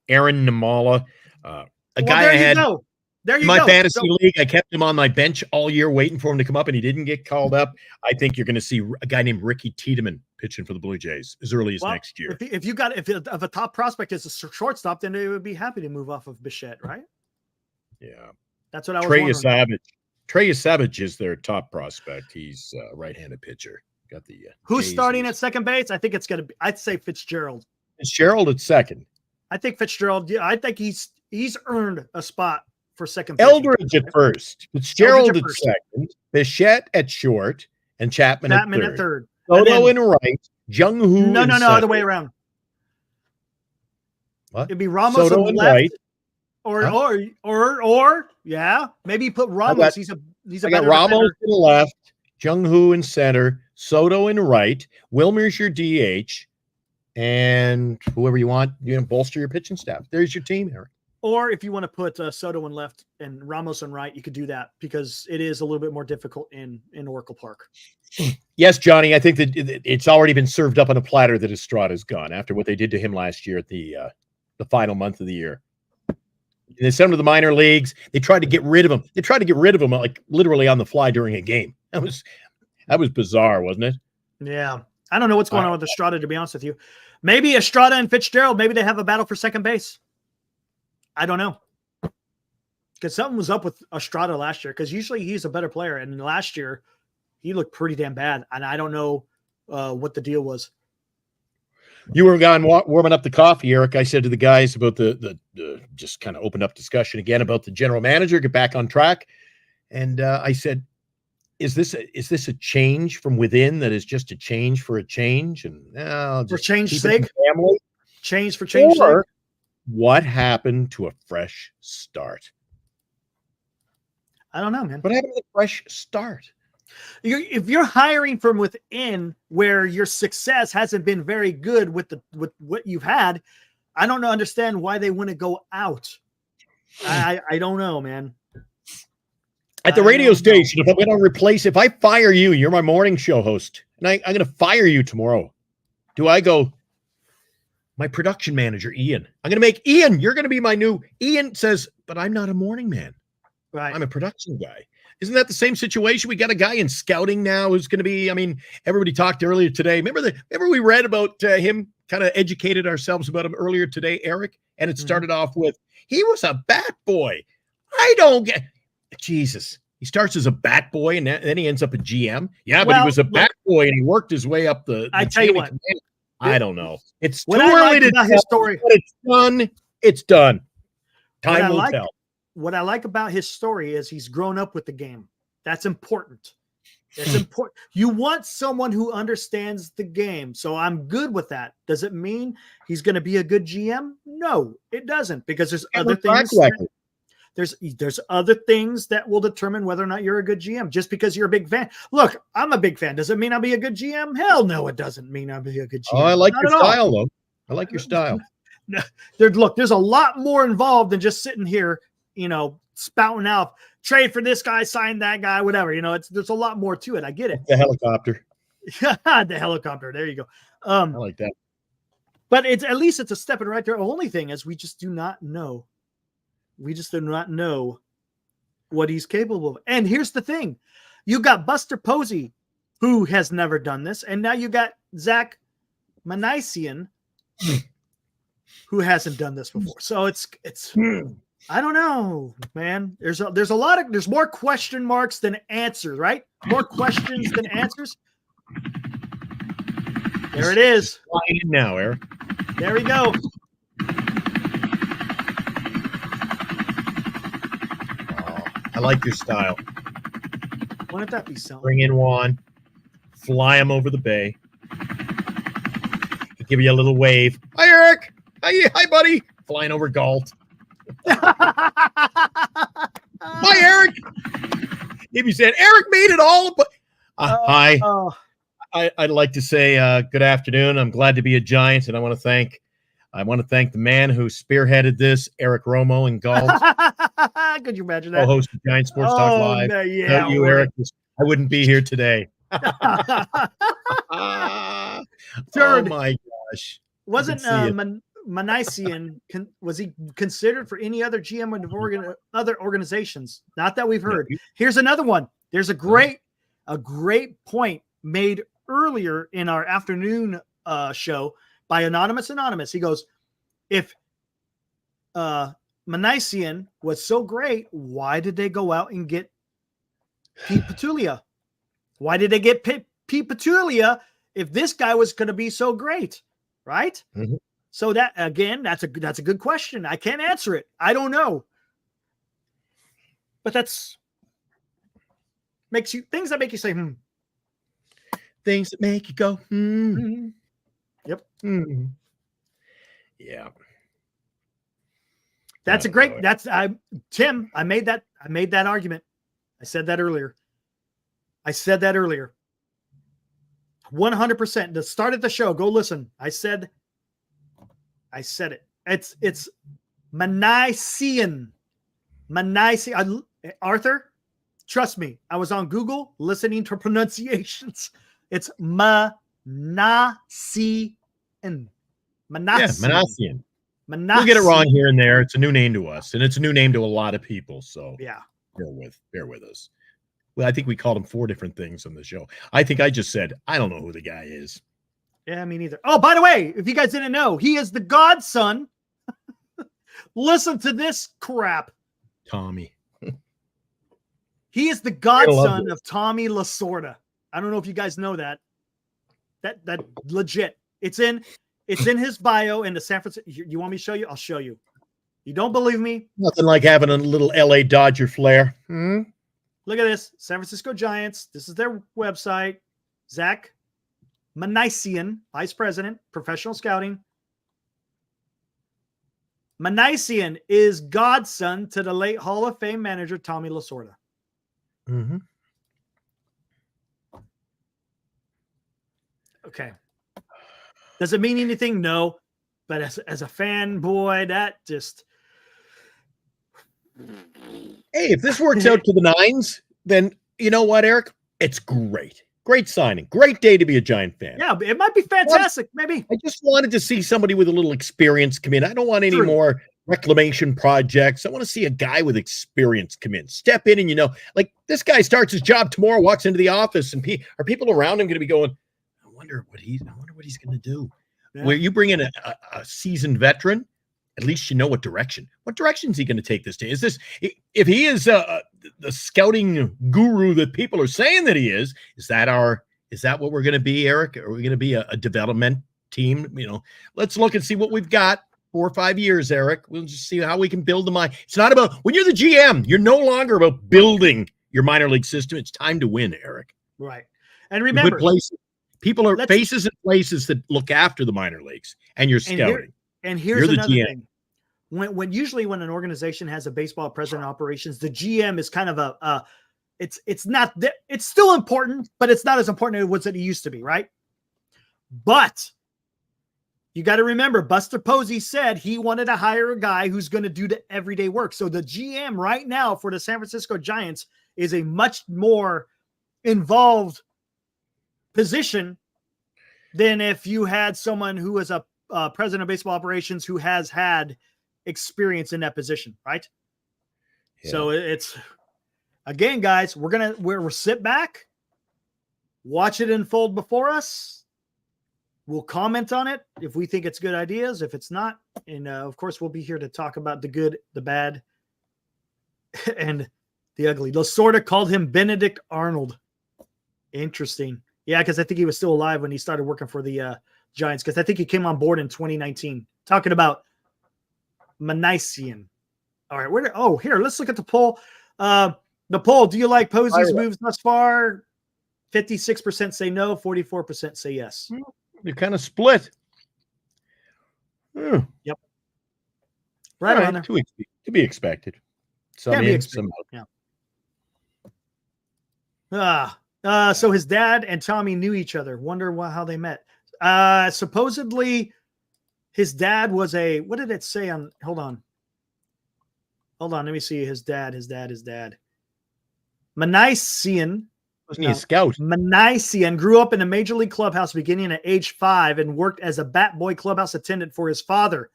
Aaron Namala. Guy I had in my fantasy league. I kept him on my bench all year waiting for him to come up, and he didn't get called up. I think you're going to see a guy named Ricky Tiedemann pitching for the Blue Jays as early as next year. If a top prospect is a shortstop, then they would be happy to move off of Bichette, right? Yeah. That's what I was wondering. Trey Savage is their top prospect. He's a right-handed pitcher. Got the who's starting at second base? I think it's going to be. I'd say Fitzgerald. Fitzgerald at second. I think Fitzgerald. Yeah, I think he's earned a spot for second base. Eldridge at first. Fitzgerald at second. Bichette at short, and Chapman at third. Soto in right. Jung-Hoo. No, other way around. What? It'd be Ramos Soto on the left. Right. Or yeah, maybe put Ramos. He's a got Ramos to the left, Jung-Hoo in center, Soto in right, Wilmer's your DH, and whoever you want, bolster your pitching staff. There's your team, Eric. Or if you want to put Soto in left and Ramos on right, you could do that because it is a little bit more difficult in Oracle Park. Yes, Johnny, I think that it's already been served up on a platter that Estrada's gone after what they did to him last year at the final month of the year. They sent him to the minor leagues. They tried to get rid of him. Like literally on the fly during a game. That was bizarre, wasn't it? Yeah. I don't know what's going on with Estrada, to be honest with you. Maybe Estrada and Fitzgerald, maybe they have a battle for second base. I don't know. Because something was up with Estrada last year, because usually he's a better player. And last year, he looked pretty damn bad. And I don't know what the deal was. You were gone warming up the coffee, Eric. I said to the guys about the just kind of opened up discussion again about the general manager, get back on track. And I said, is this a change from within that is just a change for a change? And for change's sake? Change for change sake? What happened to a fresh start? I don't know, man. What happened to the fresh start? If you're hiring from within where your success hasn't been very good with what you've had, I don't understand why they wouldn't go out. I don't know, man. At the radio station, if I fire you, you're my morning show host, and I'm going to fire you tomorrow. Do I go, my production manager, Ian? I'm going to make Ian, you're going to be my new. Ian says, but I'm not a morning man. Right. I'm a production guy. Isn't that the same situation? We got a guy in scouting now who's going to be, everybody talked earlier today. Remember we read about him, kind of educated ourselves about him earlier today, Eric? And it started off with, he was a bat boy. I don't get, Jesus. He starts as a bat boy and then he ends up a GM. Yeah, but he was a bat boy and he worked his way up the I tell you what. I don't know. It's too early to tell, his story. But it's done. It's done. Time will tell. What I like about his story is he's grown up with the game. That's important. It's important. You want someone who understands the game. So I'm good with that. Does it mean he's going to be a good GM? No, it doesn't, because there's other things. There's other things that will determine whether or not you're a good GM. Just because you're a big fan. Look, I'm a big fan. Does it mean I'll be a good GM? Hell no, it doesn't mean I'll be a good GM. Oh, I like your style, though. I like your style. There's a lot more involved than just sitting here, spouting out, trade for this guy, sign that guy, whatever. There's a lot more to it. I get it. The helicopter. The helicopter. There you go. I like that. But at least it's a step in the right direction. The only thing is we just do not know. We just do not know what he's capable of. And here's the thing. You got Buster Posey, who has never done this. And now you got Zack Minasian, who hasn't done this before. So it's I don't know, man. There's more question marks than answers, right? More questions than answers. There it is. Flying in now, Eric. There we go. Oh, I like your style. Wouldn't that be something? Bring in Juan. Fly him over the bay. He'll give you a little wave. Hi, Eric. Hi, buddy. Flying over Galt. Hi, Eric. If you said Eric made it all, but hi. I'd like to say good afternoon. I'm glad to be a Giant, and I want to thank the man who spearheaded this, Eric Romo and Galt. Could you imagine that? Co-host of Giant Sports Talk Live. Yeah, you, Eric, I wouldn't be here today. Third, oh my gosh! Wasn't Minasian? Was he considered for any other GM of other organizations? Not that we've heard. Here's another one. There's a great point made earlier in our afternoon show by Anonymous. He goes, if Minasian was so great, why did they go out and get Pete Petulia? Why did they get Pete Petulia if this guy was going to be so great? Right? Mm-hmm. So that, again, that's a good question. I can't answer it. I don't know. But things that make you say, Things that make you go, Yep. Yeah. That's Tim, I made that argument. I said that earlier. 100%. The start of the show, go listen. I said it. It's Minasian. Arthur, trust me. I was on Google listening to pronunciations. It's Minasian. Minasian. We'll get it wrong here and there. It's a new name to us, and it's a new name to a lot of people. So yeah, bear with us. Well, I think we called him 4 different things on the show. I think I just said, I don't know who the guy is. Yeah, me neither. Oh, by the way, if you guys didn't know, he is the godson. Listen to this crap. Tommy. He is the godson of Tommy Lasorda. I don't know if you guys know that. That legit. It's in his bio in the San Francisco. You want me to show you? I'll show you. You don't believe me? Nothing like having a little LA Dodger flair. Look at this. San Francisco Giants. This is their website. Zack Minasian, Vice President, Professional Scouting. Minasian is godson to the late Hall of Fame manager Tommy Lasorda. Mm-hmm. Okay. Does it mean anything? No. But as a fanboy, that just... Hey, if this works out to the nines, then you know what, Eric? It's great. Great signing. Great day to be a Giant fan. Yeah, it might be fantastic. Maybe. I just wanted to see somebody with a little experience come in. I don't want any more reclamation projects. I want to see a guy with experience come in. Step in and, like this guy starts his job tomorrow, walks into the office, and are people around him going to be going, I wonder what he's going to do. Yeah. Where you bring in a seasoned veteran, at least you know what direction. What direction is he going to take this to? Is this, if he is the scouting guru that people are saying that he is that what we're going to be, Eric? Are we going to be a development team? Let's look and see what we've got 4 or 5 years, Eric. We'll just see how we can build the mind. It's not about, when you're the GM, you're no longer about building your minor league system. It's time to win, Eric. Right. And remember, people are faces and places that look after the minor leagues, and you're scouting. And here's another thing. When usually when an organization has a baseball president of operations, the GM is kind of it's still important, but it's not as important as it used to be, right? But you got to remember, Buster Posey said he wanted to hire a guy who's going to do the everyday work. So the GM right now for the San Francisco Giants is a much more involved position than if you had someone who was a president of baseball operations who has had experience in that position, right? Yeah. So it's, again, guys, we're sit back, watch it unfold before us. We'll comment on it if we think it's good ideas. If it's not, and of course, we'll be here to talk about the good, the bad, and the ugly. Lasorda called him Benedict Arnold. Interesting. Yeah, because I think he was still alive when he started working for the Giants, because I think he came on board in 2019. Talking about Minasian. All right, here, let's look at the poll. The poll, do you like Posey's moves thus far? 56% say no, 44% say yes. You're kind of split. Yep. Right on there. To be expected. Some in, some out. Yeah. So his dad and Tommy knew each other. Wonder how they met. Supposedly his dad was what did it say on, hold on. Let me see his dad. Minasian. Wasn't he a scout? Minasian grew up in a major league clubhouse beginning at age 5 and worked as a bat boy clubhouse attendant for his father,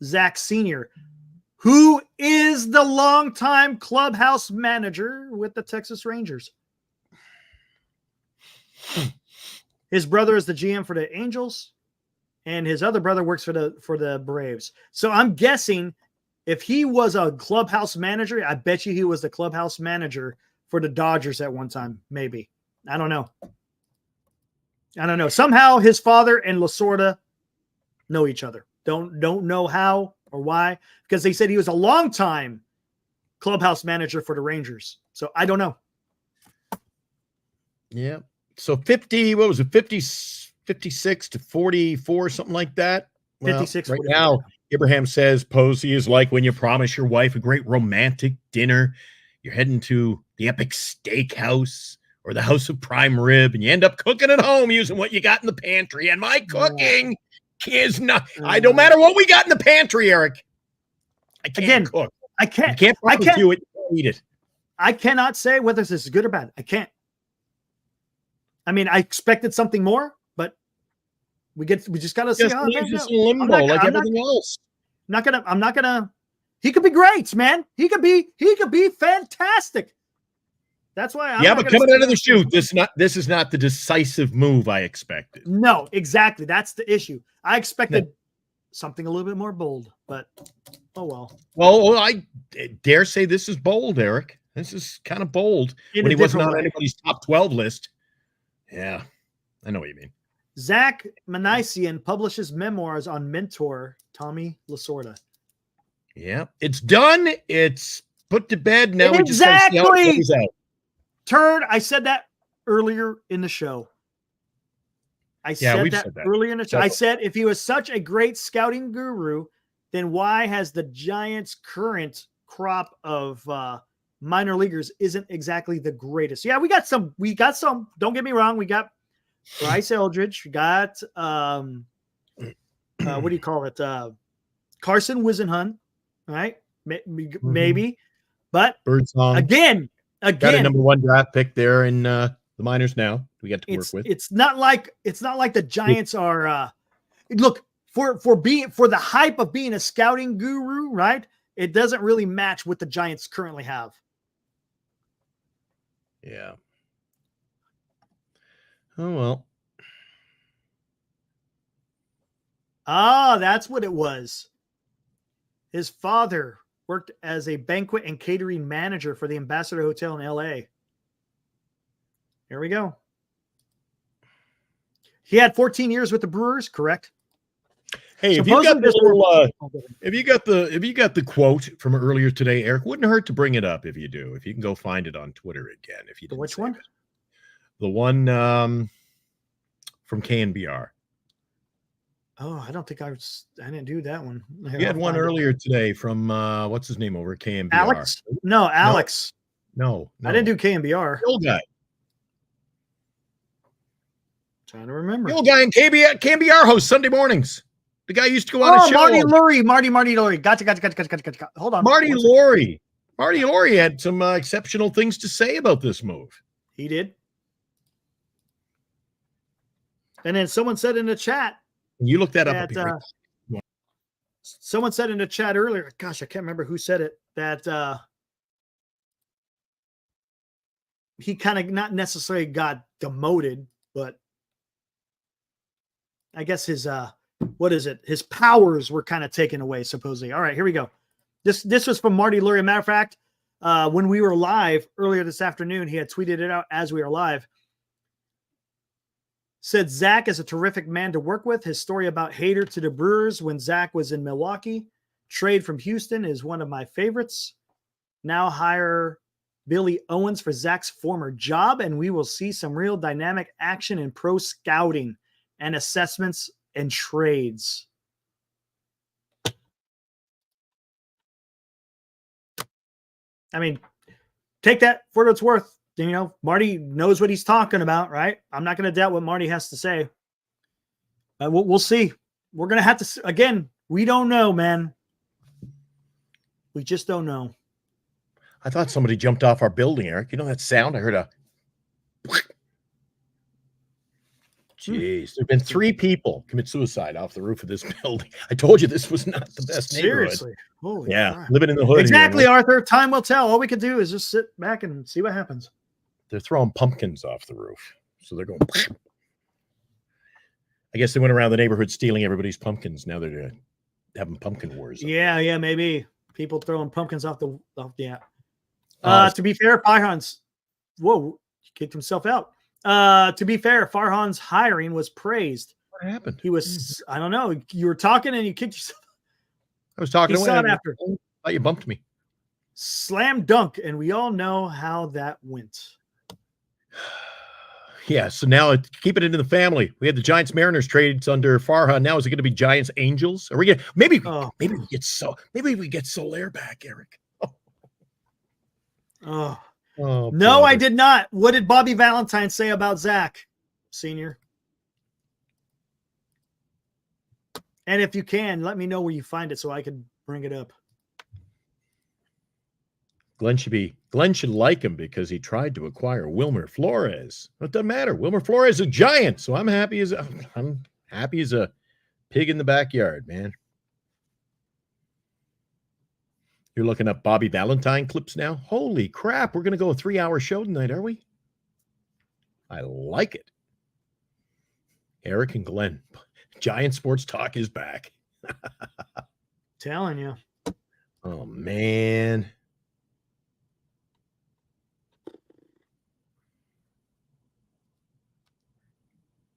Zack Sr., who is the longtime clubhouse manager with the Texas Rangers. His brother is the GM for the Angels, and his other brother works for the Braves. So I'm guessing if he was a clubhouse manager, I bet you he was the clubhouse manager for the Dodgers at one time, maybe. I don't know. Somehow his father and Lasorda know each other. Don't know how or why, because they said he was a long-time clubhouse manager for the Rangers. So I don't know. Yeah. So 56 to 44, something like that. Well, 56 right now. Abraham says Posey is like when you promise your wife a great romantic dinner. You're heading to the epic steakhouse or the house of prime rib, and you end up cooking at home using what you got in the pantry. And my cooking is not. I don't matter what we got in the pantry, Eric. I can't cook. I can't do it. Eat it. I cannot say whether this is good or bad. I can't. I mean, I expected something more, but we just got to see how it goes. Limbo like everything else. I'm not gonna. He could be great, man. He could be fantastic. That's why. But coming out of the chute, this is not the decisive move I expected. No, exactly. That's the issue. I expected something a little bit more bold, but oh well. Well, I dare say this is bold, Eric. This is kind of bold when he wasn't on anybody's top 12 list. Yeah, I know what you mean. Zack Minasian publishes memoirs on mentor Tommy Lasorda. Yeah, it's done. It's put to bed. Now we just gotta see how it plays out. Turd, I said that earlier in the show. I said that earlier in the show. I said if he was such a great scouting guru, then why has the Giants' current crop of minor leaguers isn't exactly the greatest? Yeah, we got some. Don't get me wrong. We got Bryce Eldridge. We got what do you call it? Carson Wisenhunt. Right? Maybe. But Birdsong. Again, got a number 1 draft pick there in the minors now. We got to work with. It's not like the Giants are look for the hype of being a scouting guru, right? It doesn't really match what the Giants currently have. Yeah. Oh well. That's what it was. His father worked as a banquet and catering manager for the Ambassador Hotel in LA. Here we go. He had 14 years with the Brewers, correct? Hey, if you got the quote from earlier today, Eric, wouldn't hurt to bring it up if you do. If you can go find it on Twitter again. If you which one? The one from KNBR. Oh, I don't think I didn't do that one. You had one earlier today from what's his name over at KNBR? Alex? No, Alex. No. I didn't do KNBR. The old guy. Trying to remember. The old guy in KNBR host Sunday mornings. The guy used to go on a show. Marty Lurie. Gotcha. Hold on. Marty Lurie. Marty Lurie had some exceptional things to say about this move. He did. And then someone said in the chat. You look that up. Someone said in the chat earlier, gosh, I can't remember who said it, that he kind of not necessarily got demoted, but I guess his his powers were kind of taken away, supposedly. All right, here we go. This was from Marty Lurie. Matter of fact, When we were live earlier this afternoon, he had tweeted it out as we were live. Said Zack is a terrific man to work with. His story about Hader to the Brewers when Zack was in Milwaukee. Trade from Houston is one of my favorites. Now hire Billy Owens for Zack's former job, and we will see some real dynamic action in pro scouting and assessments and trades. I mean, take that for what it's worth. You know, Marty knows what he's talking about, right? I'm not going to doubt what Marty has to say. We'll see. We're going to have to, again, we don't know, man. We just don't know. I thought somebody jumped off our building, Eric. You know that sound? I heard a... Jeez. There have been 3 people commit suicide off the roof of this building. I told you this was not the best neighborhood. Seriously. Holy crap. Living in the hood. Exactly, here, Arthur. Time will tell. All we can do is just sit back and see what happens. They're throwing pumpkins off the roof. So they're going... I guess they went around the neighborhood stealing everybody's pumpkins. Now they're having pumpkin wars. Yeah, maybe. People throwing pumpkins off the... to be fair, Farhan's... Whoa, he kicked himself out. To be fair, Farhan's hiring was praised. What happened? He was, I don't know. You were talking and you kicked yourself. I was talking away. Saw it after. I thought you bumped me. Slam dunk, and we all know how that went. Yeah, so now keep it into the family. We had the Giants Mariners trades under Farhan. Now is it going to be Giants Angels? Are we going to maybe we get Soler back, Eric? Oh, no, I did not. What did Bobby Valentine say about Zack Sr.? And if you can, let me know where you find it so I can bring it up. Glenn should like him because he tried to acquire Wilmer Flores. It doesn't matter. Wilmer Flores is a Giant, so I'm happy as a pig in the backyard, man. You're looking up Bobby Valentine clips now? Holy crap, we're going to go a 3-hour show tonight, are we? I like it. Eric and Glenn, Giant Sports Talk is back. Telling you. Oh, man.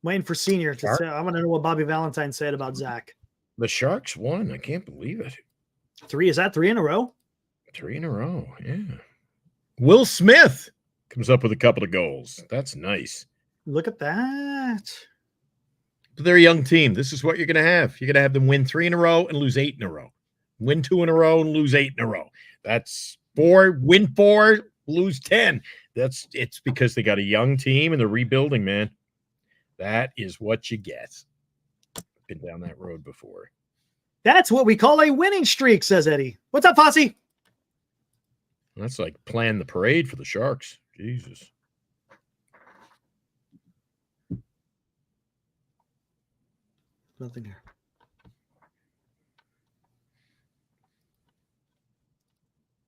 Waiting for Senior to say. I want to know what Bobby Valentine said about Zack. The Sharks won. I can't believe it. 3. Is that 3 in a row? 3 in a row. Yeah. Will Smith comes up with a couple of goals. That's nice. Look at that. But they're a young team. This is what you're going to have. You're going to have them win 3 in a row and lose 8 in a row. Win 2 in a row and lose 8 in a row. That's 4. Win 4, lose 10. It's because they got a young team and they're rebuilding, man. That is what you get. Been down that road before. That's what we call a winning streak, says Eddie. What's up, Posey? That's like playing the parade for the Sharks. Jesus. Nothing here.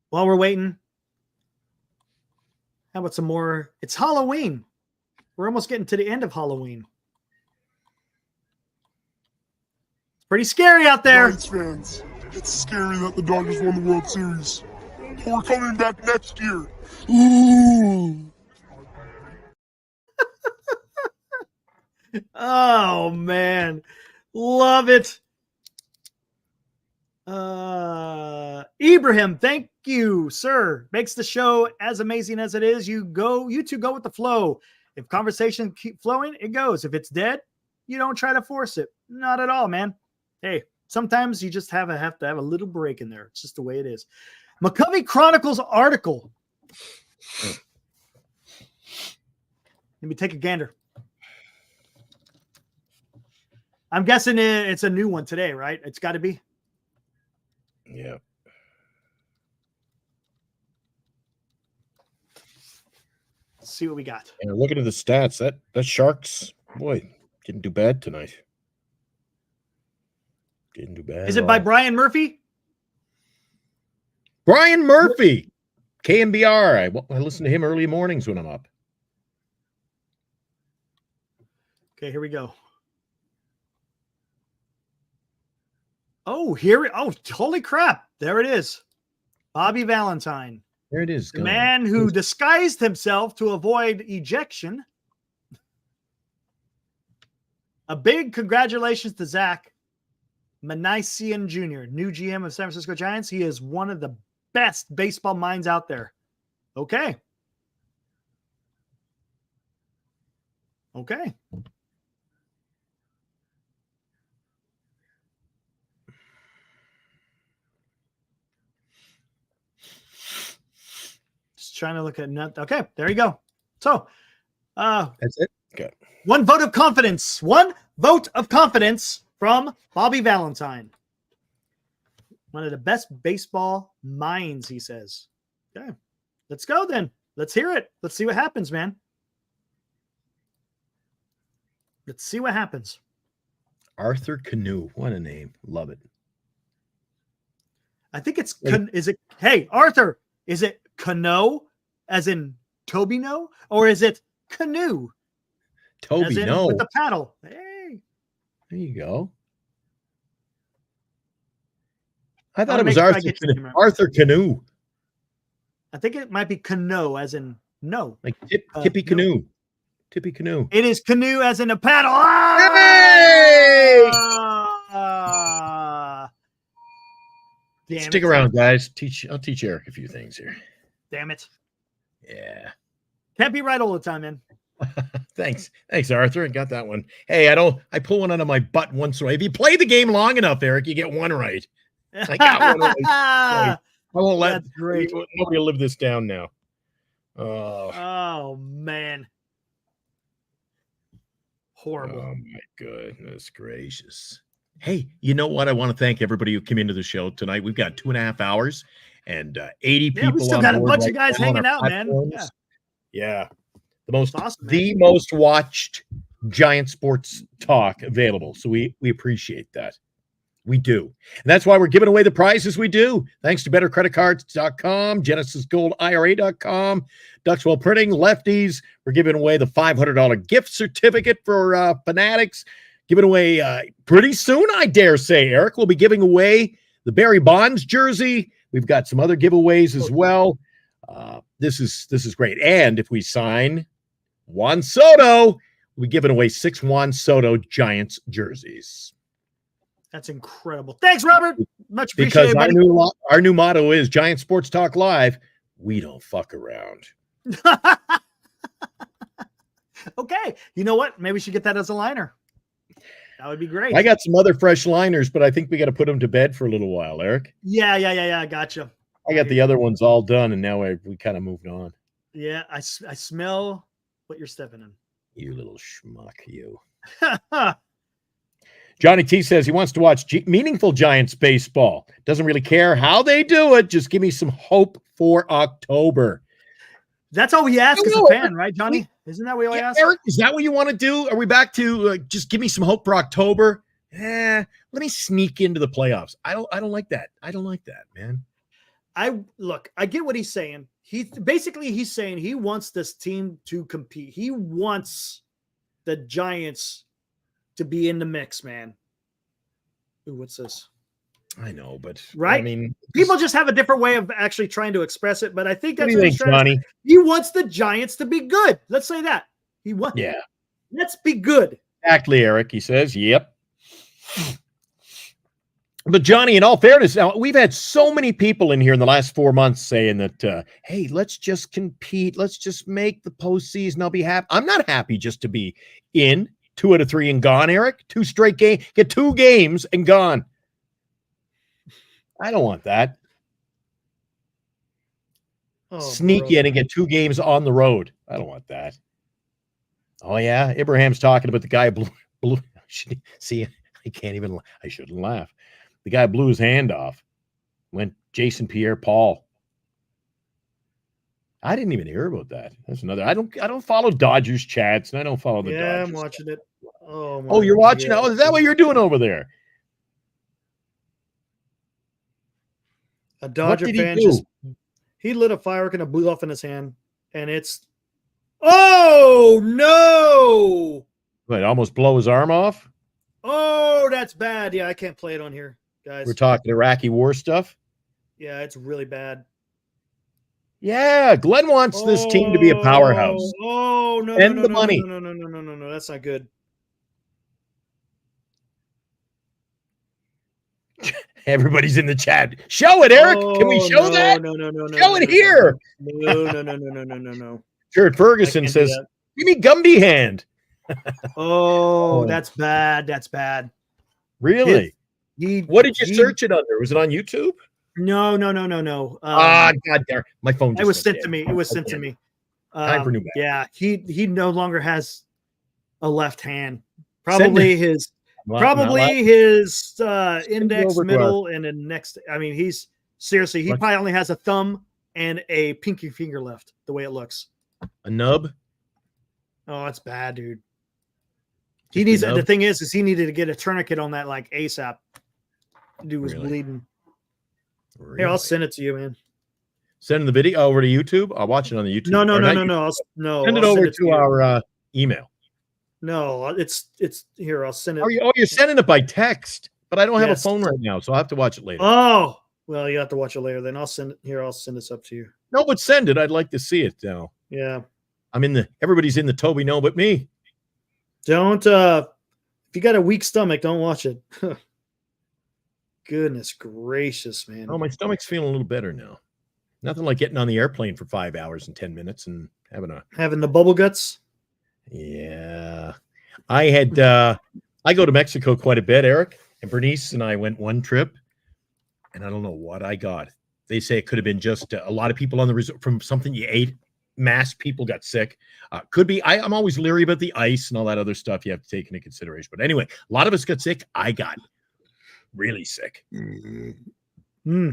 While we're waiting, how about some more? It's Halloween. We're almost getting to the end of Halloween. It's pretty scary out there. Giants fans, it's scary that the Dodgers won the World Series. We're coming back next year. Ooh. Oh, man. Love it. Ibrahim, thank you, sir. Makes the show as amazing as it is. You two go with the flow. If conversation keep flowing, it goes. If it's dead, you don't try to force it. Not at all, man. Hey, sometimes you just have to have a little break in there. It's just the way it is. McCovey Chronicles article. Let me take a gander. I'm guessing it's a new one today, right? It's got to be. Yeah. Let's see what we got. And looking at the stats, that Sharks, boy, didn't do bad tonight. Didn't do bad. Is it by Brian Murphy? Brian Murphy, KMBR. I listen to him early mornings when I'm up. Okay, here we go. Oh, holy crap. There it is. Bobby Valentine. There it is. The man who disguised himself to avoid ejection. A big congratulations to Zack Minasian Jr., new GM of San Francisco Giants. He is one of the best baseball minds out there. Okay. Okay. Just trying to look at okay, there you go. So that's it. Good. One vote of confidence. One vote of confidence from Bobby Valentine. One of the best baseball minds, he says. Okay. Let's go then. Let's hear it. Let's see what happens, man. Let's see what happens. Arthur Canoe. What a name. Love it. I think it's, hey, Arthur, is it Cano as in Toby No? Or is it Canoe? Toby No. With the paddle. Hey. There you go. I thought it was Arthur Canoe. I think it might be Cano as in no. Like Tippy Canoe. No. Tippy Canoe. It is Canoe as in a paddle. Ah! Hey! Stick around, guys. I'll teach Eric a few things here. Damn it. Yeah. Can't be right all the time, man. Thanks, Arthur. I got that one. Hey, I pull one out of my butt once in a while. If you play the game long enough, Eric, you get one right. I got one right. I won't let nobody will live this down now. Oh man. Horrible. Oh my goodness gracious. Hey, you know what? I want to thank everybody who came into the show tonight. We've got 2.5 hours and 80 people. We still got a bunch of guys hanging out, man. Yeah. The most awesome, most watched Giant sports talk available. So we appreciate that. We do. And that's why we're giving away the prizes we do. Thanks to bettercreditcards.com, genesisgoldira.com, Duxwell Printing, Lefties. We're giving away the $500 gift certificate for Fanatics. Giving away pretty soon, I dare say, Eric. We'll be giving away the Barry Bonds jersey. We've got some other giveaways as well. This is great. And if we sign Juan Soto, we'll be giving away 6 Juan Soto Giants jerseys. That's incredible. Thanks, Robert. Much appreciated. Because our new motto is Giant Sports Talk Live. We don't fuck around. Okay. You know what? Maybe we should get that as a liner. That would be great. I got some other fresh liners, but I think we got to put them to bed for a little while, Eric. Yeah. Gotcha. I got the other ones all done, and now we kind of moved on. Yeah, I smell what you're stepping in. You little schmuck, you. Johnny T says he wants to watch meaningful Giants baseball. Doesn't really care how they do it. Just give me some hope for October. That's all we ask as a fan, right, Johnny? Isn't that what we ask? Eric, is that what you want to do? Are we back to just give me some hope for October? Let me sneak into the playoffs. I don't like that. I don't like that, man. I get what he's saying. He's saying he wants this team to compete. He wants the Giants to be in the mix, man. Ooh, what's this? I know, but right? I mean, people just have a different way of actually trying to express it. But I think that's what he's trying. He wants the Giants to be good. Let's say that. Yeah. Let's be good. Exactly, Eric. He says, "Yep." But Johnny, in all fairness, now we've had so many people in here in the last 4 months saying that, hey, let's just compete. Let's just make the postseason. I'll be happy. I'm not happy just to be in 2 out of 3 and gone, Eric. 2 straight games. Get 2 games and gone. I don't want that. Sneak in and get 2 games on the road. I don't want that. Oh, yeah. Abraham's talking about the guy blew. See, I can't even. I shouldn't laugh. The guy blew his hand off. Went Jason Pierre-Paul. I didn't even hear about that. That's another. I don't follow Dodgers chats, and I don't follow the Dodgers. Yeah, I'm watching it. Oh, you're watching? Oh, is that what you're doing over there? A Dodger fan he lit a firework and it blew off in his hand, and it's oh no! What, almost blow his arm off? Oh, that's bad. Yeah, I can't play it on here, guys. We're talking Iraqi war stuff. Yeah, it's really bad. Yeah, Glenn wants this team to be a powerhouse. Oh no! Spend No, the no, money. No! That's not good. Everybody's in the chat. Show it, Eric. Can we show that? No! Show it here. No! Jared Ferguson says, "Give me Gumby hand." Oh, that's bad. That's bad. Really? What did you search it under? Was it on YouTube? No. God damn! My phone. It was sent to me. Time for new back. Yeah, he no longer has a left hand. Probably his index, middle, and then next. I mean, he probably only has a thumb and a pinky finger left. The way it looks. A nub. Oh, that's bad, dude. He needs. The thing is he needed to get a tourniquet on that like ASAP. Dude was bleeding. Really? Here, I'll send it to you, man. Send the video over to YouTube. I'll watch it on the YouTube. No. Send it over to our email. No, it's here. I'll send it. You're sending it by text, but I don't have a phone right now, so I'll have to watch it later. Oh, well, you have to watch it later. Then I'll send it here. I'll send this up to you. No, but send it. I'd like to see it now. Yeah, everybody's in the Toby no, but me. Don't. If you got a weak stomach, don't watch it. Goodness gracious, man. Oh, my stomach's feeling a little better now. Nothing like getting on the airplane for 5 hours and 10 minutes and having the bubble guts. Yeah. I had I go to Mexico quite a bit, Eric, and Bernice and I went one trip, and I don't know what I got. They say it could have been just a lot of people on the resort from something you ate. Mass people got sick. Could be. I'm always leery about the ice and all that other stuff you have to take into consideration. But anyway, a lot of us got sick. I got really sick. Mm-hmm.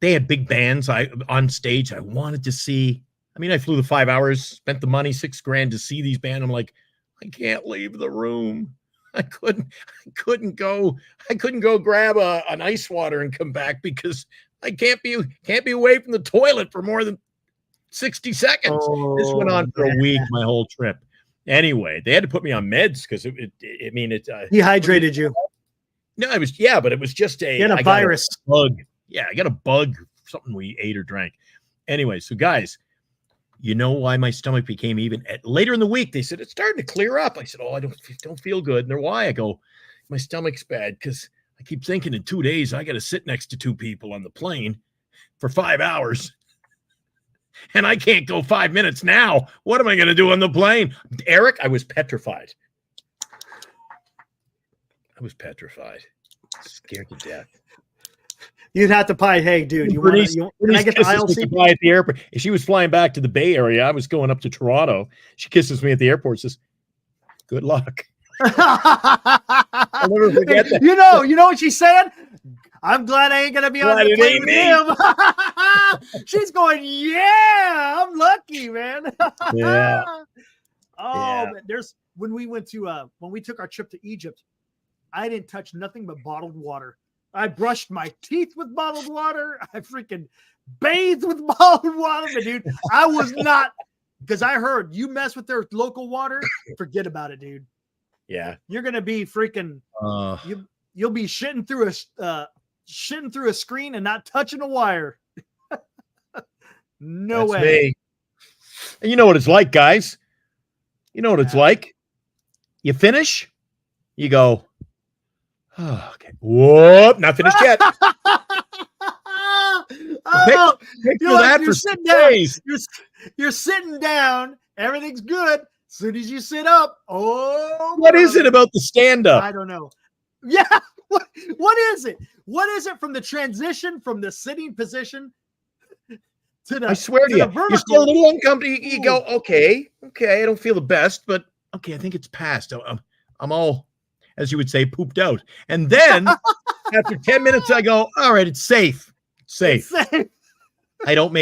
They had big bands on stage. I wanted to see. I mean, I flew the 5 hours, spent the money, $6,000 to see these bands. I'm like, I can't leave the room. I couldn't go grab an ice water and come back because I can't be away from the toilet for more than 60 seconds. This went on for a week, my whole trip. Anyway, they had to put me on meds because it dehydrated you. No, it was but it was just you had a virus bug. Yeah, I got a bug, something we ate or drank. Anyway, so guys, you know why my stomach became even later in the week? They said it's starting to clear up. I said, I don't feel good. And they're why? I go, my stomach's bad because I keep thinking in 2 days I got to sit next to two people on the plane for 5 hours. And I can't go 5 minutes now. What am I going to do on the plane? Eric, I was petrified. Scared to death. You'd have to buy, hey, dude, can I get the aisle seat? At the airport. If she was flying back to the Bay Area, I was going up to Toronto. She kisses me at the airport, says, good luck. I'll never forget that. You know what she said? I'm glad I ain't going to be on the plane with him. She's going, yeah, I'm lucky, man. Yeah. Man, when we took our trip to Egypt, I didn't touch nothing but bottled water. I brushed my teeth with bottled water. I freaking bathed with bottled water. But dude, I was not, because I heard you mess with their local water, forget about it, dude. Yeah. You're going to be freaking, you'll be shitting through a screen and not touching a wire. No way. Me. And you know what it's like, guys. You know what it's like. You finish, you go, oh, okay. Whoop, not finished yet. You're sitting down. Everything's good. As soon as you sit up, what is it about the stand-up? I don't know. Yeah, what is it? What is it from the transition from the sitting position to the? I swear to you, you're still a little uncomfortable. You go, okay, I don't feel the best, but okay, I think it's past. I'm all, as you would say, pooped out. And then after 10 minutes, I go, all right, it's safe. It's safe. I don't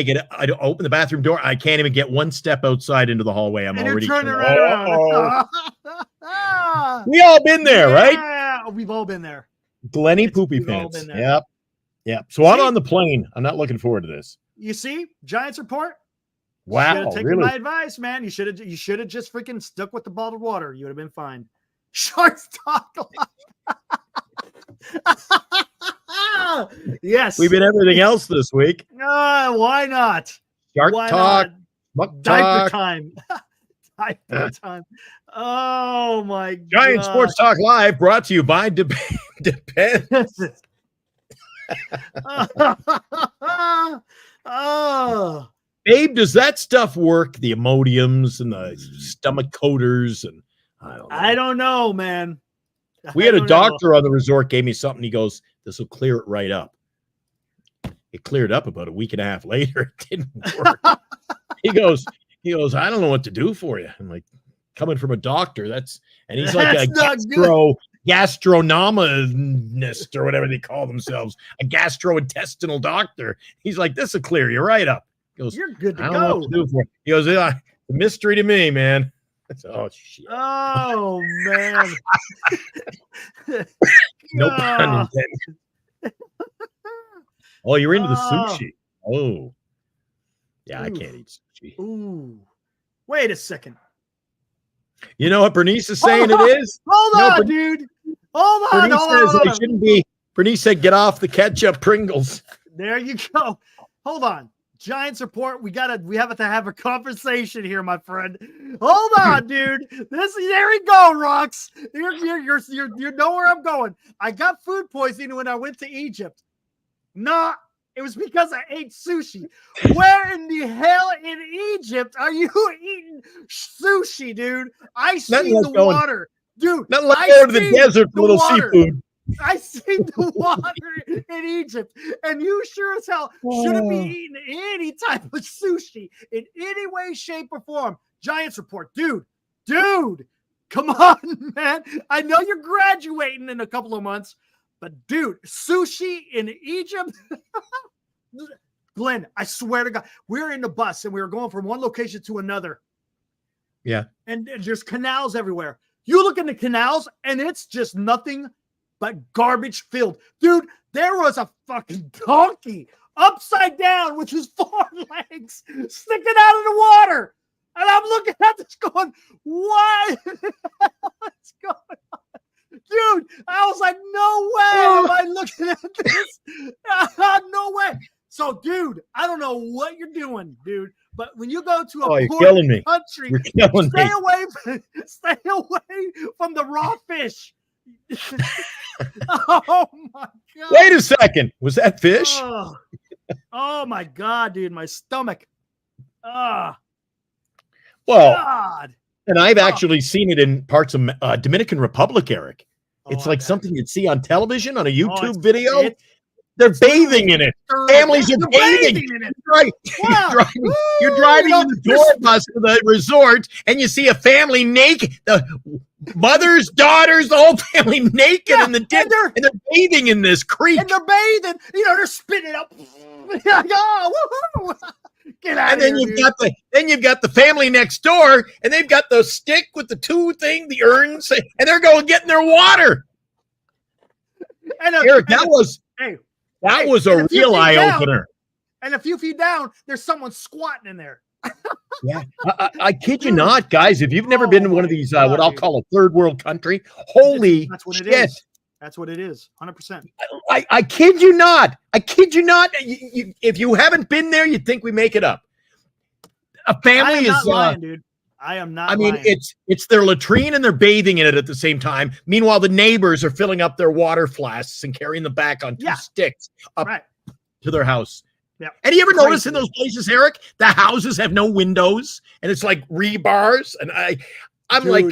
open the bathroom door. I can't even get one step outside into the hallway. I'm already turning around. We all been there, right? Yeah, we've all been there. Glenny Poopy Pants. Yep. So I'm on the plane. I'm not looking forward to this. You see, Giants report. Wow, taken my advice, man. You should have just freaking stuck with the bottled water. You would have been fine. Sharks talk. Yes, we've been everything else this week. Why not? Shark Why Talk, not? Muck Diaper Talk. time. Diaper time. Oh my Giant God. Sports Talk Live brought to you by Depends. Oh. Babe, does that stuff work? The Imodiums and the stomach coaters, and I don't know, man. We had a doctor on the resort gave me something. He goes, "This will clear it right up." It cleared up about a week and a half later. It didn't work. He goes, "I don't know what to do for you." I'm like, coming from a doctor, and he's like a gastronomist or whatever they call themselves, a gastrointestinal doctor. He's like, "This will clear you right up." He goes, "You're good to I don't know go." what to do for you. He goes, "Yeah, the mystery to me, man." Oh shit. Oh man. No pun intended. Oh, you're into the sushi. Oh. Yeah, I can't eat sushi. Ooh. Wait a second. You know what Bernice is saying it is? Hold on, dude. Hold on. Bernice says it shouldn't be. Bernice said, "Get off the ketchup Pringles." There you go. Hold on. Giants report. We have to have a conversation here, my friend. Hold on, dude. There we go, Rox. You know where I'm going. I got food poisoning when I went to Egypt. Nah, it was because I ate sushi. Where in the hell in Egypt are you eating sushi, dude? I see the water. Dude, nothing like going to the desert for a little seafood. I see the water in Egypt, and you sure as hell shouldn't be eating any type of sushi in any way, shape, or form. Giants report, dude, come on, man. I know you're graduating in a couple of months, but dude, sushi in Egypt? Glenn, I swear to God, we were in the bus and we were going from one location to another. Yeah. And there's canals everywhere. You look in the canals and it's just nothing but garbage filled. Dude, there was a fucking donkey upside down with his 4 legs sticking out of the water. And I'm looking at this going, what? What's going on? Dude, I was like, no way am I looking at this. No way. So, dude, I don't know what you're doing, dude. But when you go to a poor country, stay away from the raw fish. Oh my God. Wait a second. Was that fish? Oh my God, dude. My stomach. Well, God. And I've actually seen it in parts of Dominican Republic, Eric. It's like something you'd see on television on a YouTube video. They're bathing in it. Families are bathing in it. Right. Wow. You're driving in the tour bus to the resort, and you see a family naked. The mothers, daughters, the whole family naked in the ditch, and they're bathing in this creek. And they're bathing. They're spitting up. Get out and then you've got the family next door, and they've got the stick with the the urns, and they're getting their water. Eric, that was a real eye opener. And a few feet down, there's someone squatting in there. Yeah, I kid you not, guys. If you've never been to one of these, what I'll call a third world country, holy that's what shit. It is. That's what it is. 100%. I kid you not. I kid you not. If you haven't been there, you'd think we make it up. A family is lying, dude. I am not. I mean, it's their latrine and they're bathing in it at the same time. Meanwhile, the neighbors are filling up their water flasks and carrying them back on 2 sticks up to their house. Yeah. And you ever notice in those places, Eric, the houses have no windows and it's like rebars? And I'm like,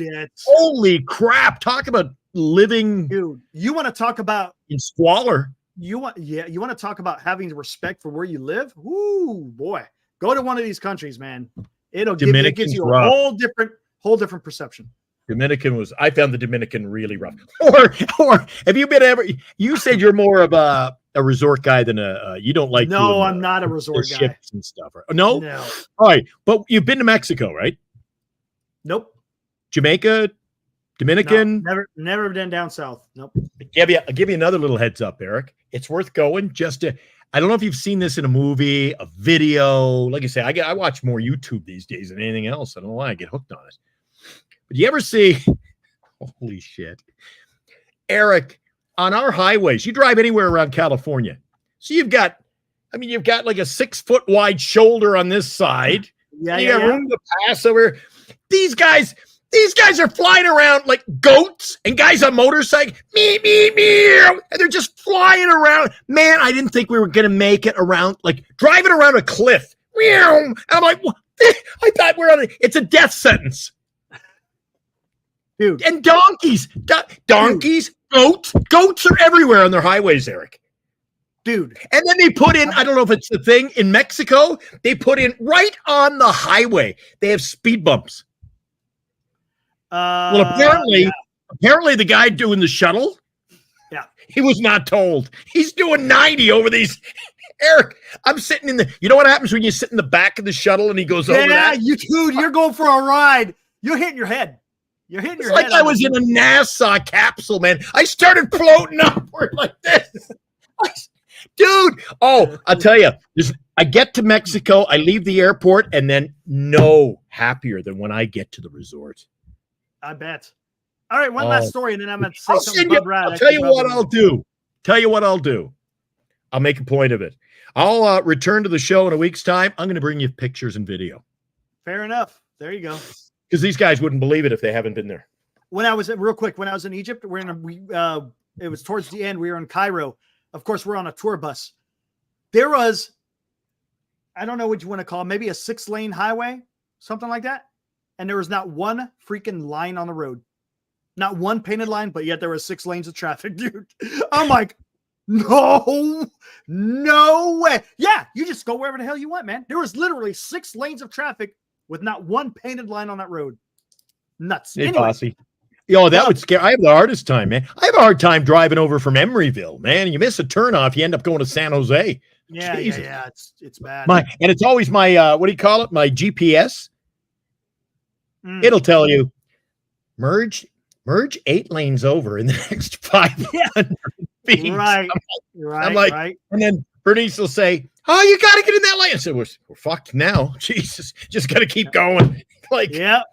holy crap! Talk about living, dude. You want to talk about in squalor? You want to talk about having respect for where you live? Ooh, boy, go to one of these countries, man. It gives you a whole different perception. I found the Dominican really rough. Or have you been ever? You said you're more of a resort guy than you don't like. No, I'm not a resort guy. Ships and stuff. No. All right, but you've been to Mexico, right? Nope. Jamaica, Dominican. No, never been down south. Nope. I'll give you another little heads up, Eric. It's worth going just to. I don't know if you've seen this in a movie, a video. Like I say, I watch more YouTube these days than anything else. I don't know why I get hooked on it. But you ever see, holy shit, Eric, on our highways, you drive anywhere around California. So you've got I mean, you've got like a 6 foot wide shoulder on this side. Yeah, you got room to pass over. These guys are flying around like goats and guys on motorcycles. And they're just flying around. Man, I didn't think we were going to make it around, like driving around a cliff. And I'm like, what? I thought it's a death sentence. Dude. And donkeys, goats are everywhere on their highways, Eric. Dude. And then they put in, I don't know if it's the thing in Mexico, they put in right on the highway. They have speed bumps. Well, apparently the guy doing the shuttle, he was not told. He's doing 90 over these. Eric, I'm sitting you know what happens when you sit in the back of the shuttle and he goes over that? Yeah, you're going for a ride. You're hitting your head. You're hitting your head. Like I was in a NASA capsule, man. I started floating upward like this. Dude, I'll tell you, I get to Mexico, I leave the airport, and then no happier than when I get to the resort. I bet. All right, one last story, and then I'm going to say something about Brad. I'll tell you what I'll do. I'll make a point of it. I'll return to the show in a week's time. I'm going to bring you pictures and video. Fair enough. There you go. Because these guys wouldn't believe it if they haven't been there. When I was in Egypt, it was towards the end. We were in Cairo. Of course, we're on a tour bus. There was, I don't know what you want to call it, maybe a 6-lane highway, something like that. And there was not one freaking line on the road. Not one painted line, but yet there were 6 lanes of traffic, dude. I'm like, no way. Yeah, you just go wherever the hell you want, man. There was literally 6 lanes of traffic with not one painted line on that road. Nuts. Hey, Posey. Yo, that would scare. I have the hardest time, man. I have a hard time driving over from Emeryville, man. You miss a turnoff, you end up going to San Jose. Yeah. It's bad. And it's always my what do you call it? My GPS. It'll tell you merge 8 lanes over in the next 500 feet. Right. I'm like, and then Bernice will say, "Oh, you got to get in that lane." I said, "We're fucked now. Jesus, just got to keep going." Like, yeah.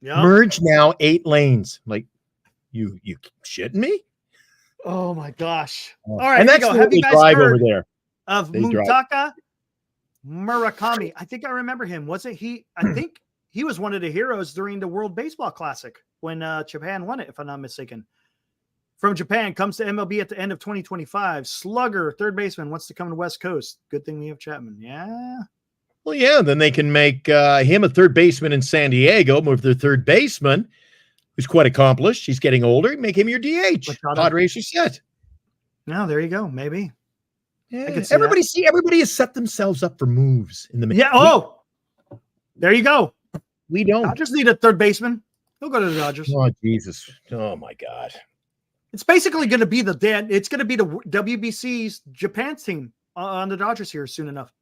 Merge now 8 lanes. Like, you shitting me? Oh my gosh! All right, and that's the drive over there of Muntaka Murakami. I think I remember him. Wasn't he? I think he was one of the heroes during the World Baseball Classic when Japan won it, if I'm not mistaken. From Japan, comes to MLB at the end of 2025. Slugger, third baseman, wants to come to the West Coast. Good thing we have Chapman. Yeah. Well, yeah, then they can make him a third baseman in San Diego, move their third baseman, who's quite accomplished. He's getting older. Make him your DH. Padres are set. No, there you go. Maybe. Yeah. Everybody has set themselves up for moves in the there you go. We don't. I just need a third baseman. He'll go to the Dodgers. Oh, Jesus. Oh, my God. It's basically going to be the WBC's Japan team on the Dodgers here soon enough.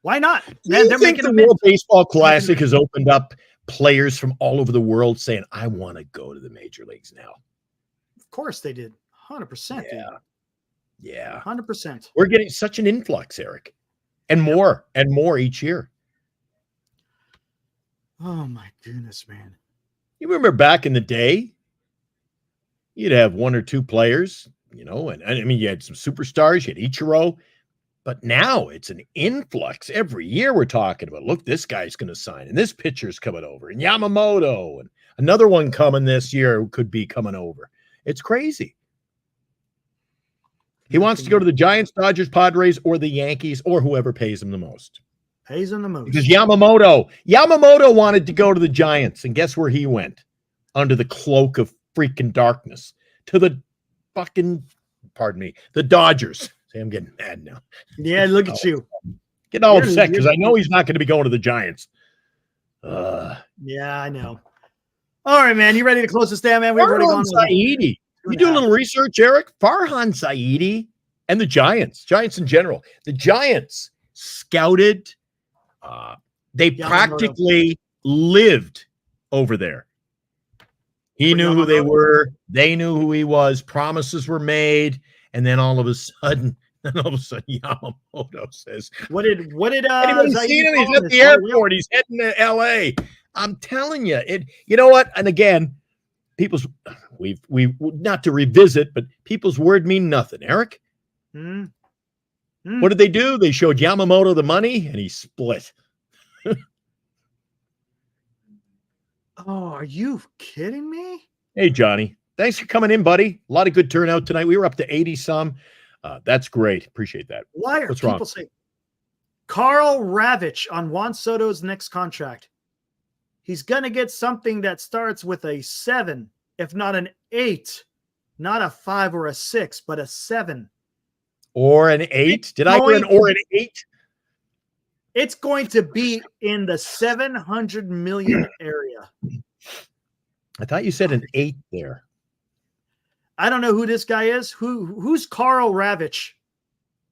Why not? Man, do you think the World Baseball Classic has opened up players from all over the world saying, I want to go to the major leagues now? Of course they did. 100%. Yeah. 100%. We're getting such an influx, Eric. And more each year. Oh, my goodness, man. You remember back in the day, you'd have 1 or 2 players, and I mean, you had some superstars, you had Ichiro. But now it's an influx. Every year we're talking about, look, this guy's going to sign, and this pitcher's coming over, and Yamamoto, and another one coming this year who could be coming over. It's crazy. He wants to go to the Giants, Dodgers, Padres, or the Yankees, or whoever pays him the most. Pays him the most. Because Yamamoto wanted to go to the Giants, and guess where he went? Under the cloak of freaking darkness. To the the Dodgers. See, I'm getting mad now. Yeah, look at you. Getting all upset because I know he's not going to be going to the Giants. Yeah, I know. All right, man. You ready to close this down, man? We've already gone. Saidi. You do a little research, Eric. Farhan Saidi and the Giants in general. The Giants scouted. They practically lived over there. He knew who they were. They knew who he was. Promises were made. And then all of a sudden, Yamamoto says, "What did anyone seen him? He's at the airport. He's heading to L.A." I'm telling you, you know what? And again, we not to revisit, but people's word mean nothing. Eric, What did they do? They showed Yamamoto the money, and he split. Oh, are you kidding me? Hey, Johnny. Thanks for coming in, buddy. A lot of good turnout tonight. We were up to 80-some. That's great. Appreciate that. Why are What's people wrong? saying Carl Ravitch on Juan Soto's next contract? He's going to get something that starts with a 7, if not an 8, not a 5 or a 6, but a 7. Or an 8? Did I hear an or an 8? It's going to be in the 700 million area. I thought you said an 8 there. I don't know who this guy is. Who's Carl Ravitch?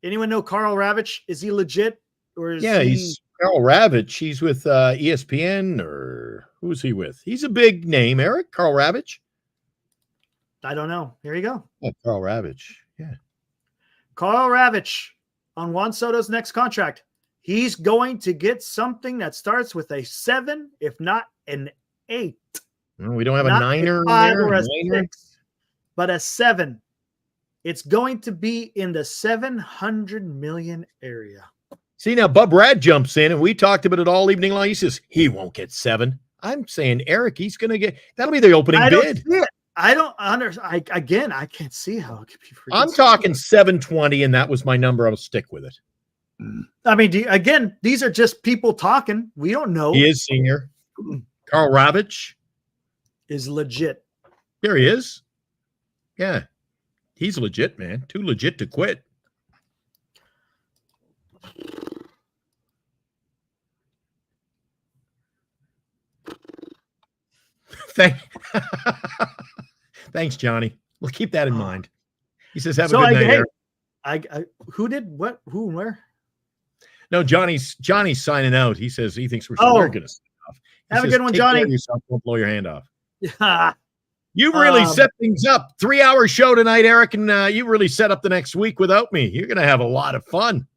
Anyone know Carl Ravitch? Is he legit? Or is he's Carl Ravitch. He's with ESPN, or who's he with? He's a big name, Eric. Carl Ravitch. I don't know. Here you go. Oh, Carl Ravitch. Yeah. Carl Ravitch on Juan Soto's next contract. He's going to get something that starts with a 7, if not an 8. Well, we don't have Not a 9er. 5 or a 6, but a 7. It's going to be in the 700 million area. See, now Bub Rad jumps in, and we talked about it all evening long. He says he won't get 7. I'm saying, Eric, he's going to get – that'll be the opening I bid. don't see it. I don't understand. I can't see how it could be. I'm talking 720, and that was my number. I'll stick with it. I mean, these are just people talking. We don't know. He is senior. Carl Ravitch is legit. There he is. Yeah. He's legit, man. Too legit to quit. Thanks, Johnny. We'll keep that in mind. He says, have a good night, Eric. Who did what? Who and where? No, Johnny's signing out. He says he thinks we're going to sign off. Have a good one, Johnny. Don't blow your hand off. You really set things up. 3-hour show tonight, Eric, and you really set up the next week without me. You're going to have a lot of fun.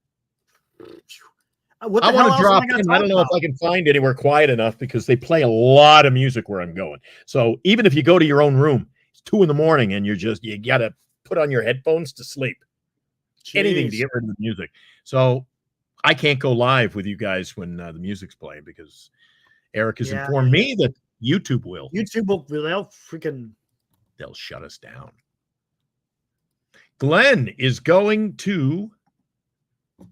I want to drop in. I don't know if I can find anywhere quiet enough because they play a lot of music where I'm going. So even if you go to your own room, it's 2 a.m. and you got to put on your headphones to sleep. Jeez. Anything to get rid of the music. So I can't go live with you guys when the music's playing because Eric has informed me that YouTube will. They'll shut us down. Glenn is going to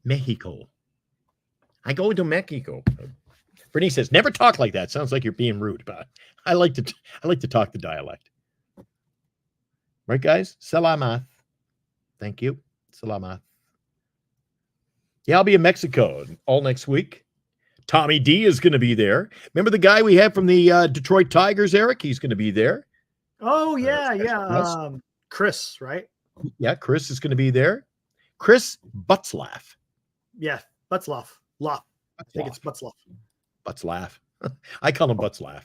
Mexico. I go to Mexico. Bernice says, never talk like that. Sounds like you're being rude, but I like to talk the dialect. Right, guys? Salamat. Thank you. Salamat. Yeah, I'll be in Mexico all next week. Tommy D is going to be there. Remember the guy we had from the Detroit Tigers, Eric? He's going to be there. Oh, yeah. Chris, right? Yeah, Chris is going to be there. Chris Butzlaff. Yeah, Butzlaff. I think it's Butzlaff. Butzlaff. I call him Butzlaff.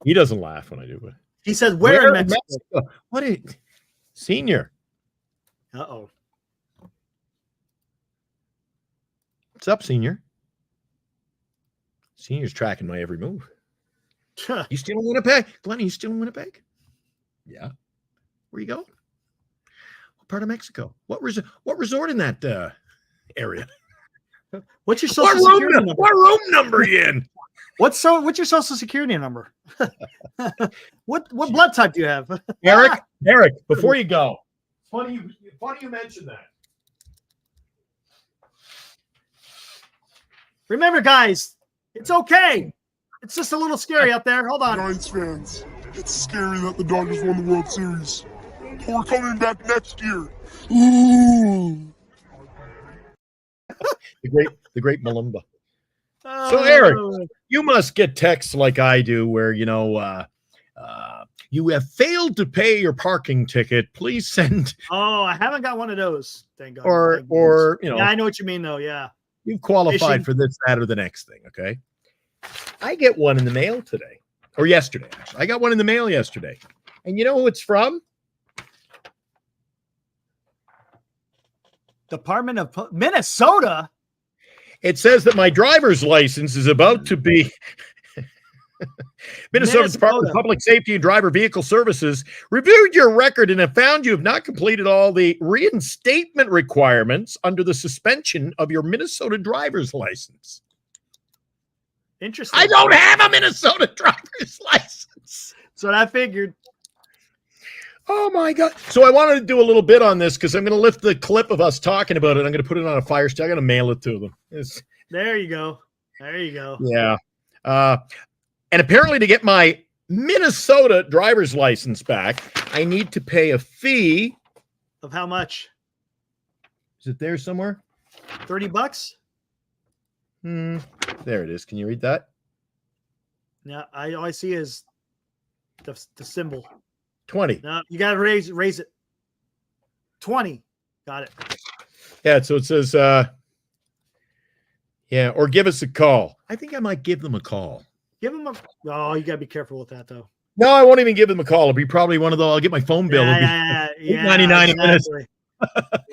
He doesn't laugh when I do it. He says, where in Mexico? What is senior? Uh-oh. What's up, senior? Senior's tracking my every move. You still in Winnipeg? Glenn, you still in Winnipeg? Yeah. Where you go? What part of Mexico? What resort in that area? What's your social security number? What room number are you in? What's your social security number? What blood type do you have? Eric, before you go. Funny you mentioned that. Remember, guys, it's okay. It's just a little scary out there. Hold on. Giants fans, it's scary that the Dodgers won the World Series. We're coming back next year. Ooh. the great Malumba. So, Eric, you must get texts like I do where, you have failed to pay your parking ticket. Please send. Oh, I haven't got one of those. Thank God. Or Yeah, I know what you mean, though. Yeah. You've qualified for this, that, or the next thing, okay? I get one in the mail today. Or yesterday, actually. I got one in the mail yesterday. And you know who it's from? Department of Minnesota. It says that my driver's license is about to be Minnesota's Department of Public Safety and Driver Vehicle Services reviewed your record and have found you have not completed all the reinstatement requirements under the suspension of your Minnesota driver's license. Interesting. I don't have a Minnesota driver's license. That's what I figured. Oh, my God. So I wanted to do a little bit on this because I'm going to lift the clip of us talking about it. I'm going to put it on a fire stick. I'm going to mail it to them. There you go. There you go. Yeah. And apparently to get my Minnesota driver's license back, I need to pay a fee. Of how much? Is it there somewhere? $30? There it is. Can you read that? Yeah, all I see is the symbol. 20. No, you got to raise it. 20. Got it. Yeah, so it says, or give us a call. I think I might give them a call. Give them oh, you got to be careful with that, though. No, I won't even give them a call. It'll be probably one of those. I'll get my phone bill. Yeah, $8.99 a minute.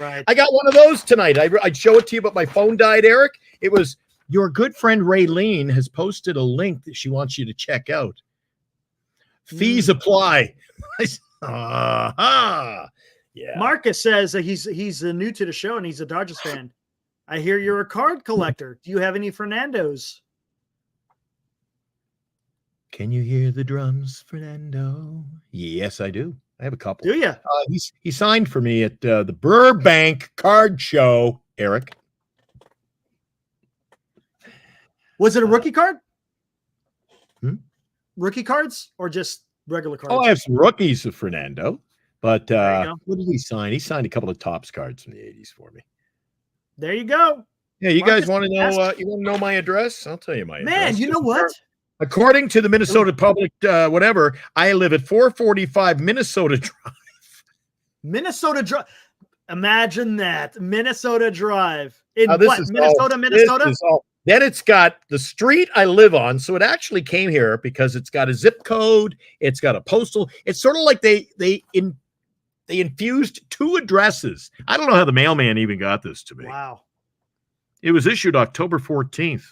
Right. I got one of those tonight. I'd show it to you, but my phone died, Eric. It was your good friend Raylene has posted a link that she wants you to check out. Fees apply. Yeah. Marcus says that he's new to the show and he's a Dodgers fan. I hear you're a card collector. Do you have any Fernandos? Can you hear the drums, Fernando? Yes, I do. I have a couple. Do you? He signed for me at the Burbank Card Show, Eric. Was it a rookie card? Rookie cards or just regular cards? Oh, I have some rookies of Fernando. But what did he sign? He signed a couple of Topps cards from the 80s for me. There you go. Yeah, you guys want to know? You want to know my address? I'll tell you my address. Man, you know what? According to the Minnesota Public, whatever, I live at 445 Minnesota Drive. Minnesota Drive. Imagine that. Minnesota Drive. In what? Minnesota? Then it's got the street I live on. So it actually came here because it's got a zip code. It's got a postal. It's sort of like they infused two addresses. I don't know how the mailman even got this to me. Wow. It was issued October 14th.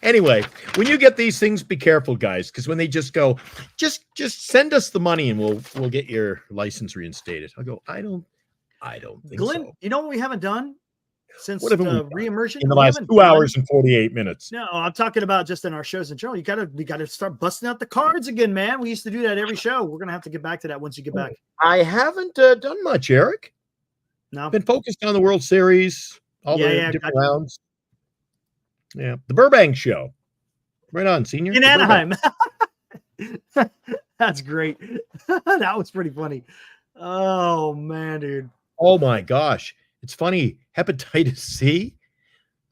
Anyway, when you get these things, be careful, guys, because when they just go, just send us the money and we'll get your license reinstated. I'll go, I don't think Glenn, so. you know what we haven't done since re-immersion? In the last 2 hours and 48 minutes. No, I'm talking about just in our shows in general. We gotta start busting out the cards again, man. We used to do that every show. We're gonna have to get back to that once you get back. I haven't done much, Eric. No, been focused on the World Series, all the different rounds. Yeah, the Burbank show. Right on, senior. In Anaheim. That's great. That was pretty funny. Oh, man, dude. Oh, my gosh. It's funny. Hepatitis C.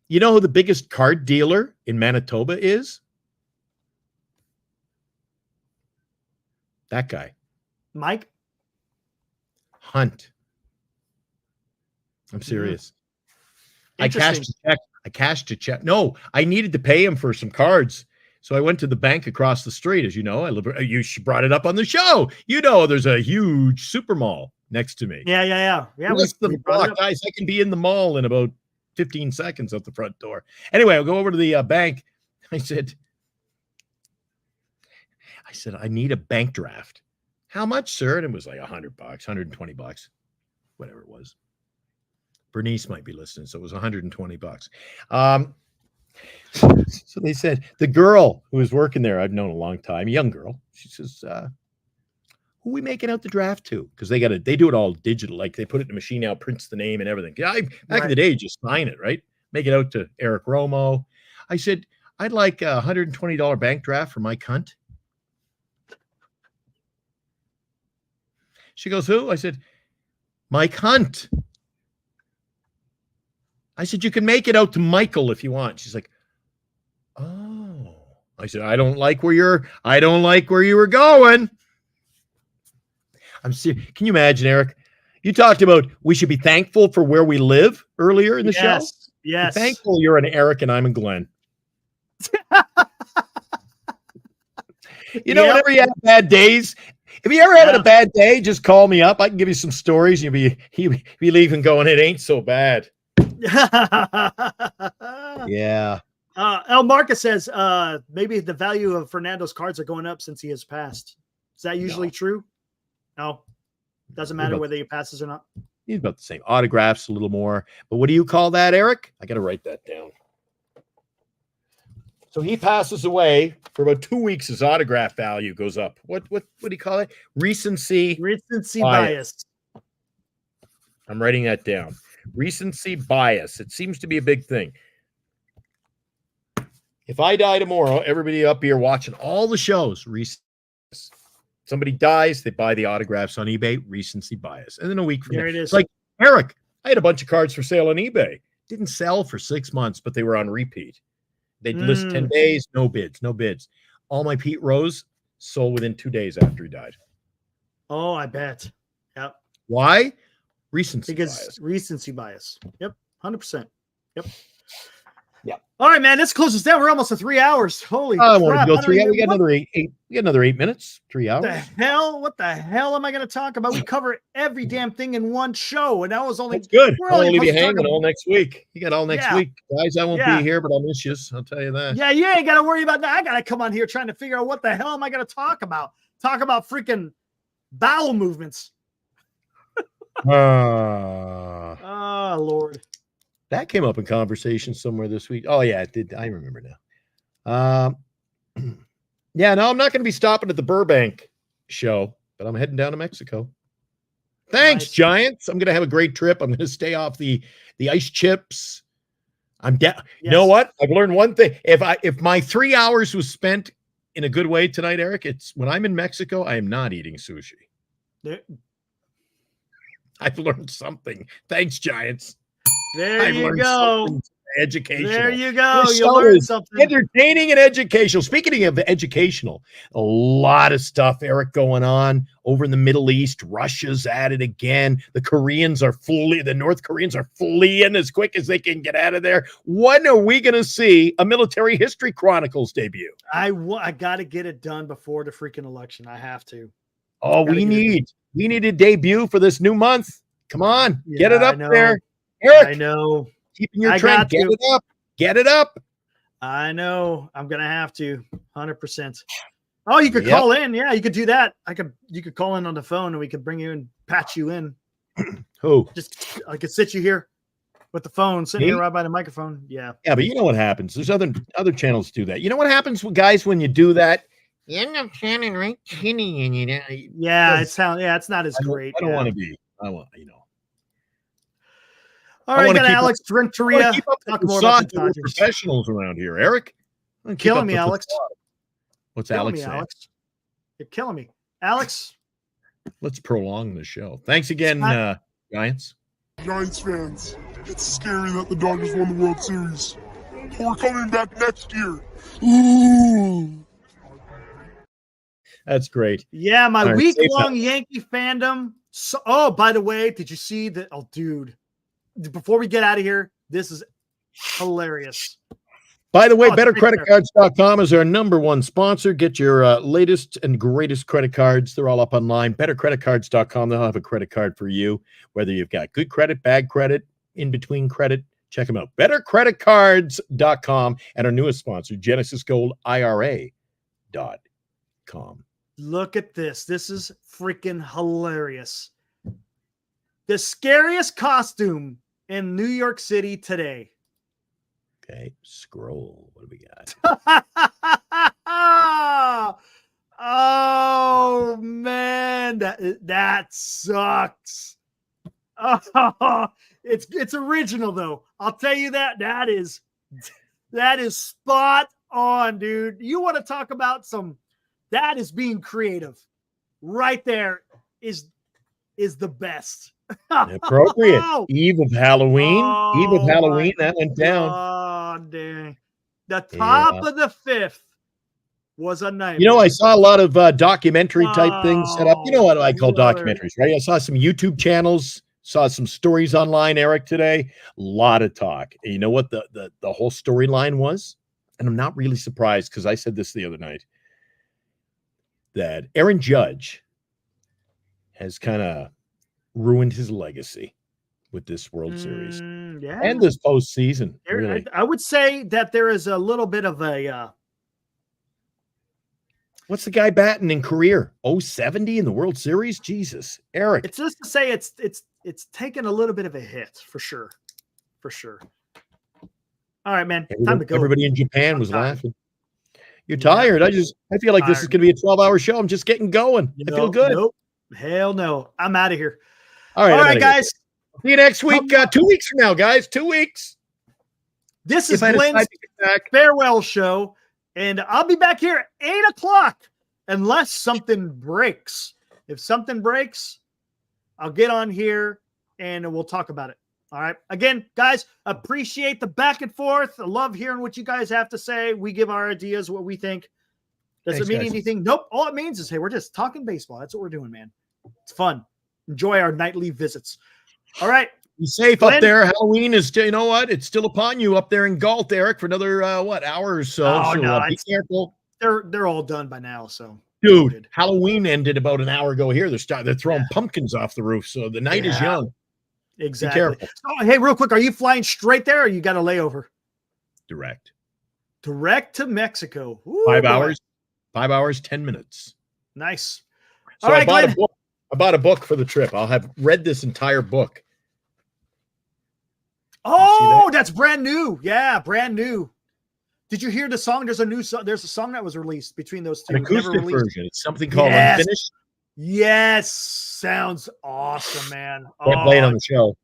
You know who the biggest card dealer in Manitoba is? That guy. Mike? Hunt. I'm serious. I cashed a check. No, I needed to pay him for some cards. So I went to the bank across the street. As you know, you brought it up on the show. You know, there's a huge super mall next to me. Yeah. Less than a block, guys. I can be in the mall in about 15 seconds at the front door. Anyway, I'll go over to the bank. I said, I need a bank draft. How much, sir? And it was like $100, $120, whatever it was. Bernice might be listening, so it was $120. So they said, the girl who was working there, I've known a long time, young girl, she says, who are we making out the draft to? Because they do it all digital, like they put it in a machine now, prints the name and everything. Back in the day, just sign it, right? Make it out to Eric Romo. I said, I'd like a $120 bank draft for my cunt. She goes, who? I said, Mike Hunt. I said, you can make it out to Michael if you want. She's like, oh. I said, I don't like where you were going. I'm serious. Can you imagine, Eric? You talked about we should be thankful for where we live earlier in the show. Yes. Be thankful you're an Eric and I'm a Glenn. Whenever you have bad days, if you ever had a bad day, just call me up. I can give you some stories. You'll be leaving going, it ain't so bad. Yeah. El Marcus says maybe the value of Fernando's cards are going up since he has passed. Is that usually true? No. Doesn't matter whether he passes or not. He's about the same. Autographs a little more. But what do you call that, Eric? I got to write that down. So he passes away for about 2 weeks. His autograph value goes up. What do you call it? Recency bias. I'm writing that down. Recency bias. It seems to be a big thing. If I die tomorrow, everybody up here watching all the shows, somebody dies, they buy the autographs on eBay, recency bias. And then a week from there now, it is. It's like, Eric, I had a bunch of cards for sale on eBay. Didn't sell for 6 months, but they were on repeat. They'd list 10 days, no bids. All my Pete Rose sold within 2 days after he died. Oh, I bet. Yep. Why? Recency bias. Recency bias. Yep. 100%. Yep. Yeah. All right, man. Let's close this down. We're almost at 3 hours. Holy I want to go 3 hours. We got another 8 minutes. 3 hours. What the hell am I going to talk about? We cover every damn thing in one show, and that was only That's good. I'll only be hanging all next week. You got all next week, guys. I won't be here, but I'll miss you. I'll tell you that. Yeah, you ain't got to worry about that. I got to come on here trying to figure out what the hell am I going to talk about. Talk about freaking bowel movements. Oh Lord. That came up in conversation somewhere this week. Oh, yeah, it did. I remember now. Yeah, no, I'm not going to be stopping at the Burbank show, but I'm heading down to Mexico. Thanks, nice. Giants. I'm going to have a great trip. I'm going to stay off the ice chips. I'm down. Yes. You know what? I've learned one thing. If my 3 hours was spent in a good way tonight, Eric, it's when I'm in Mexico, I am not eating sushi. I've learned something. Thanks, Giants. There you go. Educational. There you go. You learned something. Entertaining and educational. Speaking of educational, a lot of stuff, Eric, going on over in the Middle East. Russia's at it again. The North Koreans are fleeing as quick as they can get out of there. When are we going to see a Military History Chronicles debut? I got to get it done before the freaking election. I have to. Oh, we need a debut for this new month. Come on, get it up there. Eric, I know. Keeping your trend. Get it up. Get it up. I know. I'm going to have to. 100%. Oh, you could call in. Yeah, you could do that. You could call in on the phone and we could bring you and patch you in. Who? Just I could sit you here with the phone, sitting here right by the microphone. Yeah. Yeah, but you know what happens. There's other channels do that. You know what happens, guys, when you do that? You end up sounding right skinny and it's not as great. I don't want to be. I want, All right, got Alex Renteria. Talk more about the professionals around here, Eric. Killing me, Alex. What's Alex saying? Alex. You're killing me, Alex. Let's prolong the show. Thanks again, Giants. Giants fans, it's scary that the Dodgers won the World Series. We're coming back next year. Ooh. That's great. Yeah, my week-long Yankee fandom. So, oh, by the way, did you see that? Oh, dude. Before we get out of here, this is hilarious. By the way, BetterCreditCards.com is our #1 sponsor. Get your latest and greatest credit cards. They're all up online. BetterCreditCards.com. They'll have a credit card for you, whether you've got good credit, bad credit, in-between credit. Check them out. BetterCreditCards.com and our newest sponsor, GenesisGoldIRA.com. Look at this. This is freaking hilarious. The scariest costume in New York City today. Okay, scroll. What do we got? Oh man, that sucks. Oh, it's original though. I'll tell you that is spot on, dude. You want to talk about that is being creative. Right there is the best. Appropriate. Eve of Halloween. That went down. Oh, dang. The top of the 5th was a nightmare. I saw a lot of documentary type things set up. You know what I call documentaries, right? I saw some YouTube channels, saw some stories online, Eric, today. A lot of talk. And you know what the whole storyline was? And I'm not really surprised because I said this the other night, that Aaron Judge has kind of ruined his legacy with this World Series. Yeah. And this postseason. Really. I would say that there is a little bit of a what's the guy batting in career? 070 in the World Series? Jesus. Eric. It's just to say it's taken a little bit of a hit for sure. For sure. All right, man. Time to go. Everybody in Japan was laughing. You're tired. I feel like this is going to be a 12-hour show. I'm just getting going. I feel good. Nope. Hell no. I'm out of here. All right, guys. See you next week. 2 weeks from now, guys. 2 weeks. This is Glenn's farewell show, and I'll be back here at 8 o'clock unless something breaks. If something breaks, I'll get on here and we'll talk about it. All right. Again, guys, appreciate the back and forth. I love hearing what you guys have to say. We give our ideas, what we think. Does it mean anything? Nope. All it means is, hey, we're just talking baseball. That's what we're doing, man. It's fun. Enjoy our nightly visits. All right. Be safe Glenn, up there. Halloween is still, you know what? It's still upon you up there in Galt, Eric, for another, hour or so. Oh, so no. Be careful. They're all done by now, so. Dude, Halloween ended about an hour ago here. They're throwing pumpkins off the roof, so the night is young. Exactly. Oh, hey, real quick, are you flying straight there or you got a layover? Direct to Mexico. Ooh, 5 hours. 5 hours, 10 minutes. Nice. So all right, I bought a book for the trip. I'll have read this entire book. Oh, that's brand new. Yeah, brand new. Did you hear the song? There's a song that was released between those two. An acoustic version. It's something called Unfinished. Yes. Sounds awesome, man. Can't play it on the show.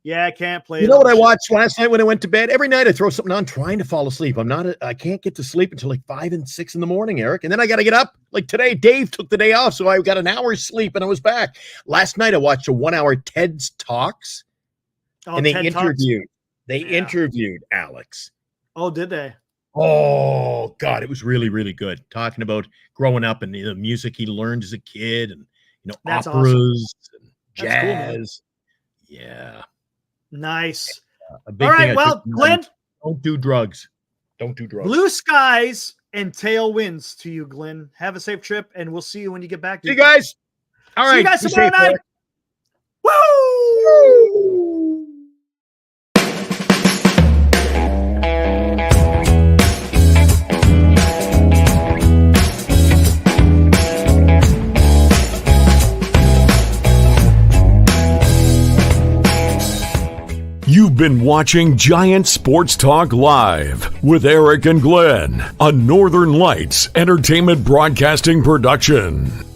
Yeah, I can't play it. You know what I watched last night when I went to bed? Every night I throw something on trying to fall asleep. I can't get to sleep until like 5 and 6 in the morning, Eric. And then I got to get up. Like today, Dave took the day off, so I got an hour's sleep and I was back. Last night I watched a 1 hour Ted's Talks. And they interviewed Alex. Oh, did they? Oh, God, it was really, really good. Talking about growing up and the music he learned as a kid and, That's operas and jazz. Cool, yeah. Nice. A big all right, thing well, Glenn. Don't do drugs. Don't do drugs. Blue skies and tailwinds to you, Glenn. Have a safe trip, and we'll see you when you get back. See you guys. All right. See you guys tomorrow night. Woo! You've been watching Giant Sports Talk Live with Eric and Glenn, a Northern Lights Entertainment Broadcasting production.